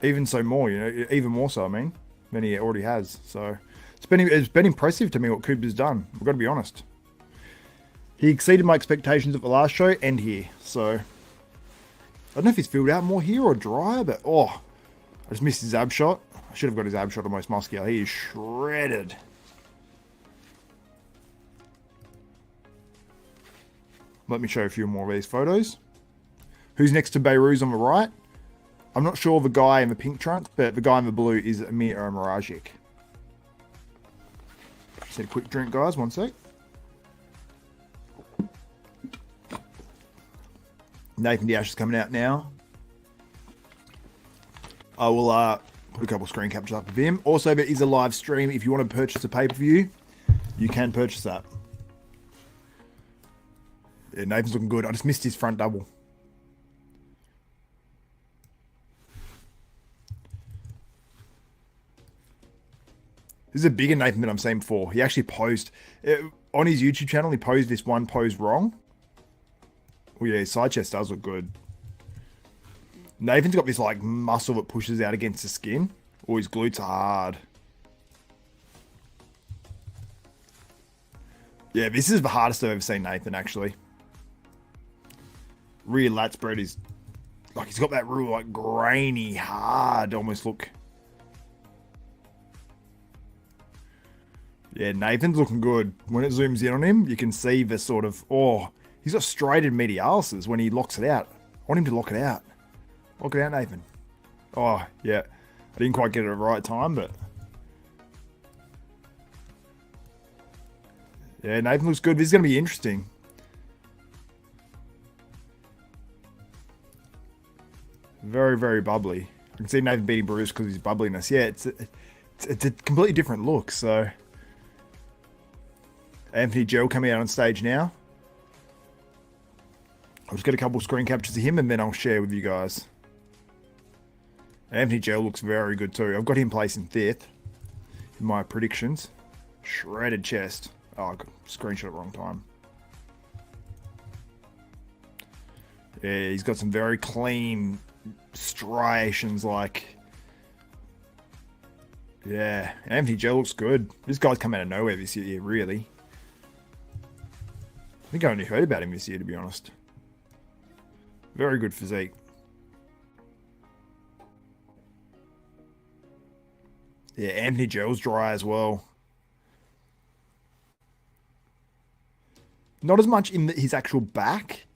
Even so more, you know, even more so, I mean, than he already has. So it's been impressive to me what Kuba's done. We've got to be honest. He exceeded my expectations at the last show and here. So I don't know if he's filled out more here or drier, but I just missed his ab shot. I should have got his ab shot almost muscular. He is shredded. Let me show you a few more of these photos. Who's next to Behrooz on the right? I'm not sure the guy in the pink trunks, but the guy in the blue is Amir Omaragic. Just need a quick drink, guys. One sec. Nathan D'Asha's coming out now. I will put a couple screen captures up of him. Also, there is a live stream. If you want to purchase a pay-per-view, you can purchase that. Yeah, Nathan's looking good. I just missed his front double. This is a bigger Nathan than I'm saying before. He actually posed on his YouTube channel. He posed this one pose wrong. Oh yeah, his side chest does look good. Nathan's got this like muscle that pushes out against the skin. Oh, his glutes are hard. Yeah, this is the hardest I've ever seen Nathan actually. Rear lat spread is like he's got that real like grainy, hard almost look. Yeah, Nathan's looking good. When it zooms in on him, you can see the sort of he's got straighted medialis when he locks it out. I want him to lock it out. Lock it out, Nathan. Oh, yeah. I didn't quite get it at the right time, but yeah, Nathan looks good. This is going to be interesting. Very, very bubbly. I can see Nathan beating Behrooz because of his bubbliness. Yeah, it's a completely different look. So Anthony Gell coming out on stage now. I'll just get a couple of screen captures of him and then I'll share with you guys. Anthony Gell looks very good too. I've got him placing 5th in my predictions. Shredded chest. Oh, I screenshot at the wrong time. Yeah, he's got some very clean striations like... Yeah, Anthony Gell looks good. This guy's come out of nowhere this year, really. I think I only heard about him this year, to be honest. Very good physique. Yeah, Anthony Gel's dry as well. Not as much in his actual back,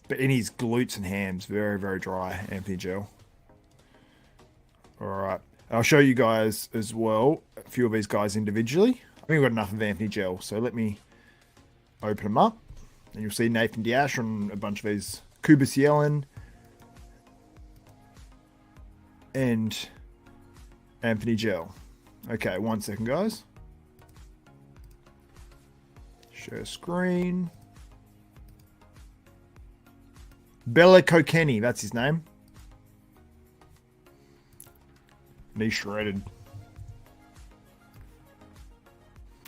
but in his glutes and hams. Very, very dry, Anthony Gel. All right. I'll show you guys as well a few of these guys individually. I think we've got enough of Anthony Gel, so let me open them up. And you'll see Nathan Diash and a bunch of these. Kubis Yellen and Anthony Gel. Okay, 1 second, guys. Share screen. Bella Kokeni, that's his name. And he's shredded.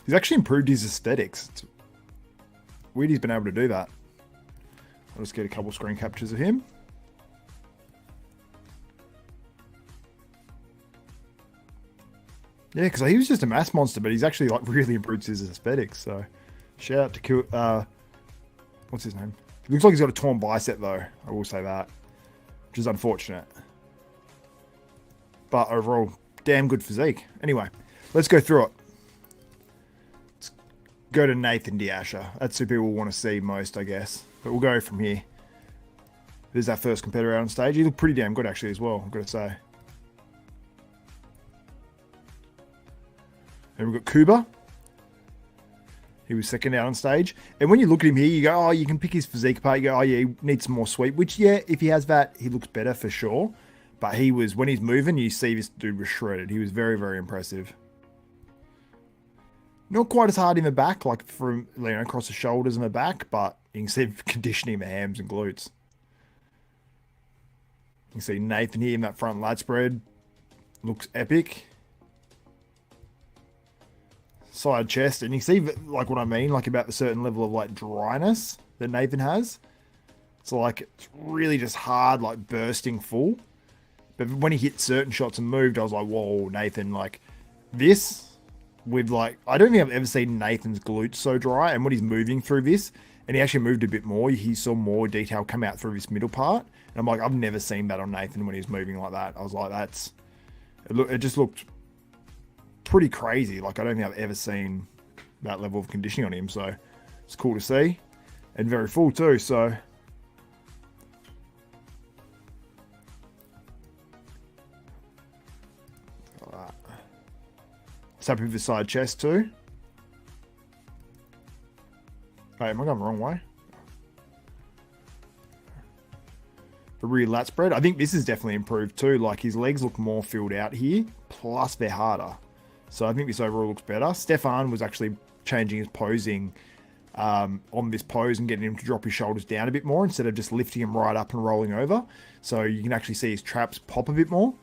He's actually improved his aesthetics. It's weird he's been able to do that. I'll just get a couple screen captures of him. Yeah, because he was just a mass monster, but he's actually like really improved his aesthetics. So, shout out to what's his name? It looks like he's got a torn bicep though. I will say that, which is unfortunate. But overall, damn good physique. Anyway, let's go through it. Let's go to Nathan Diasha. That's who people want to see most, I guess. But we'll go from here. There's our first competitor out on stage. He looked pretty damn good actually as well, I've got to say. And we've got Kuba. He was second out on stage. And when you look at him here, you go, oh, you can pick his physique apart. You go, oh, yeah, he needs some more sweep. Which, yeah, if he has that, he looks better for sure. But he was, when he's moving, you see this dude was shredded. He was very, very impressive. Not quite as hard in the back, like from, you know, across the shoulders and the back, but you can see conditioning the hams and glutes. You can see Nathan here in that front lat spread. Looks epic. Side chest, and you see like what I mean, like about the certain level of like dryness that Nathan has. So like it's really just hard, like bursting full. But when he hit certain shots and moved, I was like, whoa, Nathan, like this with like, I don't think I've ever seen Nathan's glutes so dry. And when he's moving through this, and he actually moved a bit more, he saw more detail come out through this middle part. And I'm like, I've never seen that on Nathan when he's moving like that. I was like, it just looked pretty crazy. Like, I don't think I've ever seen that level of conditioning on him. So it's cool to see, and very full too. So it's happy with the side chest too. Wait, am I going the wrong way? The rear lat spread, I think this is definitely improved too. Like his legs look more filled out here, plus they're harder. So I think this overall looks better. Stefan was actually changing his posing on this pose and getting him to drop his shoulders down a bit more instead of just lifting him right up and rolling over. So you can actually see his traps pop a bit more.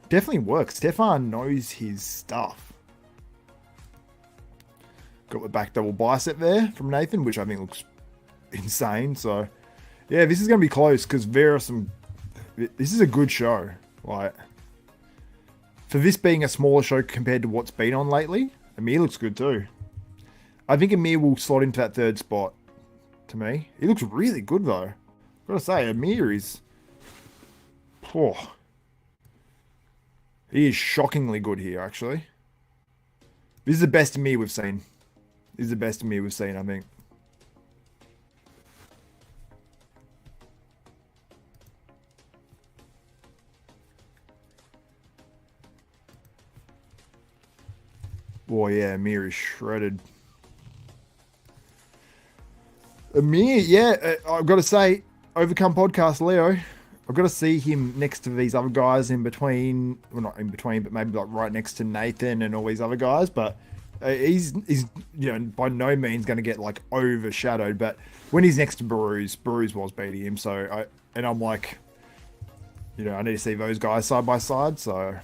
Definitely works. Stefan knows his stuff. Got the back double bicep there from Nathan, which I think looks insane. So yeah, this is going to be close because there are some... This is a good show. Like, for this being a smaller show compared to what's been on lately, Amir looks good too. I think Amir will slot into that third spot to me. He looks really good though. I've got to say, Amir is... Oh. He is shockingly good here, actually. This is the best Amir we've seen. This is the best Amir we've seen, I think. Boy, yeah, Amir is shredded. Amir, yeah, I've got to say, Overcome Podcast Leo, I've got to see him next to these other guys in between, well, not in between, but maybe like right next to Nathan and all these other guys, but he's you know, by no means going to get like overshadowed, but when he's next to Behrooz was beating him, so I'm like, you know, I need to see those guys side by side, so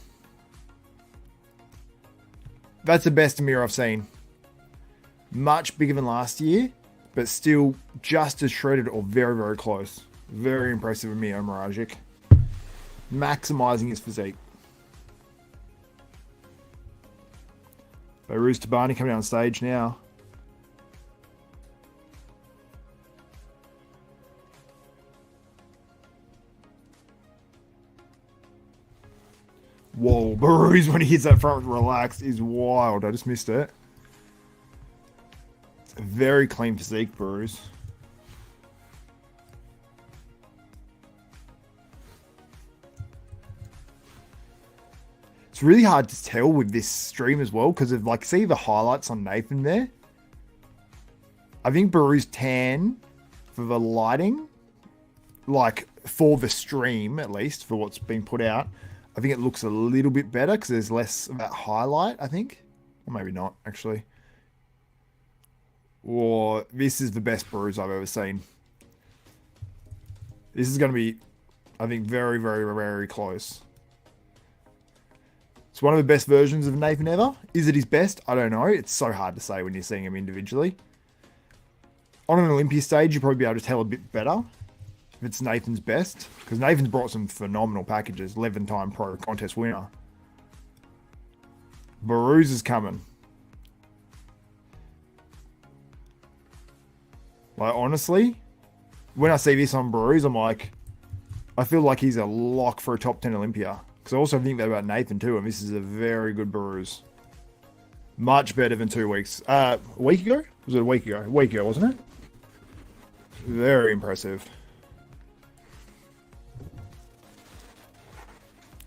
that's the best Amir I've seen. Much bigger than last year, but still just as shredded or very, very close. Very impressive Amir Marajic. Maximizing his physique. Behrooz Tabani coming on stage now. Whoa, Behrooz when he hits that front relaxed is wild. I just missed it. It's a very clean physique, Behrooz. It's really hard to tell with this stream as well because of, like, see the highlights on Nathan there? I think Behrooz tan for the lighting, like for the stream at least, for what's being put out, I think it looks a little bit better because there's less of that highlight, I think. Or maybe not, actually. Or this is the best Behrooz I've ever seen. This is going to be, I think, very, very, very close. It's one of the best versions of Nathan ever. Is it his best? I don't know. It's so hard to say when you're seeing him individually. On an Olympia stage, you'll probably be able to tell a bit better if it's Nathan's best. Because Nathan's brought some phenomenal packages. 11-time pro contest winner. Behrooz is coming. Like, honestly, when I see this on Behrooz, I'm like, I feel like he's a lock for a top 10 Olympia. Because I also think that about Nathan too, and this is a very good Behrooz. Much better than 2 weeks. A week ago? Was it a week ago? A week ago, wasn't it? Very impressive.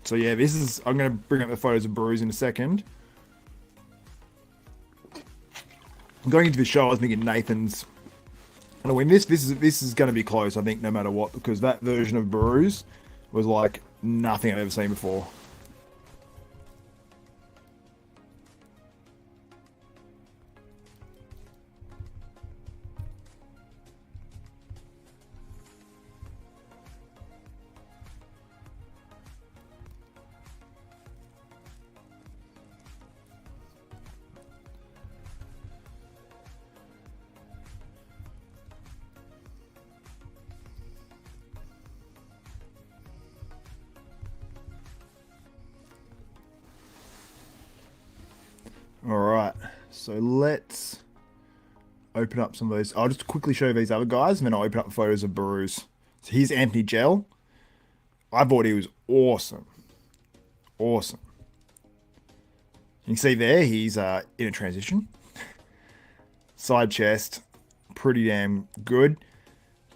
So yeah, this is, I'm going to bring up the photos of Behrooz in a second. Going into the show, I was thinking Nathan's going to win this. This is going to be close, I think, no matter what, because that version of Behrooz was like nothing I've ever seen before. All right, so let's open up some of those. I'll just quickly show you these other guys, and then I'll open up photos of Behrooz. So here's Anthony Gel. I thought he was awesome. Awesome. You can see there, he's in a transition. Side chest, pretty damn good.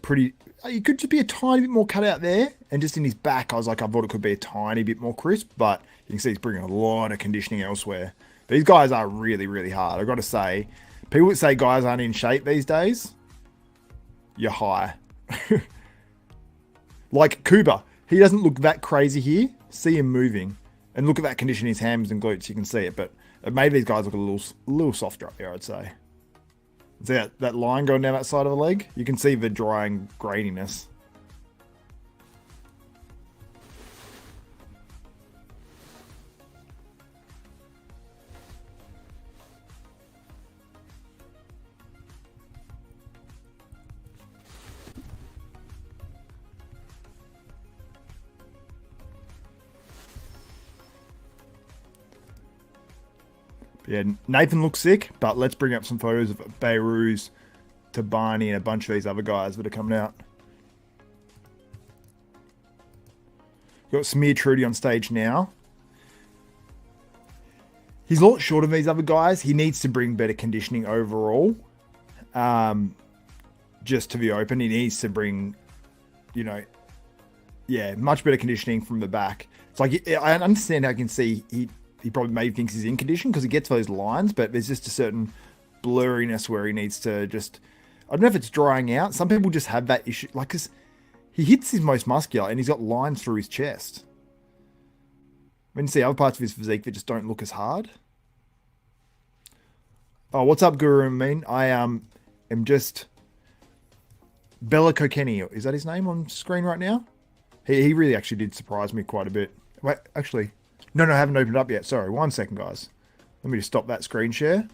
Pretty, you could just be a tiny bit more cut out there. And just in his back, I thought it could be a tiny bit more crisp, but you can see he's bringing a lot of conditioning elsewhere. These guys are really, really hard. I've got to say, people that say guys aren't in shape these days, you're high. Like Kuba, he doesn't look that crazy here. See him moving. And look at that condition in his hams and glutes. You can see it, but it made these guys look a little softer up there, I'd say. See that line going down that side of the leg? You can see the drying graininess. Yeah, Nathan looks sick, but let's bring up some photos of Behrooz, Tabani, and a bunch of these other guys that are coming out. Got Smear Trudy on stage now. He's a lot shorter than these other guys. He needs to bring better conditioning overall. Just to the open, he needs to bring, much better conditioning from the back. It's like, I understand how I can see he probably maybe thinks he's in condition because he gets those lines, but there's just a certain blurriness where he needs to just, I don't know if it's drying out. Some people just have that issue, like, because he hits his most muscular and he's got lines through his chest. When you see other parts of his physique that just don't look as hard. Oh, what's up, Guru Amin? I am just Bella Kokeni. Is that his name on screen right now? He really actually did surprise me quite a bit. Wait, actually, no, I haven't opened it up yet. Sorry, 1 second, guys. Let me just stop that screen share.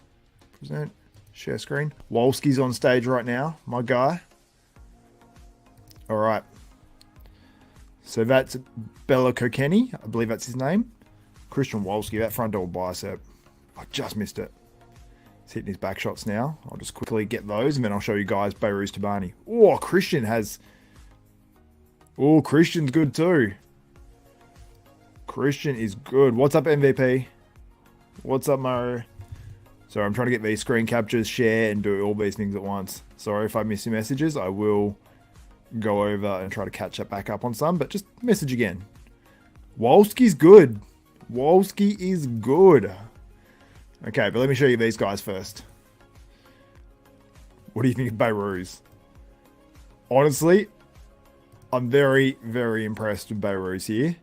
Present, share screen. Wolski's on stage right now, my guy. All right. So that's Bella Kokeni. I believe that's his name. Christian Wolski, that front double bicep. I just missed it. He's hitting his back shots now. I'll just quickly get those, and then I'll show you guys Behrooz Tabani. Oh, Christian has... Oh, Christian's good too. Christian is good. What's up, MVP? What's up, Mario? Sorry, I'm trying to get these screen captures, share, and do all these things at once. Sorry if I miss your messages. I will go over and try to catch up back up on some, but just message again. Wolski's good. Wolski is good. Okay, but let me show you these guys first. What do you think of Behrooz? Honestly, I'm very, very impressed with Behrooz here.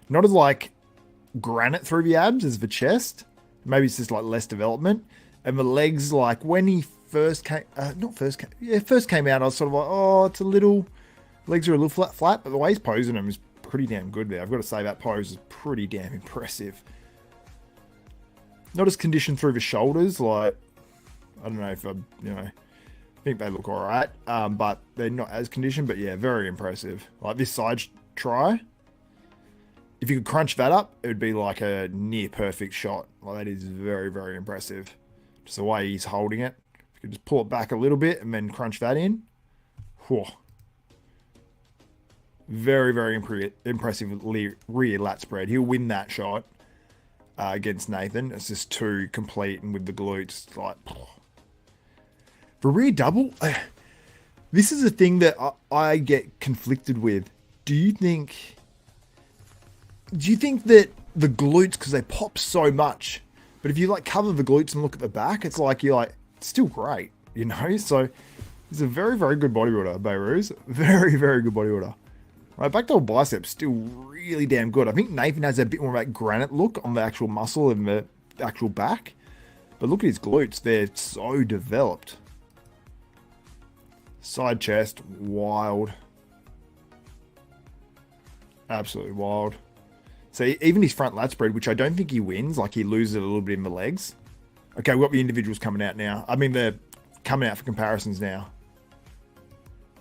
Not as like granite through the abs as the chest. Maybe it's just like less development. And the legs, like when he first came, first came out, I was sort of like, oh, it's a little, legs are a little flat, but the way he's posing them is pretty damn good there. I've got to say that pose is pretty damn impressive. Not as conditioned through the shoulders, like, I don't know if I think they look all right, but they're not as conditioned, but yeah, very impressive. Like this side try, if you could crunch that up, it would be like a near perfect shot. Like that is very, very impressive. Just the way he's holding it. If you could just pull it back a little bit and then crunch that in. Whew. Very, very impressive rear lat spread. He'll win that shot against Nathan. It's just too complete, and with the glutes, like... For rear double, this is a thing that I get conflicted with. Do you think that the glutes, because they pop so much, but if you like cover the glutes and look at the back, it's like you're like, it's still great, you know? So he's a very, very good bodybuilder, Behrooz. Very, very good bodybuilder. Right, back double biceps, still really damn good. I think Nathan has a bit more of that granite look on the actual muscle and the actual back. But look at his glutes, they're so developed. Side chest, wild. Absolutely wild. So even his front lat spread, which I don't think he wins, like he loses it a little bit in the legs. Okay, we've got the individuals coming out now. I mean, they're coming out for comparisons now.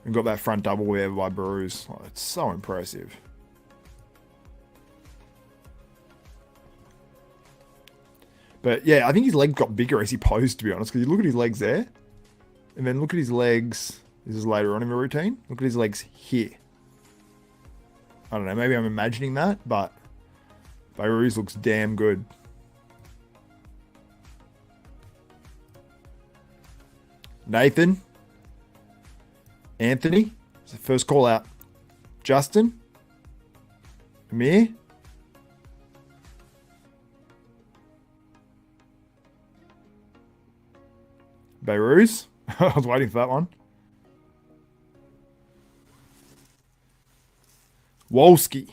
We've got that front double there by Behrooz. Oh, it's so impressive. But yeah, I think his leg got bigger as he posed, to be honest, because you look at his legs there, and then look at his legs. This is later on in the routine. Look at his legs here. I don't know, maybe I'm imagining that, but Behrooz looks damn good. Nathan. Anthony. It's the first call out. Justin. Amir. Behrooz. I was waiting for that one. Wolski.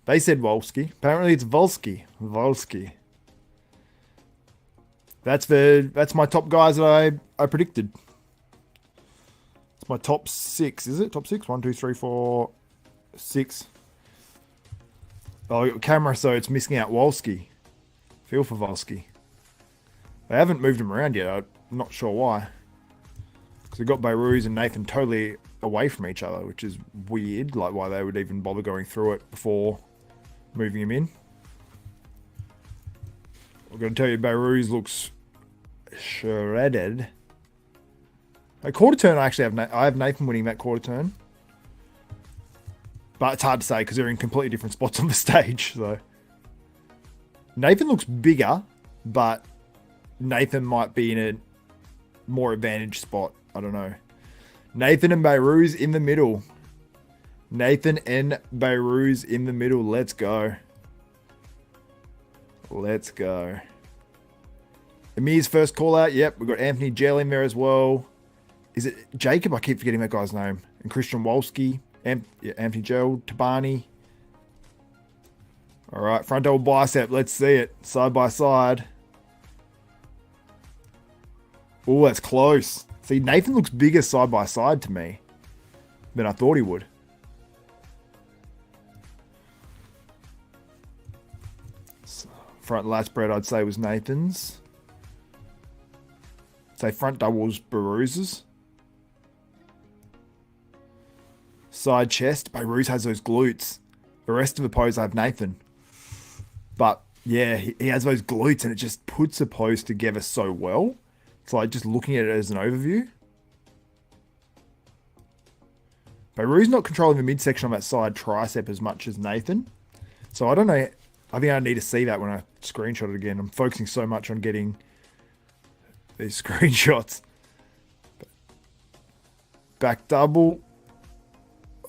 They said Wolski. Apparently it's Volsky. Volsky. That's my top guys that I predicted. It's my top 6, is it? Top 6? 1, 2, 3, 4, 6. Oh, camera, so it's missing out Wolski. Feel for Volsky. They haven't moved him around yet. I'm not sure why. Because we've got Behrooz and Nathan totally away from each other, which is weird. Like why they would even bother going through it before moving him in. I'm going to tell you, Behrooz looks shredded. A quarter turn, I have Nathan winning that quarter turn. But it's hard to say because they're in completely different spots on the stage. So Nathan looks bigger, but Nathan might be in a more advantaged spot. I don't know. Nathan and Behrooz in the middle. Nathan and Behrooz in the middle. Let's go. Let's go. Amir's first call out. Yep, we've got Anthony Gel in there as well. Is it Jacob? I keep forgetting that guy's name. And Christian Wolski. Anthony Gel. Tabani. All right, front double bicep. Let's see it. Side by side. Oh, that's close. See, Nathan looks bigger side by side to me than I thought he would. So, front lat spread, I'd say, was Nathan's. Say front doubles, Behrooz. Side chest, Behrooz has those glutes. The rest of the pose, I have Nathan. But yeah, he has those glutes and it just puts the pose together so well. It's like just looking at it as an overview. Behrooz not controlling the midsection on that side tricep as much as Nathan. So I don't know. I think I need to see that when I screenshot it again. I'm focusing so much on getting these screenshots. Back double.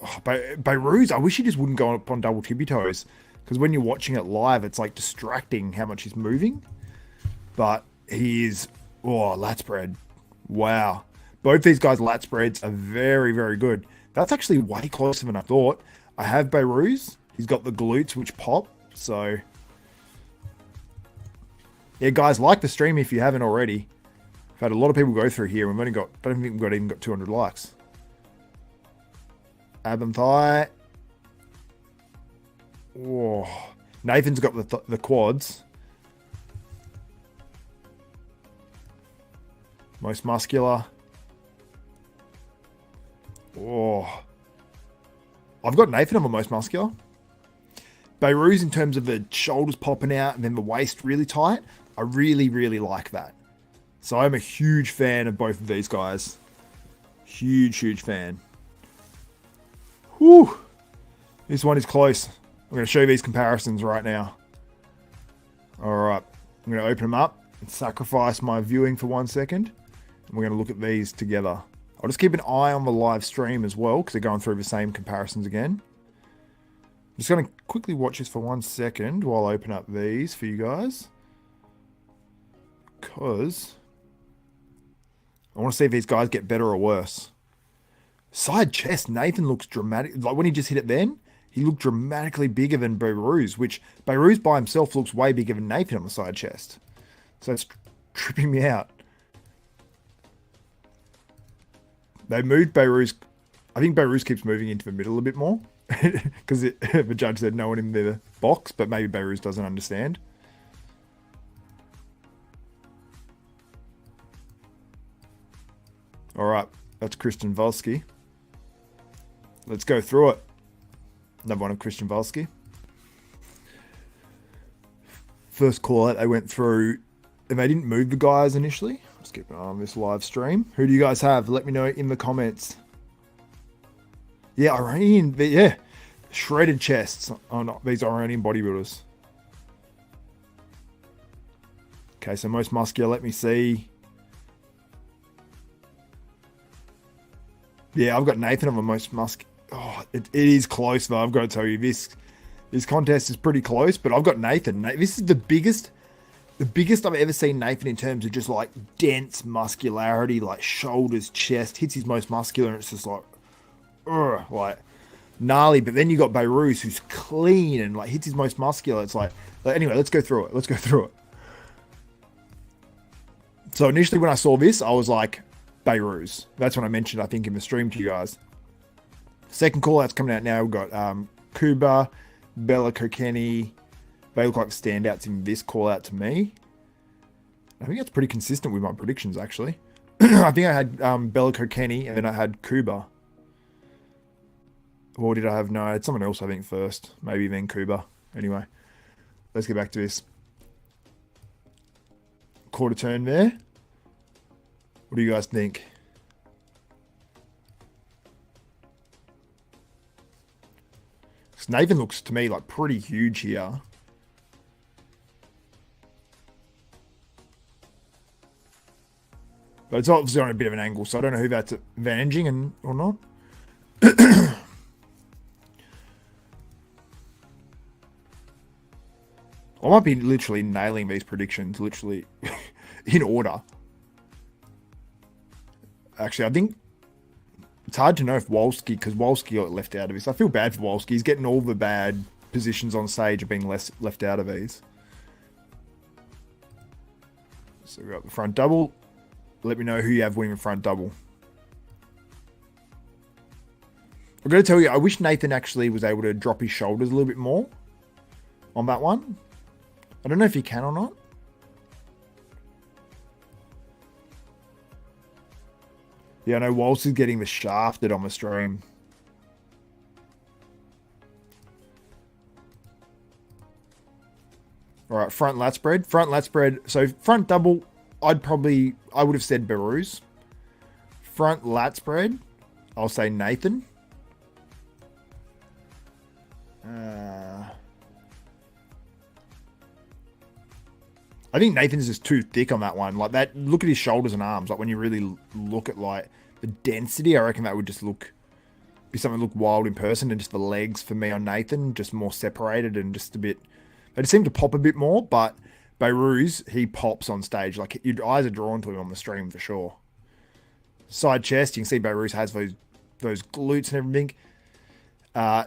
Oh, Behrooz, I wish he just wouldn't go up on double tippy toes. Because when you're watching it live, it's like distracting how much he's moving. But he is... Oh, lat spread. Wow. Both these guys' lat spreads are very, very good. That's actually way closer than I thought. I have Behrooz. He's got the glutes, which pop. So... Yeah, guys, like the stream if you haven't already. I've had a lot of people go through here. We've only got... I don't think we've even got 200 likes. Ab and thigh. Whoa. Nathan's got the quads. Most muscular. Oh. I've got Nathan on my most muscular. Behrooz in terms of the shoulders popping out and then the waist really tight. I really, really like that. So I'm a huge fan of both of these guys. Huge, huge fan. Whew. This one is close. I'm going to show you these comparisons right now. Alright. I'm going to open them up and sacrifice my viewing for 1 second. And we're going to look at these together. I'll just keep an eye on the live stream as well because they're going through the same comparisons again. I'm just going to quickly watch this for 1 second while I open up these for you guys. Because I want to see if these guys get better or worse. Side chest, Nathan looks dramatic. Like when he just hit it then, he looked dramatically bigger than Behrooz, which Behrooz by himself looks way bigger than Nathan on the side chest. So it's tripping me out. They moved Behrooz. I think Behrooz keeps moving into the middle a bit more. Because the judge said no one in the box, but maybe Behrooz doesn't understand. Alright, that's Christian Volsky. Let's go through it. Another one of Christian Volsky. First call out, they went through, and they didn't move the guys initially. Let's keep an eye on this live stream. Who do you guys have? Let me know in the comments. Yeah, Iranian, yeah. Shredded chests on these Iranian bodybuilders. Okay, so most muscular, let me see. Yeah, I've got Nathan on the most muscular. Oh, it is close though. I've got to tell you, this contest is pretty close, but I've got Nathan. This is the biggest I've ever seen Nathan in terms of just like dense muscularity, like shoulders, chest, hits his most muscular, and it's just like gnarly. But then you got Behrooz, who's clean and like hits his most muscular. It's like anyway, let's go through it. So initially when I saw this, I was like, Behrooz. That's when I mentioned, I think, in the stream to you guys. Second call out's coming out now. We've got Kuba, Bella Kokeni. They look like standouts in this call out to me. I think that's pretty consistent with my predictions, actually. I think I had Bella Kokeni and then I had Kuba. Or did I have... No, I had someone else, I think, first. Maybe then Kuba. Anyway, let's get back to this. Quarter turn there. What do you guys think? Nathan looks to me like pretty huge here. But it's obviously on a bit of an angle, so I don't know who that's advantaging or not. I might be literally nailing these predictions, literally in order. Actually, I think it's hard to know if Wolski, because Wolski got left out of this. I feel bad for Wolski. He's getting all the bad positions on stage have been left out of these. So we've got the front double. Let me know who you have winning the front double. I've got to tell you, I wish Nathan actually was able to drop his shoulders a little bit more on that one. I don't know if he can or not. Yeah, I know Waltz is getting the shafted on the stream. All right, front lat spread. Front lat spread. So front double, I would have said Behrooz. Front lat spread, I'll say Nathan. I think Nathan's just too thick on that one. Like that, look at his shoulders and arms. Like when you really look at like the density, I reckon that would just be something look wild in person. And just the legs for me on Nathan, just more separated and just a bit, they just seem to pop a bit more. But Behrooz, he pops on stage. Like your eyes are drawn to him on the stream for sure. Side chest, you can see Behrooz has those glutes and everything.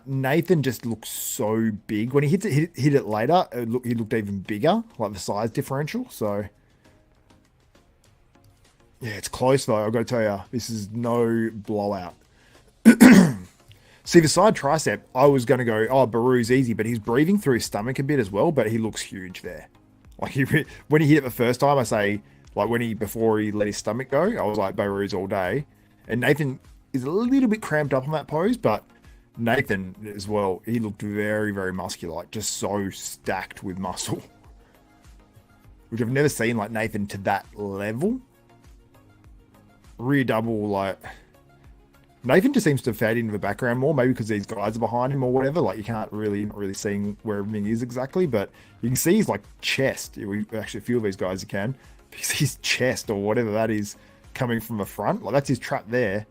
Nathan just looks so big. When he hit it later, he looked even bigger, like the size differential. So, yeah, it's close though. I've got to tell you, this is no blowout. See, the side tricep, I was going to go, oh, Behrooz easy, but he's breathing through his stomach a bit as well, but he looks huge there. Like when he hit it the first time, I say, like before he let his stomach go, I was like Behrooz all day. And Nathan is a little bit cramped up on that pose, but Nathan as well, he looked very, very muscular, like just so stacked with muscle, which I've never seen like Nathan to that level. Rear double, like Nathan just seems to fade into the background more, maybe because these guys are behind him or whatever. Like you can't really, not really seeing where everything is exactly, but you can see his like chest. We actually, a few of these guys you can, his chest or whatever that is coming from the front. Like that's his trap there.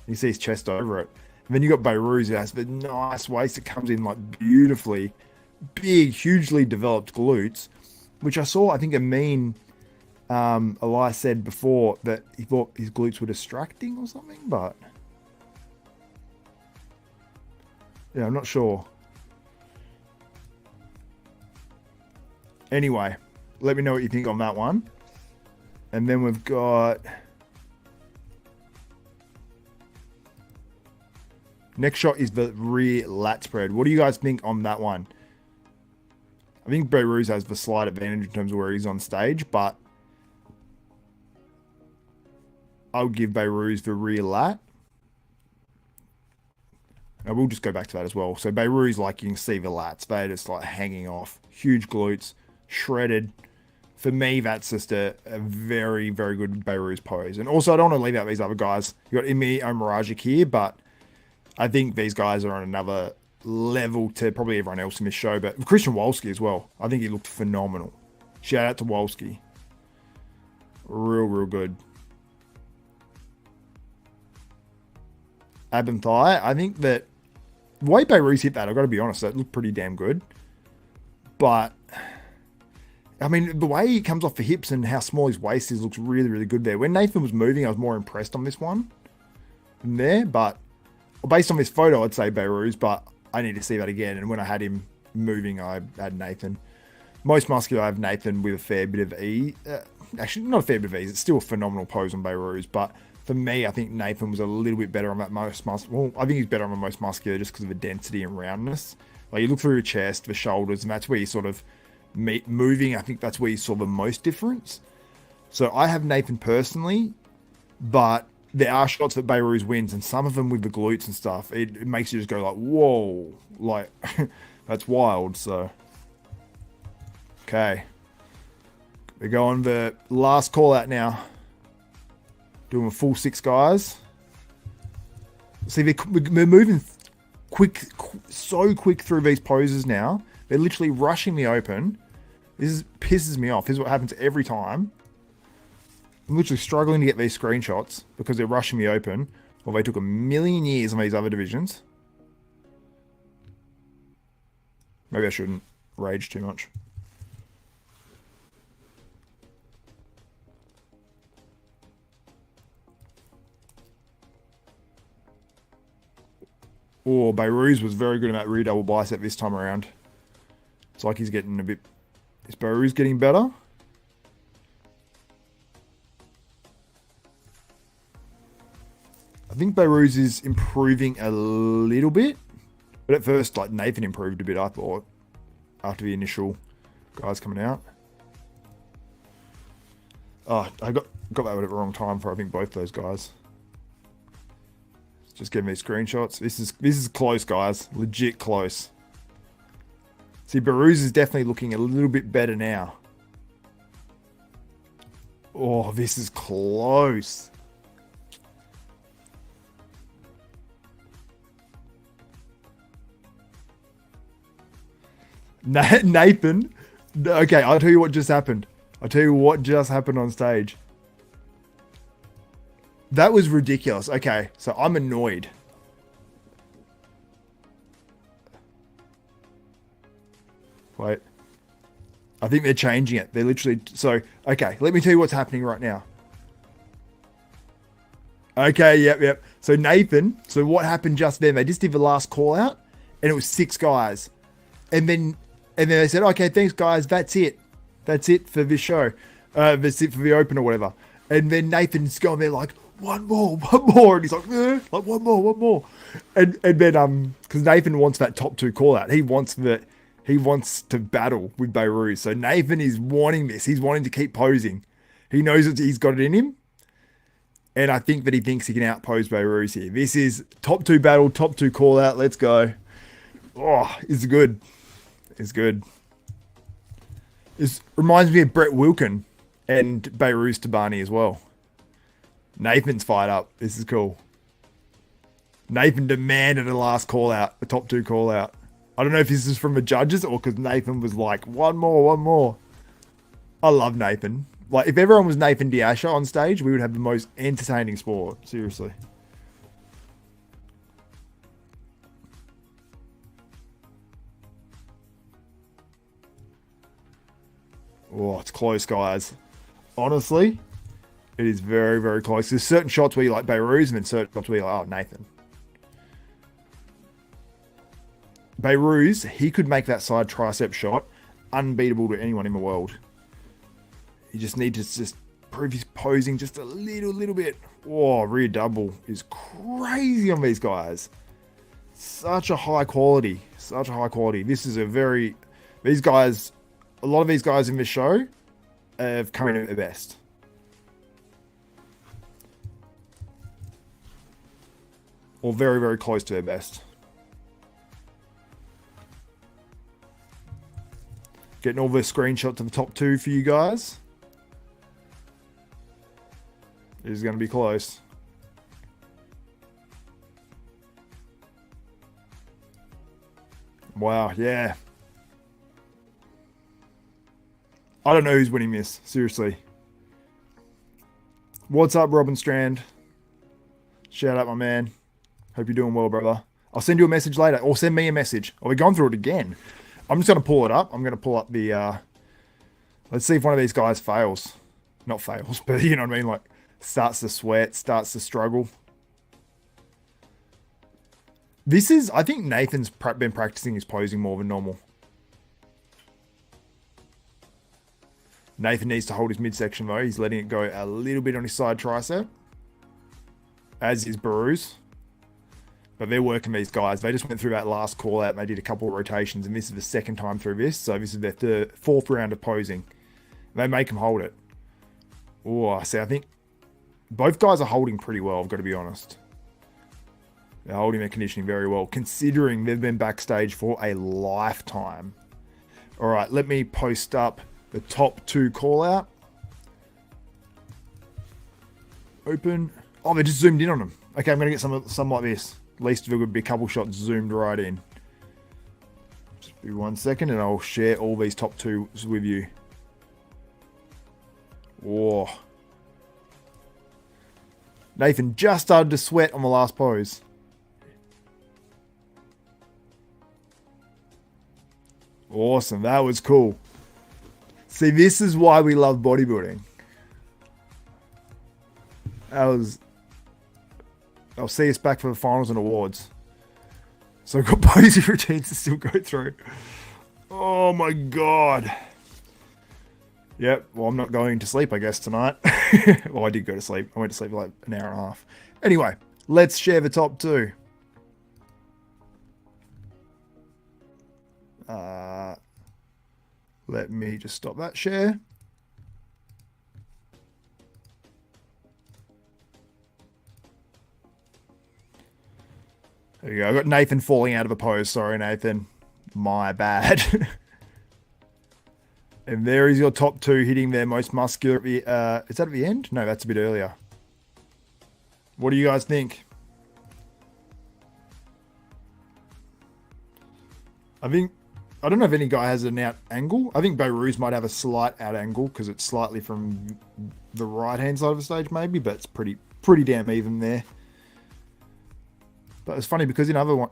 You see his chest over it. And then you got Behrooz, who has the nice waist that comes in like beautifully, big, hugely developed glutes, which I saw, I think Amin Elias said before that he thought his glutes were distracting or something, but yeah, I'm not sure. Anyway, let me know what you think on that one. And then we've got... Next shot is the rear lat spread. What do you guys think on that one? I think Behrooz has the slight advantage in terms of where he's on stage, but I'll give Behrooz the rear lat. I will just go back to that as well. So Behrooz, like you can see the lats, they're just like hanging off. Huge glutes, shredded. For me, that's just a very, very good Behrooz pose. And also, I don't want to leave out these other guys. You got Imi Omaragic here, but I think these guys are on another level to probably everyone else in this show. But Christian Wolski as well. I think he looked phenomenal. Shout out to Wolski. Real, real good. Ab and thigh. I think that the way Behrooz hit that, I've got to be honest, that looked pretty damn good. But, I mean, the way he comes off the hips and how small his waist is looks really, really good there. When Nathan was moving, I was more impressed on this one than there. But based on this photo, I'd say Behrooz, but I need to see that again. And when I had him moving, I had Nathan. Most muscular, I have Nathan with a fair bit of ease. Actually, not a fair bit of ease. It's still a phenomenal pose on Behrooz, but for me, I think Nathan was a little bit better on that most muscular. Well, I think he's better on the most muscular just because of the density and roundness. Like you look through the chest, the shoulders, and that's where you sort of moving. I think that's where you saw the most difference. So I have Nathan personally, but there are shots that Behrooz wins, and some of them with the glutes and stuff, it makes you just go like, whoa, like that's wild. So, okay, we're going the last call out now. Doing a full 6 guys. See, they're moving quick, so quick through these poses now. They're literally rushing me open. This pisses me off. This is what happens every time. I'm literally struggling to get these screenshots because they're rushing me open. Well, they took a million years on these other divisions. Maybe I shouldn't rage too much. Oh, Behrooz was very good in that rear double bicep this time around. It's like he's getting a bit... Is Behrooz getting better? I think Behrooz is improving a little bit. But at first, like, Nathan improved a bit, I thought. After the initial guys coming out. Oh, I got that at the wrong time for, I think, both those guys. Just give me screenshots. This is close, guys. Legit close. See, Behrooz is definitely looking a little bit better now. Oh, this is close. Nathan. Okay, I'll tell you what just happened. I'll tell you what just happened on stage. That was ridiculous. Okay, so I'm annoyed. Wait. I think they're changing it. They're literally... So, okay, let me tell you what's happening right now. Okay, yep. So Nathan, so what happened just then? They just did the last call out, and it was 6 guys. And then they said, okay, thanks guys, that's it. That's it for this show. That's it for the open or whatever. And then Nathan's going there like, one more. And he's like, like one more. And then, because Nathan wants that top 2 call out. He wants to battle with Behrooz. So Nathan is wanting this. He's wanting to keep posing. He knows that he's got it in him. And I think that he thinks he can outpose Behrooz here. This is top 2 battle, top 2 call out. Let's go. Oh, it's good. It's good. This reminds me of Brett Wilkin and Behrooz Tabani as well. Nathan's fired up. This is cool. Nathan demanded a last call out, a top 2 call out. I don't know if this is from the judges or because Nathan was like, one more. I love Nathan. Like, if everyone was Nathan Asha on stage, we would have the most entertaining sport. Seriously. Oh, it's close, guys. Honestly, it is very, very close. There's certain shots where you like Behrooz and then certain shots where you're like, oh, Nathan. Behrooz, he could make that side tricep shot unbeatable to anyone in the world. You just need to just prove his posing just a little bit. Oh, rear double is crazy on these guys. Such a high quality. This is these guys, a lot of these guys in this show have come in at their best. Or very, very close to their best. Getting all the screenshots of the top 2 for you guys. This is going to be close. Wow, yeah. I don't know who's winning this, seriously. What's up, Robin Strand? Shout out, my man. Hope you're doing well, brother. I'll send you a message later, or send me a message. Oh, we've gone through it again. I'm just going to pull it up. I'm going to pull up the... let's see if one of these guys fails. Not fails, but you know what I mean? Like, starts to sweat, starts to struggle. This is... I think Nathan's been practicing his posing more than normal. Nathan needs to hold his midsection, though. He's letting it go a little bit on his side tricep. As is Behrooz. But they're working these guys. They just went through that last call out and they did a couple of rotations, and this is the second time through this. So this is their fourth round of posing. They make them hold it. Oh, see, I think both guys are holding pretty well, I've got to be honest. They're holding their conditioning very well, considering they've been backstage for a lifetime. All right, let me post up the top 2 call out. Open. Oh, they just zoomed in on them. Okay, I'm going to get some like this. At least there would be a couple shots zoomed right in. Just be 1 second and I'll share all these top 2s with you. Whoa. Nathan just started to sweat on the last pose. Awesome. That was cool. See, this is why we love bodybuilding. I'll see us back for the finals and awards. So I've got posing routines to still go through. Oh my god. Yep, well, I'm not going to sleep, I guess, tonight. Well, I did go to sleep. I went to sleep for like an hour and a half. Anyway, let's share the top 2. Let me just stop that share. There you go. I got Nathan falling out of a pose. Sorry, Nathan. My bad. And there is your top 2 hitting their most muscular. Is that at the end? No, that's a bit earlier. What do you guys think? I think I don't know if any guy has an out angle. I think Behrooz might have a slight out angle because it's slightly from the right hand side of the stage, maybe, but it's pretty damn even there. But it's funny because in other one,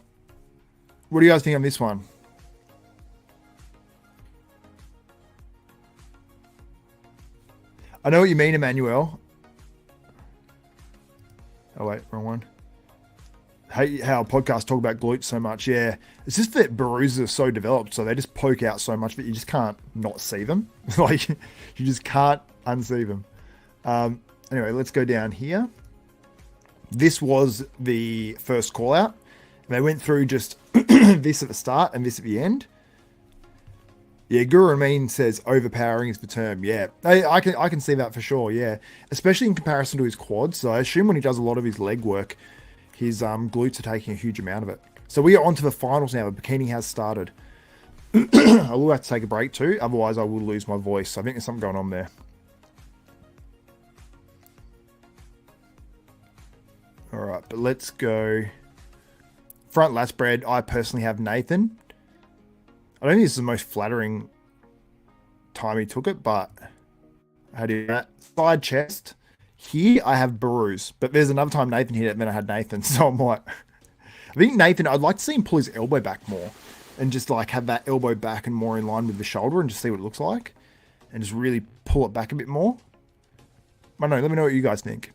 what do you guys think on this one? I know what you mean, Emmanuel. Oh wait, wrong one. Hate how podcasts talk about glutes so much. Yeah, it's just that Behrooz are so developed, so they just poke out so much that you just can't not see them. Like, you just can't unsee them. Anyway, let's go down here. This was the first call out. They went through just this at the start and this at the end. Yeah, Guru Amin says overpowering is the term. Yeah, I can see that for sure. Yeah, especially in comparison to his quads. So I assume when he does a lot of his leg work, his glutes are taking a huge amount of it. So we are on to the finals now. The Bikini has started. I will have to take a break too, otherwise I will lose my voice. I think there's something going on there. All right, but let's go. Front lat spread, I personally have Nathan. I don't think this is the most flattering time he took it, but how do you do that? Side chest. Here I have Behrooz, but there's another time Nathan hit it, and then I had Nathan, so I'm like, I think Nathan, I'd like to see him pull his elbow back more and just like have that elbow back and more in line with the shoulder and just see what it looks like and just really pull it back a bit more. I don't know, let me know what you guys think.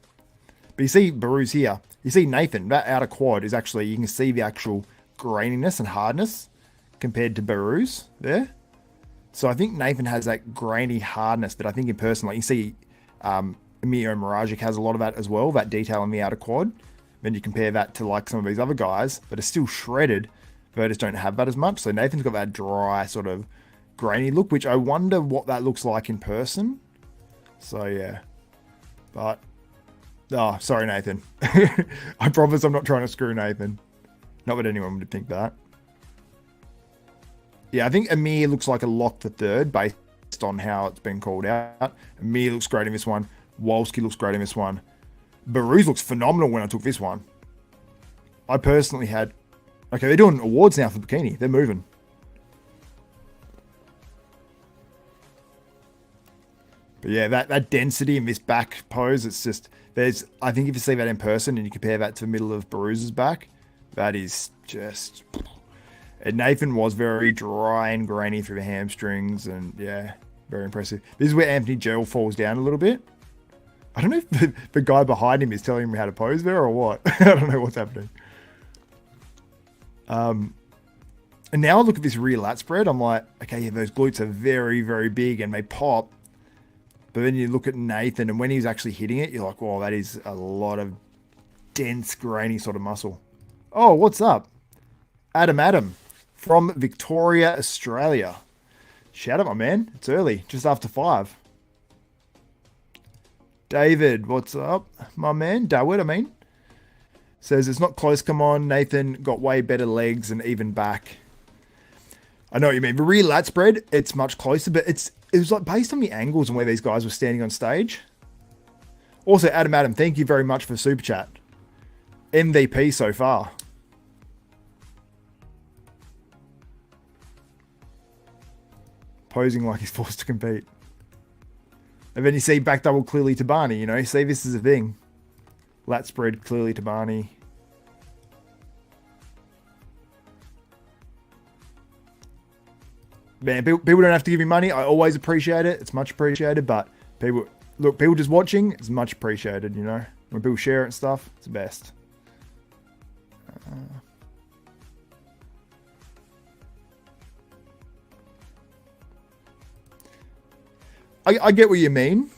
But you see Behrooz here, you see Nathan, that outer quad is actually, you can see the actual graininess and hardness compared to Behrooz there. So I think Nathan has that grainy hardness that I think in person, like you see Emir Mirajic has a lot of that as well, that detail in the outer quad. Then you compare that to like some of these other guys that are still shredded, but just don't have that as much. So Nathan's got that dry sort of grainy look, which I wonder what that looks like in person. So yeah, but oh, sorry Nathan. I promise I'm not trying to screw Nathan. Not that anyone would think that. Yeah, I think Amir looks like a lock for third based on how it's been called out. Amir looks great in this one. Wolski looks great in this one. Behrooz looks phenomenal when I took this one. I personally had... Okay, they're doing awards now for Bikini. They're moving. But yeah, that density in this back pose, it's just... There's, I think if you see that in person and you compare that to the middle of Behruz's back, that is just... And Nathan was very dry and grainy through the hamstrings, and yeah, very impressive. This is where Anthony Gerald falls down a little bit. I don't know if the guy behind him is telling him how to pose there or what. I don't know what's happening. And now I look at this rear lat spread. I'm like, okay, yeah, those glutes are very, very big and they pop. But then you look at Nathan, and when he's actually hitting it, you're like, wow, that is a lot of dense, grainy sort of muscle. Oh, what's up? Adam. From Victoria, Australia. Shout out, my man. It's early, just after 5. David, what's up, my man? Dawid, I mean. Says, it's not close, come on. Nathan got way better legs and even back. I know what you mean. The rear lat spread, it's much closer, but it was like based on the angles and where these guys were standing on stage. Also, Adam, thank you very much for the super chat. MVP so far. Posing like he's forced to compete. And then you see back double clearly Tabani, you know, see this is a thing. Lat spread clearly Tabani. Man, people don't have to give me money. I always appreciate it. It's much appreciated, but people just watching, it's much appreciated, you know. When people share it and stuff, it's the best. I get what you mean.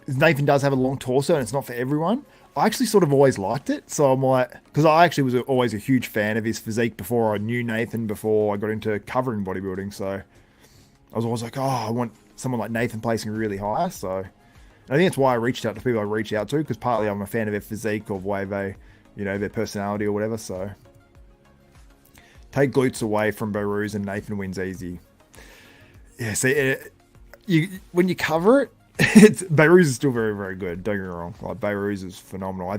Nathan does have a long torso and it's not for everyone. I actually sort of always liked it. So I'm like, because I actually was always a huge fan of his physique before I knew Nathan, before I got into covering bodybuilding. So I was always like, oh, I want someone like Nathan placing really high. So I think that's why I reached out to people I reach out to, because partly I'm a fan of their physique or the way they, you know, their personality or whatever. So take glutes away from Behrooz and Nathan wins easy. Yeah, see, when you cover it, Behrooz is still very, very good. Don't get me wrong. Like, Behrooz is phenomenal.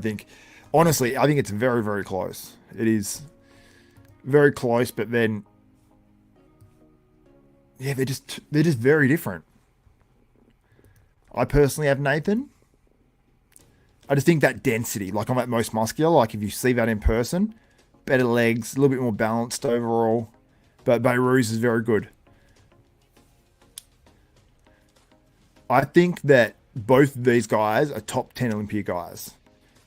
Honestly, I think it's very, very close. It is very close, but then yeah, they're just very different. I personally have Nathan. I just think that density, like I'm at most muscular, like if you see that in person, better legs, a little bit more balanced overall. But Behrooz is very good. I think that both of these guys are top 10 Olympia guys.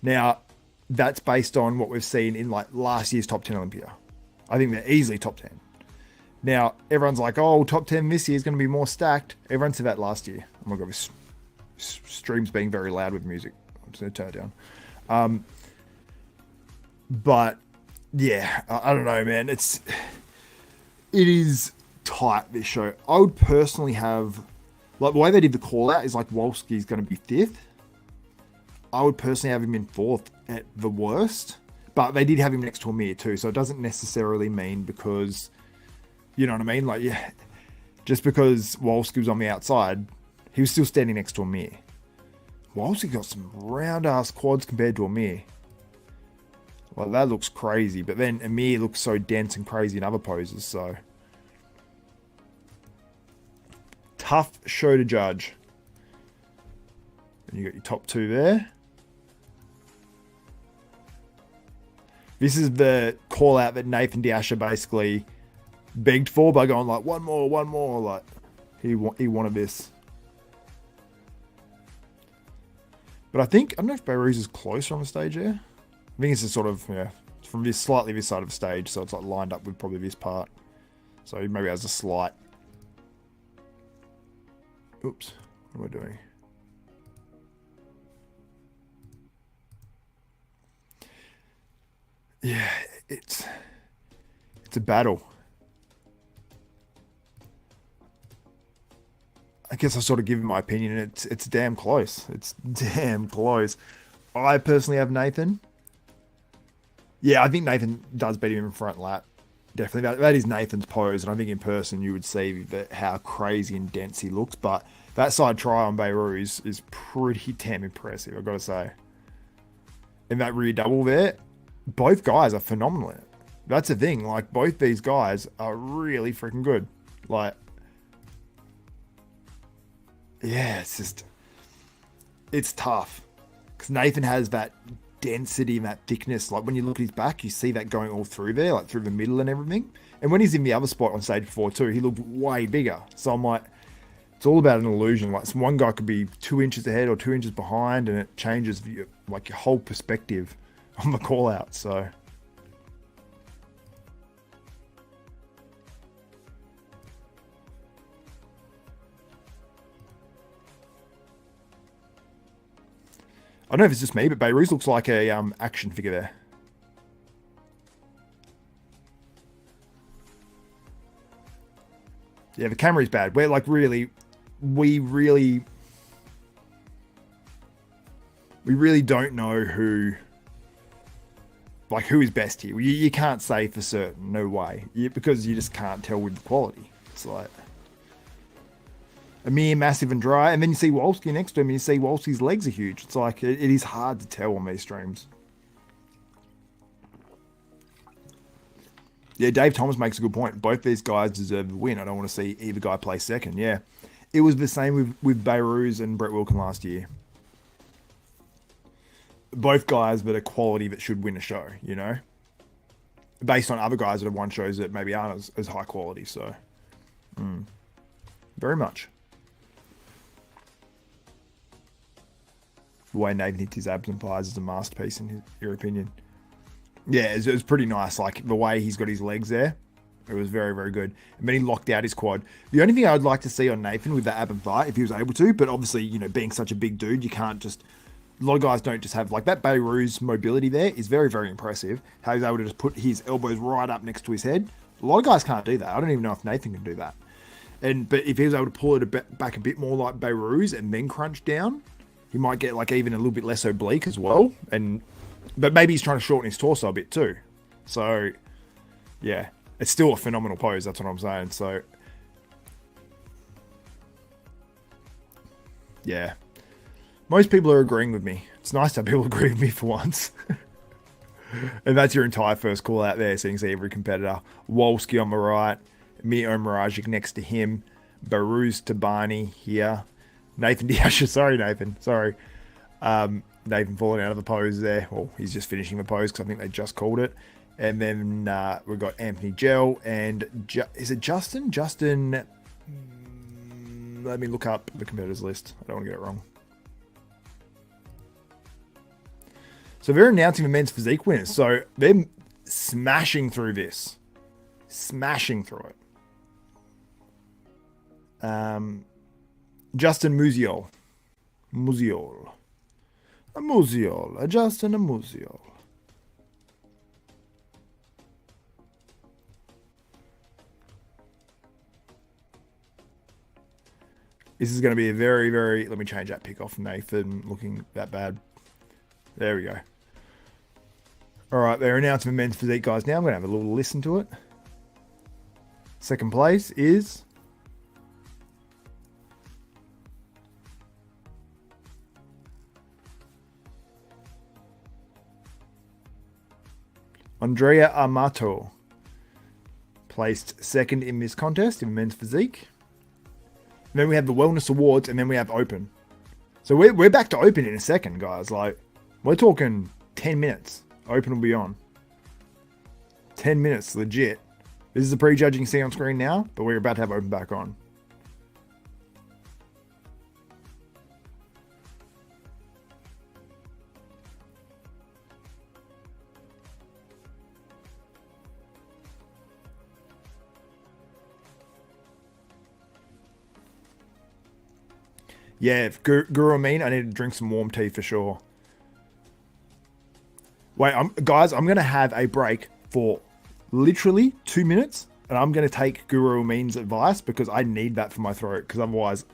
Now, that's based on what we've seen in like last year's top 10 Olympia. I think they're easily top 10. Now, everyone's like, oh, top 10 this year is going to be more stacked. Everyone said that last year. Oh my God, this stream's being very loud with music. I'm just going to turn it down. But yeah, I don't know, man. It is tight, this show. I would personally have, like the way they did the call out is like Wolski's going to be fifth. I would personally have him in fourth at the worst, but they did have him next to Amir too. So it doesn't necessarily mean because, you know what I mean? Like, yeah, just because Wolski was on the outside, he was still standing next to Amir. Wolski got some round ass quads compared to Amir. Well, that looks crazy, but then Amir looks so dense and crazy in other poses, so. Tough show to judge. And you got your top two there. This is the call out that Nathan Asha basically begged for by going like, one more, like he wanted this. But I don't know if Behrooz is closer on the stage here. I think it's a sort of, yeah, it's from this slightly this side of the stage, so it's like lined up with probably this part. So maybe it has a slight. Oops, what am I doing? Yeah, it's a battle. I guess I sort of give my opinion, and it's damn close. It's damn close. I personally have Nathan. Yeah, I think Nathan does beat him in front lap. Definitely. That is Nathan's pose, and I think in person you would see how crazy and dense he looks. But that side try on Behrooz is pretty damn impressive, I've got to say. And that rear double there, both guys are phenomenal in it. That's the thing. Like, both these guys are really freaking good. Like, yeah, it's tough. Because Nathan has that density and that thickness. Like, when you look at his back, you see that going all through there, like through the middle and everything. And when he's in the other spot on stage 4 too, he looked way bigger. So I'm like, it's all about an illusion. Like, one guy could be 2 inches ahead or 2 inches behind, and it changes your whole perspective on the call out. So I don't know if it's just me, but Behrooz looks like a action figure there. Yeah, the camera's bad. We're like we really don't know who is best here. You can't say for certain, no way, because you just can't tell with the quality. It's like Amir massive and dry, and then you see Wolski next to him, and you see Wolski's legs are huge. It's like it is hard to tell on these streams. Yeah, Dave Thomas makes a good point. Both these guys deserve the win. I don't want to see either guy play second. Yeah, it was the same with Behrooz and Brett Wilkin last year. Both guys that are quality that should win a show, you know, based on other guys that have won shows that maybe aren't as high quality. So, very much. The way Nathan hits his abs and thighs is a masterpiece in your opinion. Yeah, it was pretty nice. Like, the way he's got his legs there, it was very, very good. And then he locked out his quad. The only thing I would like to see on Nathan with that ab and thigh, if he was able to, but obviously, you know, being such a big dude, you can't just, a lot of guys don't just have, like, that Behrooz mobility there is very, very impressive. How he's able to just put his elbows right up next to his head. A lot of guys can't do that. I don't even know if Nathan can do that. But if he was able to pull it back a bit more like Behrooz and then crunch down, he might get like even a little bit less oblique as well. But maybe he's trying to shorten his torso a bit too. So yeah, it's still a phenomenal pose. That's what I'm saying. So yeah, most people are agreeing with me. It's nice to have people agree with me for once. And that's your entire first call out there. So you can see every competitor. Wolski on the right. Mio Miragic next to him. Behrooz, Tabani here. Nathan Asha. Sorry, Nathan. Sorry. Nathan falling out of the pose there. Well, he's just finishing the pose because I think they just called it. And then we've got Anthony Gel and is it Justin? Justin. Let me look up the competitors list. I don't want to get it wrong. So they're announcing the men's physique winners. So they're smashing through this. Smashing through it. Justin Musial. Justin Musial. This is going to be a very, very... Let me change that pick off Nathan looking that bad. There we go. All right, they're announcing the men's physique, guys. Now I'm going to have a little listen to it. Second place is... Andrea Amato. Placed second in this contest in men's physique. And then we have the Wellness Awards, and then we have Open. So we're back to Open in a second, guys. Like, we're talking 10 minutes. Open will be on. 10 minutes, legit. This is the prejudging see on screen now, but we're about to have Open back on. Yeah, if Guru Amin, I need to drink some warm tea for sure. Wait, guys, I'm going to have a break for literally 2 minutes, and I'm going to take Guru Amin's advice because I need that for my throat, because otherwise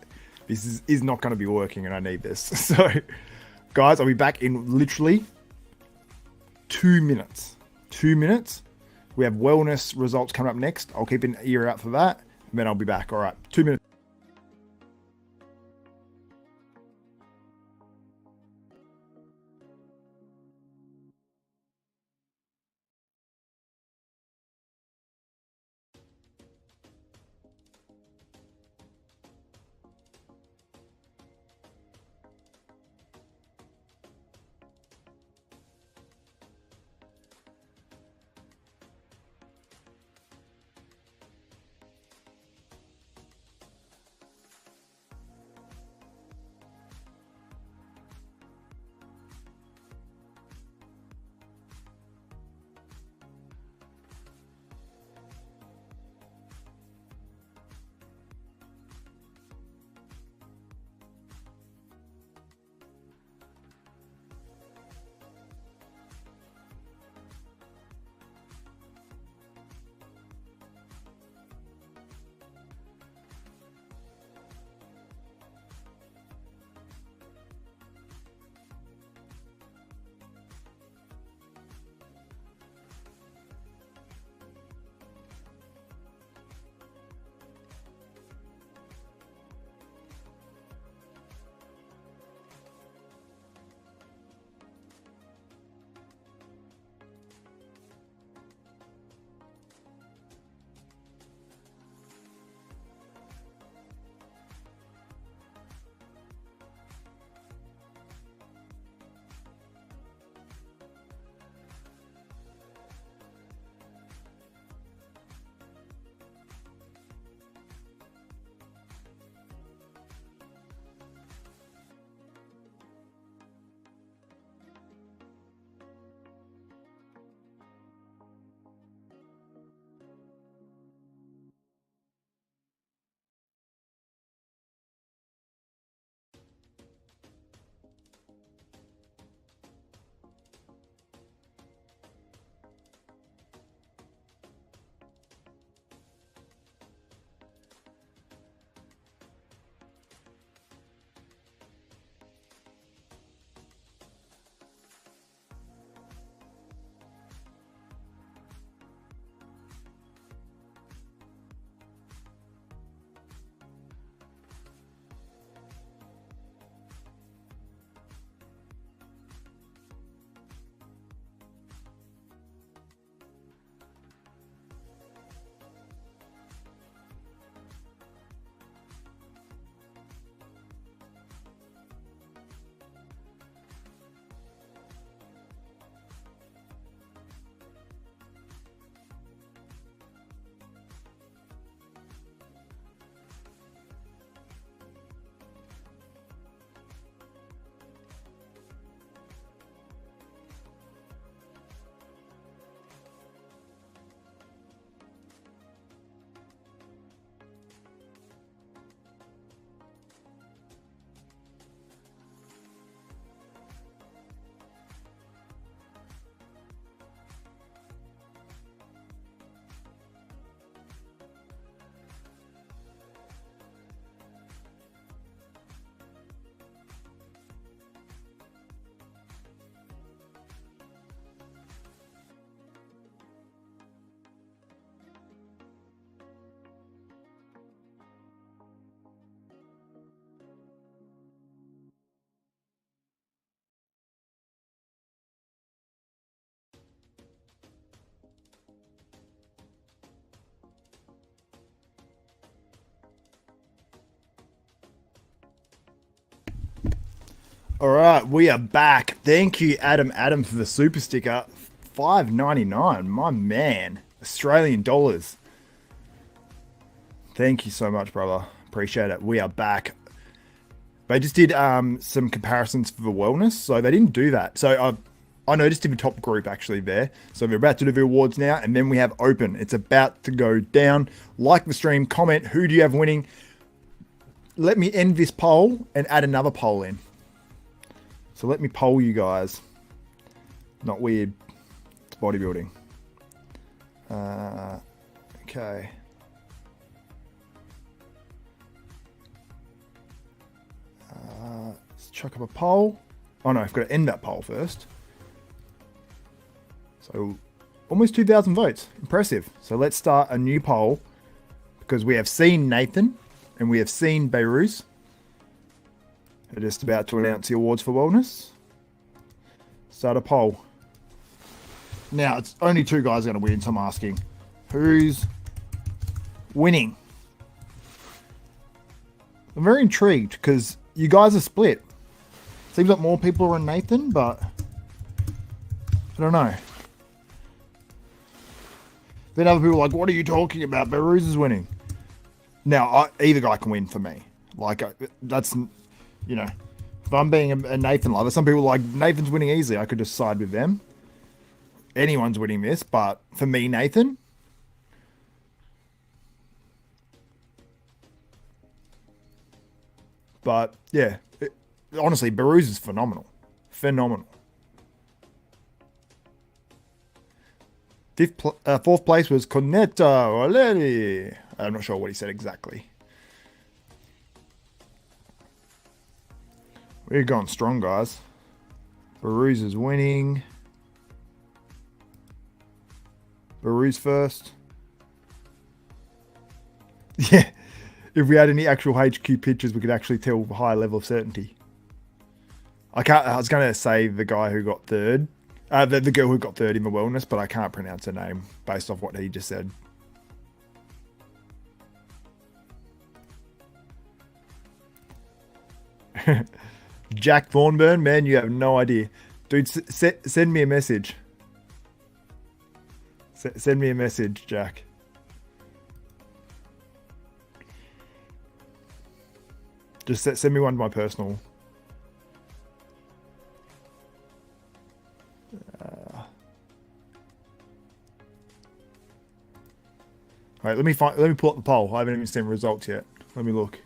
this is not going to be working, and I need this. So, guys, I'll be back in literally 2 minutes. 2 minutes. We have wellness results coming up next. I'll keep an ear out for that, and then I'll be back. All right, 2 minutes. All right, we are back. Thank you, Adam, for the super sticker. 5.99, my man. Australian dollars. Thank you so much, brother. Appreciate it. We are back. They just did some comparisons for the wellness, so they didn't do that. So I noticed in the top group actually there. So we're about to do the awards now, and then we have open. It's about to go down. Like the stream, comment who do you have winning. Let me end this poll and add another poll in. So let me poll you guys. Not weird. It's bodybuilding. Okay. Let's chuck up a poll. Oh no, I've got to end that poll first. So almost 2,000 votes. Impressive. So let's start a new poll because we have seen Nathan and we have seen Behrooz. They're just about to announce the awards for wellness. Start a poll. Now, it's only two guys going to win, so I'm asking, who's winning? I'm very intrigued because you guys are split. Seems like more people are on Nathan, but I don't know. Then other people are like, what are you talking about? Behrooz is winning. Now, either guy can win for me. Like, that's... You know, if I'm being a Nathan lover, some people are like, Nathan's winning easily. I could just side with them. Anyone's winning this, but for me, Nathan. But, yeah. Honestly, Behrooz is phenomenal. Phenomenal. Fourth place was Cornetta Oleri. I'm not sure what he said exactly. We're going strong, guys. Behrooz is winning. Behrooz first. Yeah. If we had any actual HQ pictures, we could actually tell a high level of certainty. I was going to say the guy who got third. The girl who got third in the wellness, but I can't pronounce her name based off what he just said. Jack Thornburn, man, you have no idea. Dude, send me a message. Send me a message, Jack. Just send me one to my personal. All right, let me pull up the poll. I haven't even seen results yet. Let me look.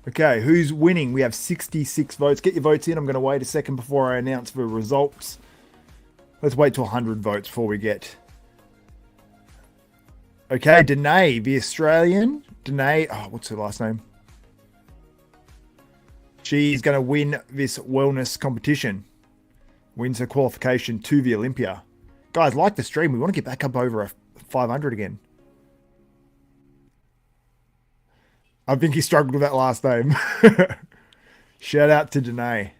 Okay, who's winning? We have 66 votes. Get your votes in. I'm going to wait a second before I announce the results. Let's wait till 100 votes before we get... Okay, Danae, the Australian. Danae, oh, what's her last name? She's going to win this wellness competition. Wins her qualification to the Olympia. Guys, like the stream. We want to get back up over a 500 again. I think he struggled with that last name. Shout out to Danae.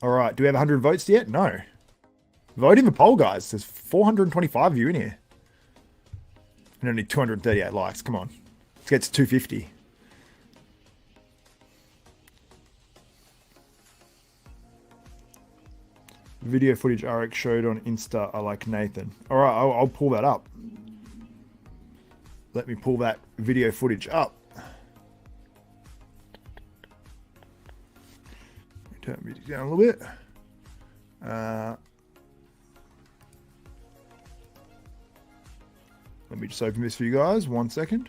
All right. Do we have 100 votes yet? No. Vote in the poll, guys. There's 425 of you in here. And only 238 likes. Come on. Let's get to 250. Video footage RX showed on Insta. I like Nathan. All right. I'll pull that up. Let me pull that video footage up. Turn the music down a little bit. Let me just open this for you guys. 1 second.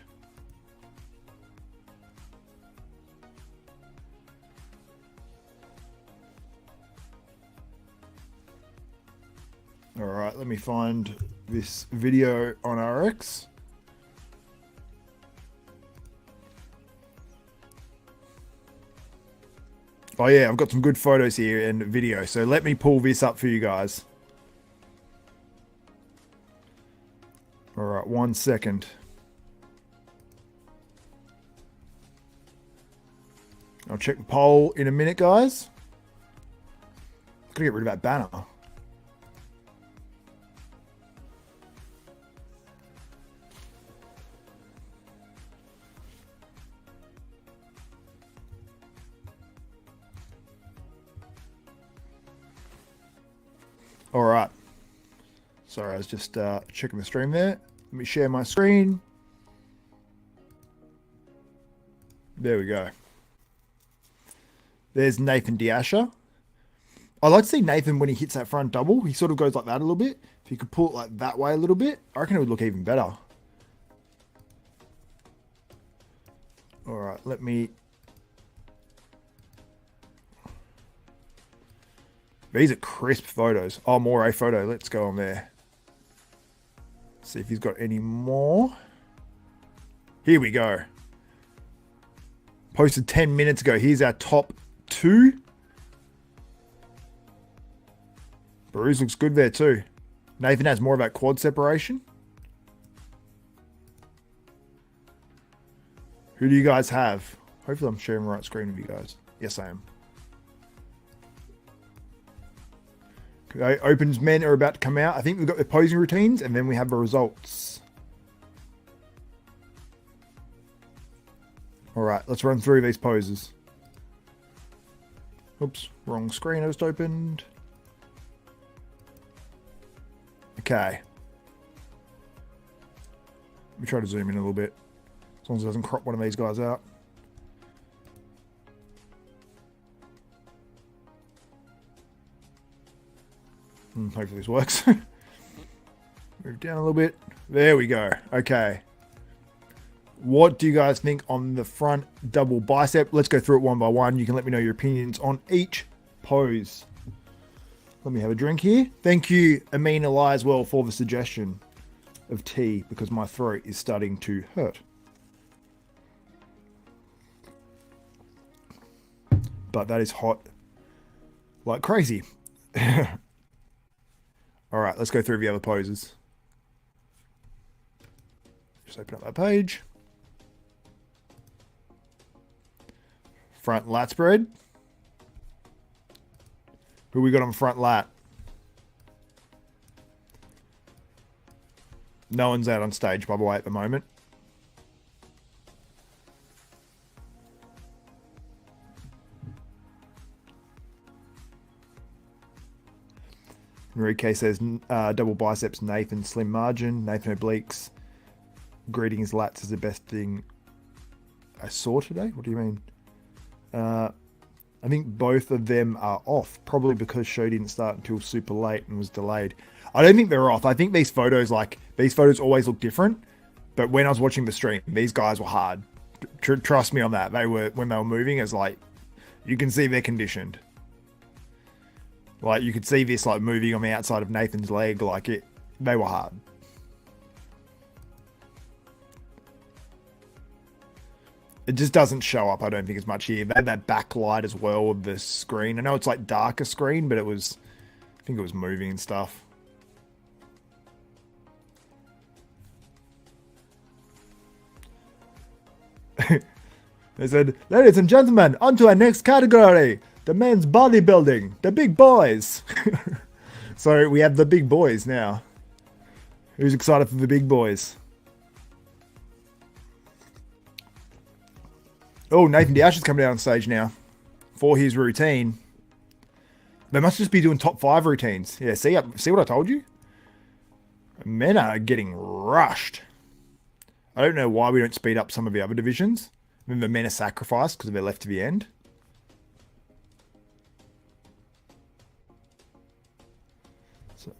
All right, let me find this video on RX. Oh yeah, I've got some good photos here and video, so let me pull this up for you guys. All right, 1 second. I'll check the poll in a minute, guys. Gotta get rid of that banner. Sorry, I was just checking the stream there. Let me share my screen. There we go. There's Nathan Asha. I like to see Nathan when he hits that front double. He sort of goes like that a little bit. If you could pull it like that way a little bit, I reckon it would look even better. All right, let me... These are crisp photos. Oh, more a photo. Let's go on there. See if he's got any more. Here we go. Posted 10 minutes ago. Here's our top 2. Behrooz looks good there too. Nathan has more of that quad separation. Who do you guys have? Hopefully I'm sharing the right screen with you guys. Yes, I am. Okay, opens men are about to come out. I think we've got the posing routines and then we have the results. All right, let's run through these poses. Oops, wrong screen I just opened. Okay. Let me try to zoom in a little bit. As long as it doesn't crop one of these guys out. Hopefully this works. Move down a little bit. There we go. Okay. What do you guys think on the front double bicep? Let's go through it one by one. You can let me know your opinions on each pose. Let me have a drink here. Thank you, Amin Ali, as well, for the suggestion of tea, because my throat is starting to hurt. But that is hot like crazy. All right, let's go through the other poses. Just open up that page. Front lat spread. Who we got on front lat? No one's out on stage, by the way, at the moment. Enrique says double biceps, Nathan slim margin, Nathan obliques. Greeting his lats is the best thing I saw today. What do you mean? I think both of them are off, probably because show didn't start until super late and was delayed. I don't think they're off. I think these photos always look different, but when I was watching the stream, these guys were hard. Trust me on that. When they were moving, it's like, you can see they're conditioned. Like, you could see this, like, moving on the outside of Nathan's leg, like they were hard. It just doesn't show up, I don't think, as much here. They had that backlight as well of the screen. I know it's like darker screen, but I think it was moving and stuff. They said, ladies and gentlemen, on to our next category. The men's bodybuilding. The big boys. So we have the big boys now. Who's excited for the big boys? Oh, Nathan Asha is coming out on stage now for his routine. They must just be doing top 5 routines. Yeah, see what I told you? Men are getting rushed. I don't know why we don't speed up some of the other divisions. Then the men are sacrificed because they're left to the end. So,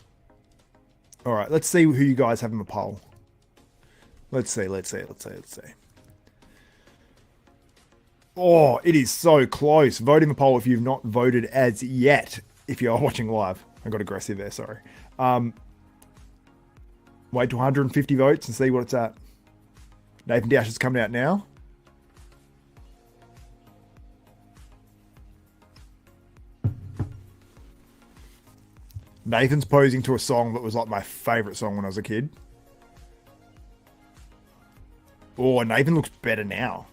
all right, let's see who you guys have in the poll. Let's see. Oh, it is so close. Vote in the poll if you've not voted as yet. If you are watching live. I got aggressive there, sorry. Wait to 150 votes and see what it's at. Nathan Dash is coming out now. Nathan's posing to a song that was like my favorite song when I was a kid. Oh, Nathan looks better now.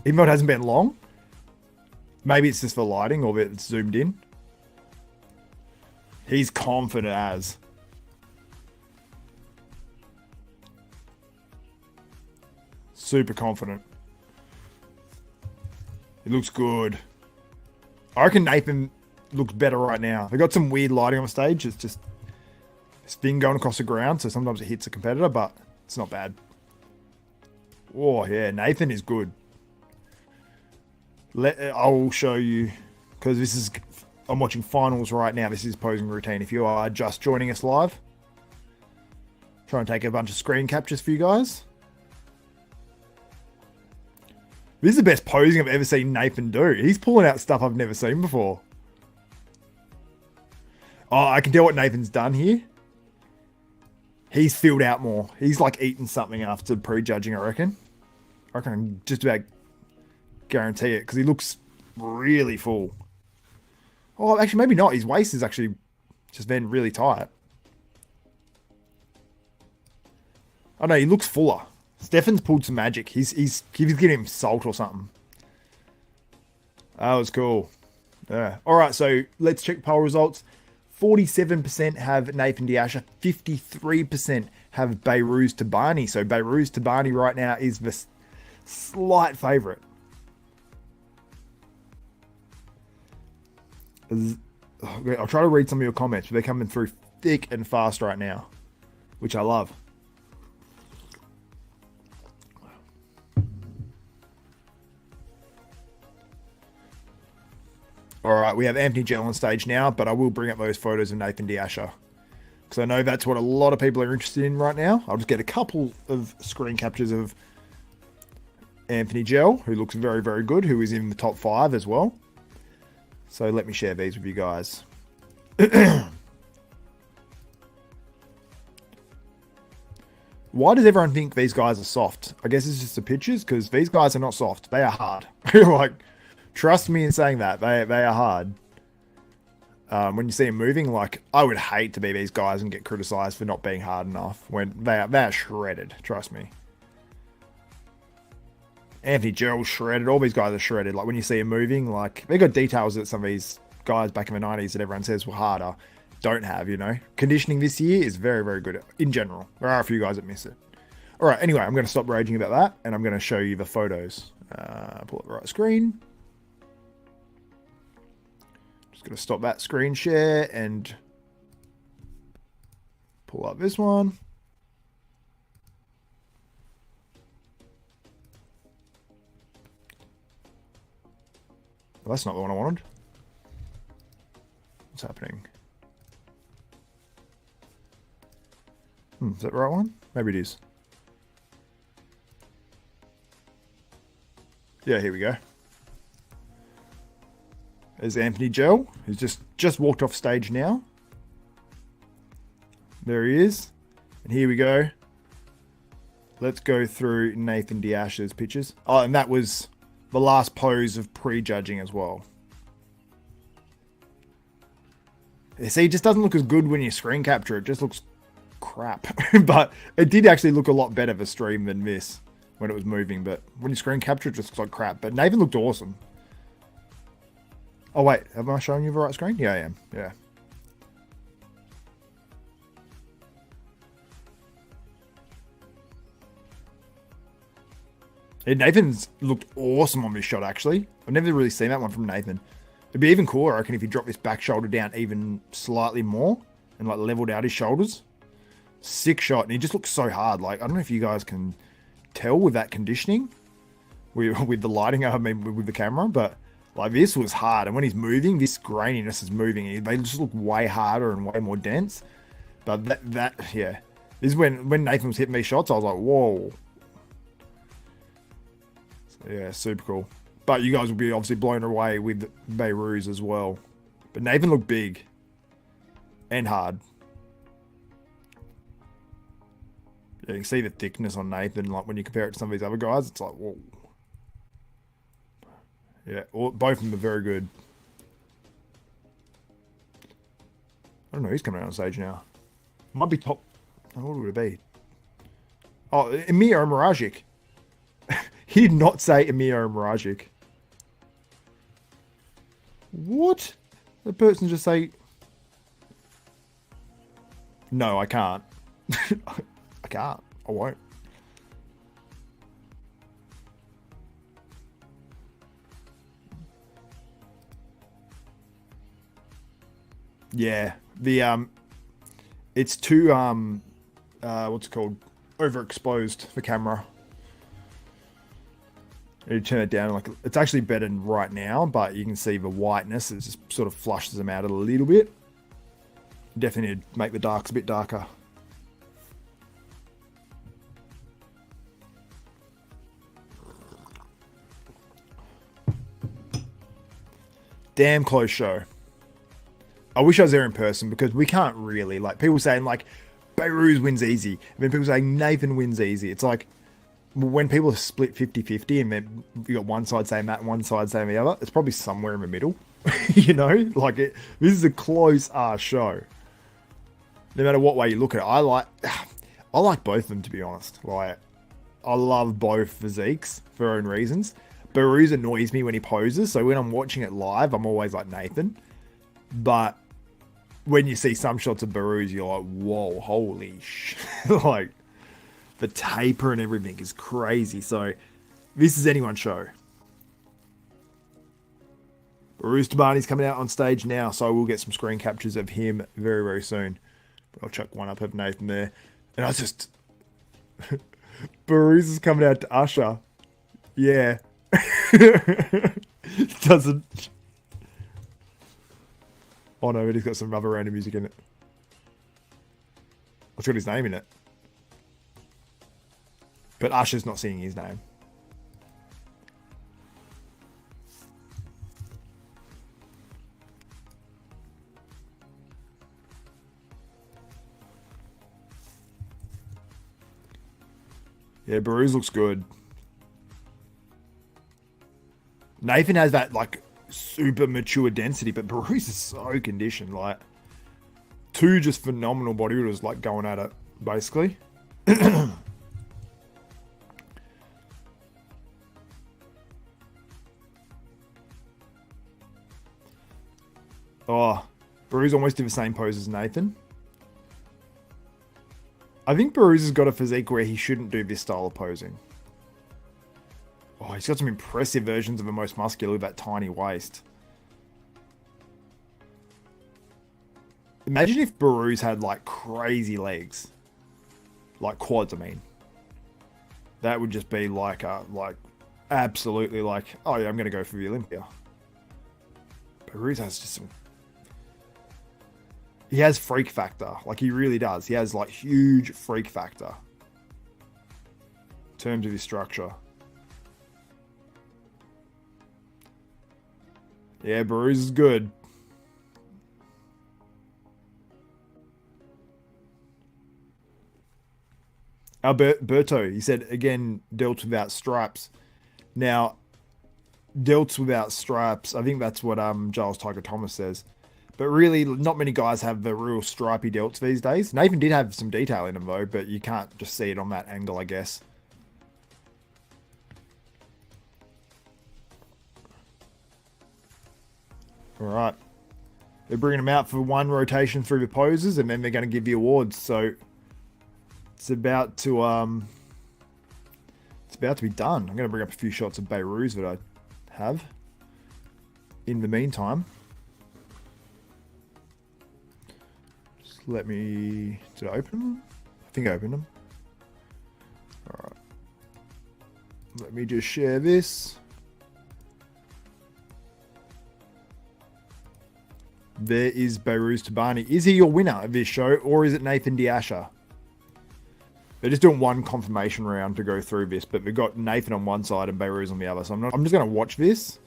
Even though it hasn't been long. Maybe it's just the lighting or that it's zoomed in. He's confident as. Super confident. It looks good. I reckon Nathan looks better right now. They got some weird lighting on the stage. It's just this thing going across the ground, so sometimes it hits a competitor, but it's not bad. Oh, yeah, Nathan is good. I'll show you, because this is, I'm watching finals right now. This is posing routine. If you are just joining us live, try and take a bunch of screen captures for you guys. This is the best posing I've ever seen Nathan do. He's pulling out stuff I've never seen before. Oh, I can tell what Nathan's done here. He's filled out more. He's like eaten something after prejudging, I reckon. I can just about guarantee it, because he looks really full. Oh, actually, maybe not. His waist is actually just been really tight. Oh no, he looks fuller. Stefan's pulled some magic. He's giving him salt or something. That was cool. Yeah. All right, so let's check poll results. 47% have Nathan Asha. 53% have Behrooz Tabani. So Behrooz Tabani right now is the slight favourite. I'll try to read some of your comments, but they're coming through thick and fast right now, which I love. All right, we have Anthony Gell on stage now, but I will bring up those photos of Nathan Asha, because I know that's what a lot of people are interested in right now. I'll just get a couple of screen captures of Anthony Gell, who looks very, very good, who is in the top 5 as well. So let me share these with you guys. Why does everyone think these guys are soft? I guess it's just the pictures, because these guys are not soft. They are hard. Like, trust me in saying that. They are hard. When you see them moving, like, I would hate to be these guys and get criticized for not being hard enough when they are shredded. Trust me. Anthony Gerald's shredded. All these guys are shredded. Like, when you see them moving, like, they got details that some of these guys back in the 90s that everyone says were harder don't have, you know. Conditioning this year is very, very good in general. There are a few guys that miss it. All right, anyway, I'm going to stop raging about that, and I'm going to show you the photos. Pull up the right screen. Just going to stop that screen share and pull up this one. Well, that's not the one I wanted. What's happening? Is that the right one? Maybe it is. Yeah, here we go. There's Anthony Gell, who's just walked off stage now. There he is. And here we go. Let's go through Nathan Asha's pictures. Oh, and that was the last pose of prejudging as well. See, it just doesn't look as good when you screen capture. It just looks crap. But it did actually look a lot better for stream than this when it was moving. But when you screen capture, it just looks like crap. But Nathan looked awesome. Oh, wait. Am I showing you the right screen? Yeah, I am. Yeah. Yeah, Nathan's looked awesome on this shot, actually. I've never really seen that one from Nathan. It'd be even cooler, I reckon, if he dropped this back shoulder down even slightly more and, like, leveled out his shoulders. Sick shot. And he just looks so hard. Like, I don't know if you guys can tell with that conditioning, with the lighting, I mean, with the camera, but, like, this was hard. And when he's moving, this graininess is moving. They just look way harder and way more dense. But yeah. This is when Nathan was hitting these shots, I was like, whoa. Yeah, super cool. But you guys will be obviously blown away with Behrooz as well. But Nathan looked big. And hard. Yeah, you can see the thickness on Nathan. Like, when you compare it to some of these other guys, it's like, whoa. Yeah, both of them are very good. I don't know, he's coming out on stage now. Might be top. What would it be? Oh, Emir Miragic. He did not say Emir Miragic. What? The person just say... No, I can't. I can't. I won't. Yeah. The It's too what's it called? Overexposed for camera. You turn it down, like it's actually better right now, but you can see the whiteness. It just sort of flushes them out a little bit. Definitely need to make the darks a bit darker. Damn close show. I wish I was there in person because we can't really, like, people saying like Behrooz wins easy, and then people saying Nathan wins easy. It's like when people are split 50-50 and then you got one side saying that and one side saying the other, it's probably somewhere in the middle. You know, like this is a close ass show. No matter what way you look at it, I like both of them, to be honest. Like, I love both physiques for their own reasons. Behrooz annoys me when he poses, so when I'm watching it live, I'm always like Nathan. But when you see some shots of Behrooz, you're like, whoa, holy shit. Like, the taper and everything is crazy. So, this is anyone's show. Behrooz Tabani's coming out on stage now, so we'll get some screen captures of him very, very soon. But I'll chuck one up of Nathan there. And I just... Behrooz is coming out to Asha. Yeah. Doesn't... Oh no, but he's got some other random music in it. It's got his name in it. But Asha's not singing his name. Yeah, Behrooz looks good. Nathan has that, like, super mature density, but Behrooz is so conditioned. Like, two just phenomenal bodybuilders, like, going at it, basically. Oh, Behrooz almost did the same pose as Nathan. I think Behrooz has got a physique where he shouldn't do this style of posing. Oh, he's got some impressive versions of the most muscular with that tiny waist. Imagine if Behrooz had, like, crazy legs. Like quads, I mean. That would just be like, absolutely like, oh yeah, I'm going to go for the Olympia. Behrooz has just some... He has freak factor. Like, he really does. He has, like, huge freak factor. In terms of his structure. Yeah, Behrooz is good. Alberto, he said, again, delts without stripes. Now, delts without stripes, I think that's what Giles Tiger Thomas says. But really, not many guys have the real stripy delts these days. Nathan did have some detail in them, though, but you can't just see it on that angle, I guess. All right. They're bringing them out for one rotation through the poses, and then they're going to give the awards. So it's about to be done. I'm going to bring up a few shots of Behrooz that I have. In the meantime, just let me... Did I open them? I think I opened them. All right. Let me just share this. There is Behrooz Tabani. Is he your winner of this show, or is it Nathan Asha? They're just doing one confirmation round to go through this, but we've got Nathan on one side and Behrooz on the other. So I'm just going to watch this.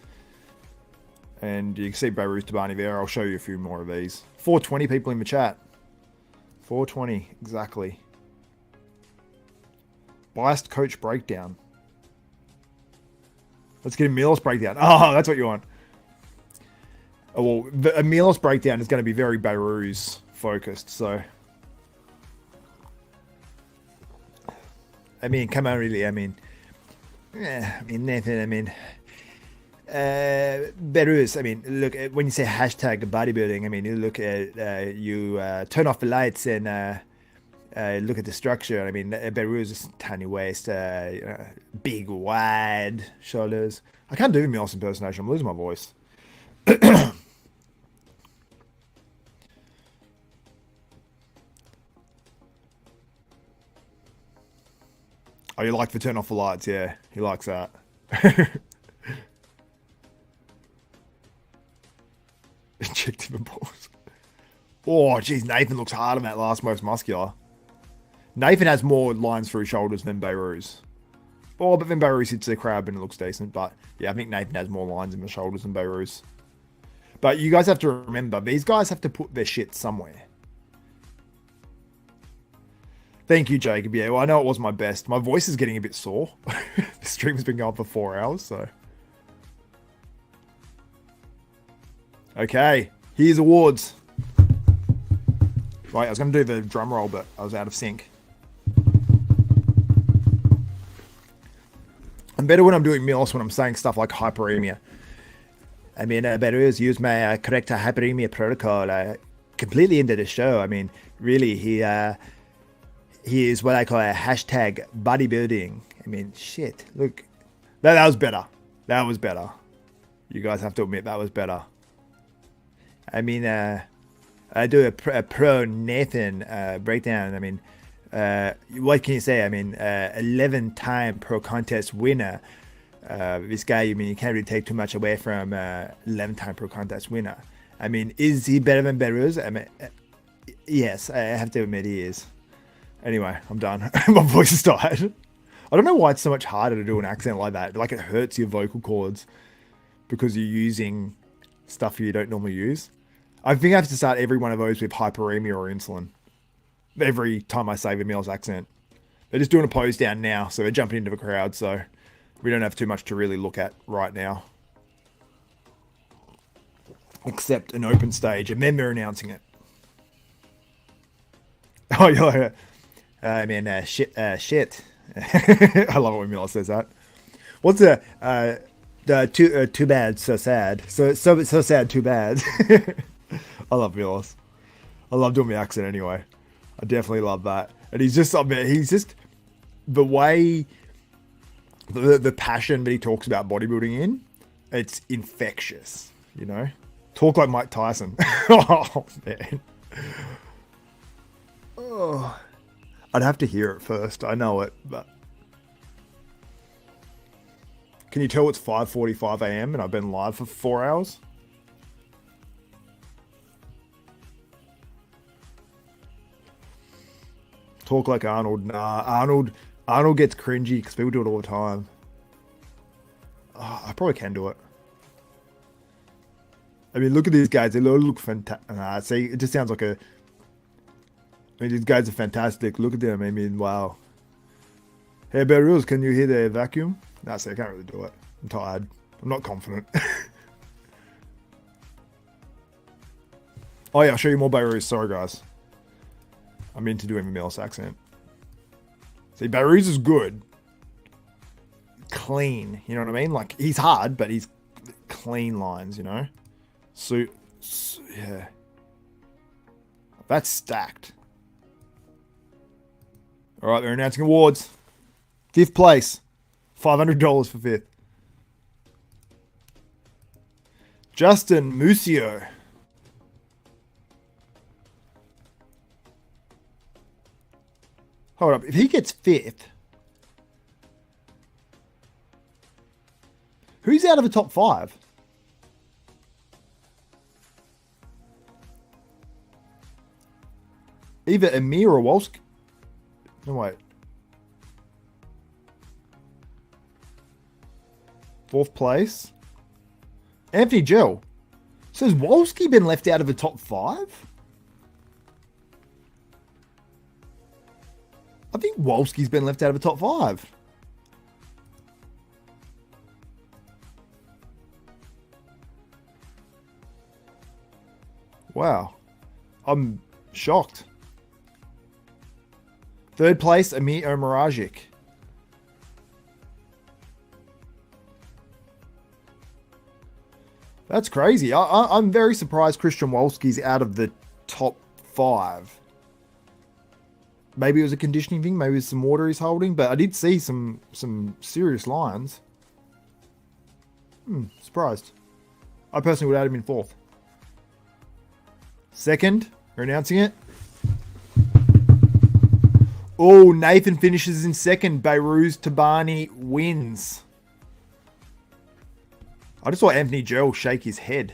And you can see Behrooz Tabani there. I'll show you a few more of these. 420 people in the chat. 420, exactly. Biased coach breakdown. Let's get a Milos breakdown. Oh, that's what you want. Oh, well, a Milos breakdown is going to be very Behrooz focused, so... I mean, come on, really, I mean... Nathan, I mean... Behrooz, I mean, look, when you say hashtag bodybuilding, I mean, you look at... you turn off the lights and look at the structure. I mean, Behrooz is tiny waist, big, wide shoulders. I can't do Milos impersonation, I'm losing my voice. Oh, you like to turn off the lights? Yeah, he likes that. Injective balls. Oh, geez, Nathan looks hard on that last most muscular. Nathan has more lines through his shoulders than Behrooz. Oh, but then Behrooz hits the crab and it looks decent. But yeah, I think Nathan has more lines in the shoulders than Behrooz. But you guys have to remember, these guys have to put their shit somewhere. Thank you, Jacob. Yeah, well, I know it was my best. My voice is getting a bit sore. The stream's been going for 4 hours, so. Okay, here's awards. Right, I was going to do the drum roll, but I was out of sync. I'm better when I'm doing meals when I'm saying stuff like hyperemia. I mean, Behrooz used my correct hyperemia protocol completely into the show. I mean, really, he is what I call a hashtag bodybuilding. I mean, shit, look. That was better. That was better. You guys have to admit that was better. I mean, I do a pro Nathan breakdown. I mean, what can you say? I mean, 11-time pro contest winner. This guy, I mean, you can't really take too much away from 11-time pro contest winner. I mean, is he better than Behrooz? I mean, yes, I have to admit he is. Anyway, I'm done. My voice is tired. I don't know why it's so much harder to do an accent like that. Like, it hurts your vocal cords because you're using stuff you don't normally use. I think I have to start every one of those with hyperemia or insulin. Every time I say the Mills accent. They're just doing a pose down now, so they're jumping into the crowd, so we don't have too much to really look at right now. Except an open stage, and then they're announcing it. Oh, yeah. I mean, shit. I love it when Miller says that. What's too bad, so sad. So sad, too bad. I love Milos. I love doing the accent anyway. I definitely love that. And he's just the way, the passion that he talks about bodybuilding in, it's infectious, you know? Talk like Mike Tyson. Oh, man. Oh, I'd have to hear it first. I know it, but can you tell it's 5:45 a.m. and I've been live for 4 hours? Talk like Arnold. Nah, Arnold gets cringy because people do it all the time. Oh, I probably can do it. I mean, look at these guys. They look fantastic. Nah, see, it just sounds like a... I mean, these guys are fantastic. Look at them. I mean, wow. Hey, Behrooz, can you hear the vacuum? Nah, see, I can't really do it. I'm tired. I'm not confident. Oh, yeah, I'll show you more Behrooz. Sorry, guys. I'm into doing the Mills accent. See, Behrooz is good. Clean. You know what I mean? Like, he's hard, but he's clean lines, you know? So yeah. That's stacked. All right, they're announcing awards. 5th place. $500 for 5th. Justin Musio. Hold up. If he gets 5th, who's out of the top 5? Either Amir or Wolski. No, wait. 4th place. Anthony Gill. So has Wolski been left out of the top 5? I think Wolski's been left out of the top 5. Wow. I'm shocked. 3rd place, Amir Omaragic. That's crazy. I'm very surprised Christian Wolski's out of the top 5. Maybe it was a conditioning thing. Maybe it's some water he's holding. But I did see some serious lines. Surprised. I personally would add him in 4th. 2nd, we're announcing it. Oh, Nathan finishes in second. Behrooz Tabani wins. I just saw Anthony Joel shake his head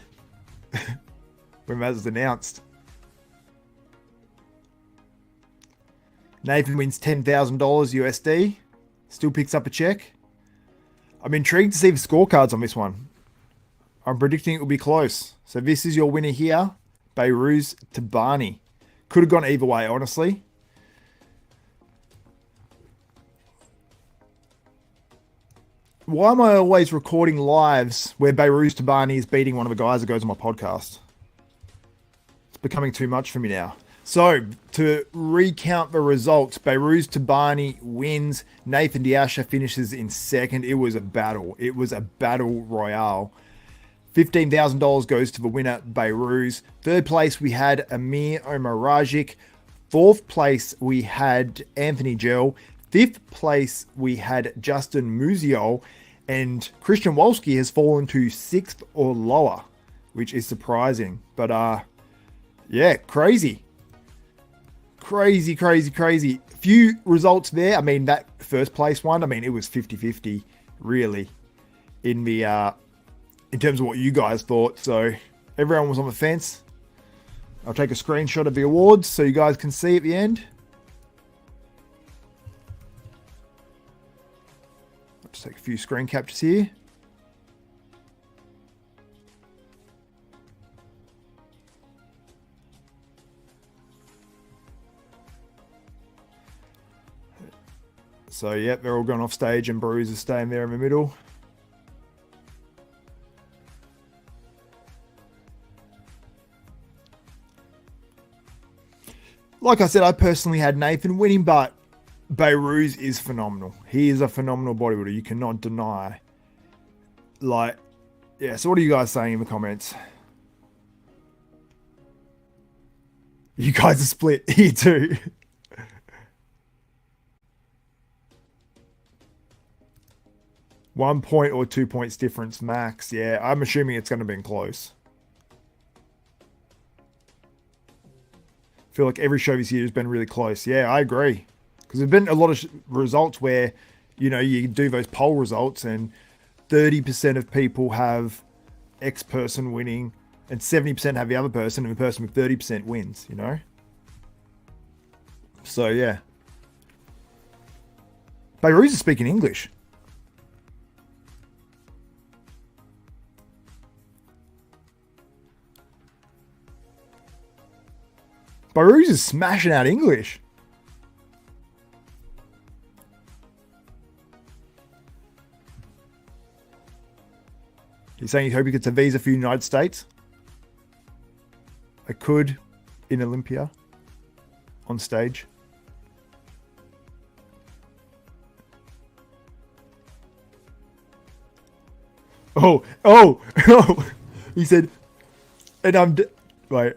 when that was announced. Nathan wins $10,000 USD. Still picks up a check. I'm intrigued to see the scorecards on this one. I'm predicting it will be close. So this is your winner here. Behrooz Tabani. Could have gone either way, honestly. Why am I always recording lives where Behrooz Tabani is beating one of the guys that goes on my podcast? It's becoming too much for me now. So, to recount the results, Behrooz Tabani wins. Nathan Asha finishes in second. It was a battle. It was a battle royale. $15,000 goes to the winner, Behrooz. Third place, we had Amir Omarajic. Fourth place, we had Anthony Gell. Fifth place, we had Justin Musial. And Christian Wolski has fallen to sixth or lower, which is surprising. But, yeah, crazy. Crazy. Few results there. I mean, that first place one, I mean, it was 50-50, really, in the in terms of what you guys thought. So everyone was on the fence. I'll take a screenshot of the awards so you guys can see at the end. I'll just take a few screen captures here. So, yep, they're all going off stage and Behrooz is staying there in the middle. Like I said, I personally had Nathan winning, but Behrooz is phenomenal. He is a phenomenal bodybuilder. You cannot deny. Like, yeah, so what are you guys saying in the comments? You guys are split here too. 1 point or 2 points difference max. Yeah, I'm assuming it's going to be close. I feel like every show this year has been really close. Yeah, I agree. Because there's been a lot of results where, you know, you do those poll results and 30% of people have X person winning and 70% have the other person, and the person with 30% wins, you know? So, yeah. Behrooz is speaking English. Behrooz is smashing out English. He's saying he's hoping he gets a visa for the United States. I could in Olympia on stage. Oh. He said, and I'm, wait.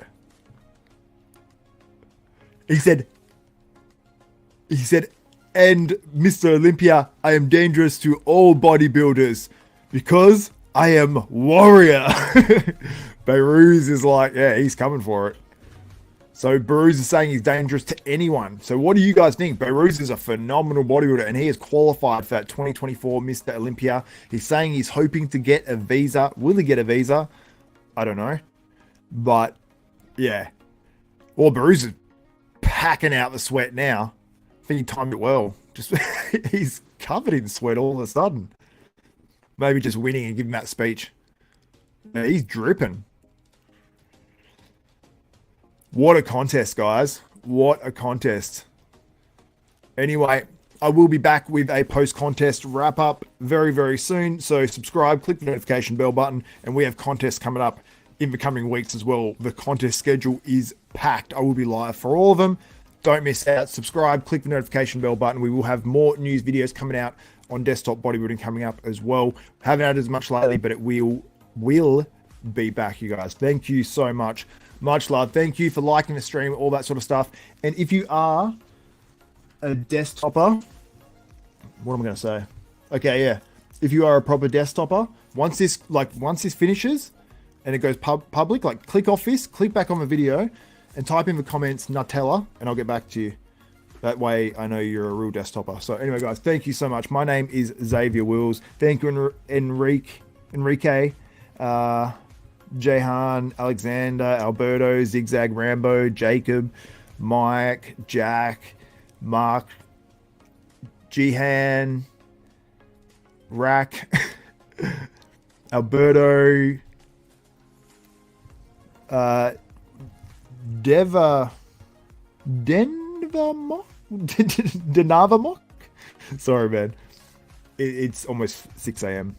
He said, and Mr. Olympia, I am dangerous to all bodybuilders because I am warrior. Behrooz is like, yeah, he's coming for it. So Behrooz is saying he's dangerous to anyone. So what do you guys think? Behrooz is a phenomenal bodybuilder and he is qualified for that 2024 Mr. Olympia. He's saying he's hoping to get a visa. Will he get a visa? I don't know. But yeah. Well, Behrooz is packing out the sweat now. I think he timed it well. Just he's covered in sweat all of a sudden. Maybe just winning and giving that speech. Yeah, he's dripping. What a contest, guys. What a contest. Anyway, I will be back with a post-contest wrap-up very, very soon. So subscribe, click the notification bell button, and we have contests coming up in the coming weeks as well. The contest schedule is packed. I will be live for all of them. Don't miss out. Subscribe, click the notification bell button. We will have more news videos coming out on desktop bodybuilding coming up as well. Haven't had as much lately, but it will be back, you guys. Thank you so much. Much love. Thank you for liking the stream, all that sort of stuff. And if you are a desktopper, what am I going to say? Okay, yeah. If you are a proper desktopper, once this finishes and it goes public, like click off this, click back on the video and type in the comments Nutella and I'll get back to you. That way I know you're a real desktopper. So anyway, guys, thank you so much. My name is Xavier Wills. Thank you, Enrique, Jehan, Alexander, Alberto, Zigzag, Rambo, Jacob, Mike, Jack, Mark, Jihan, Rack, Alberto, Denavamok. Sorry, man. It's almost 6 a.m.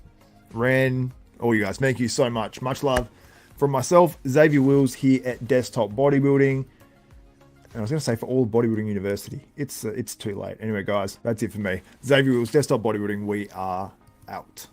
Ren, all you guys, thank you so much. Much love from myself, Xavier Wills, here at Desktop Bodybuilding. And I was going to say for all Bodybuilding University. It's too late. Anyway, guys, that's it for me. Xavier Wills, Desktop Bodybuilding. We are out.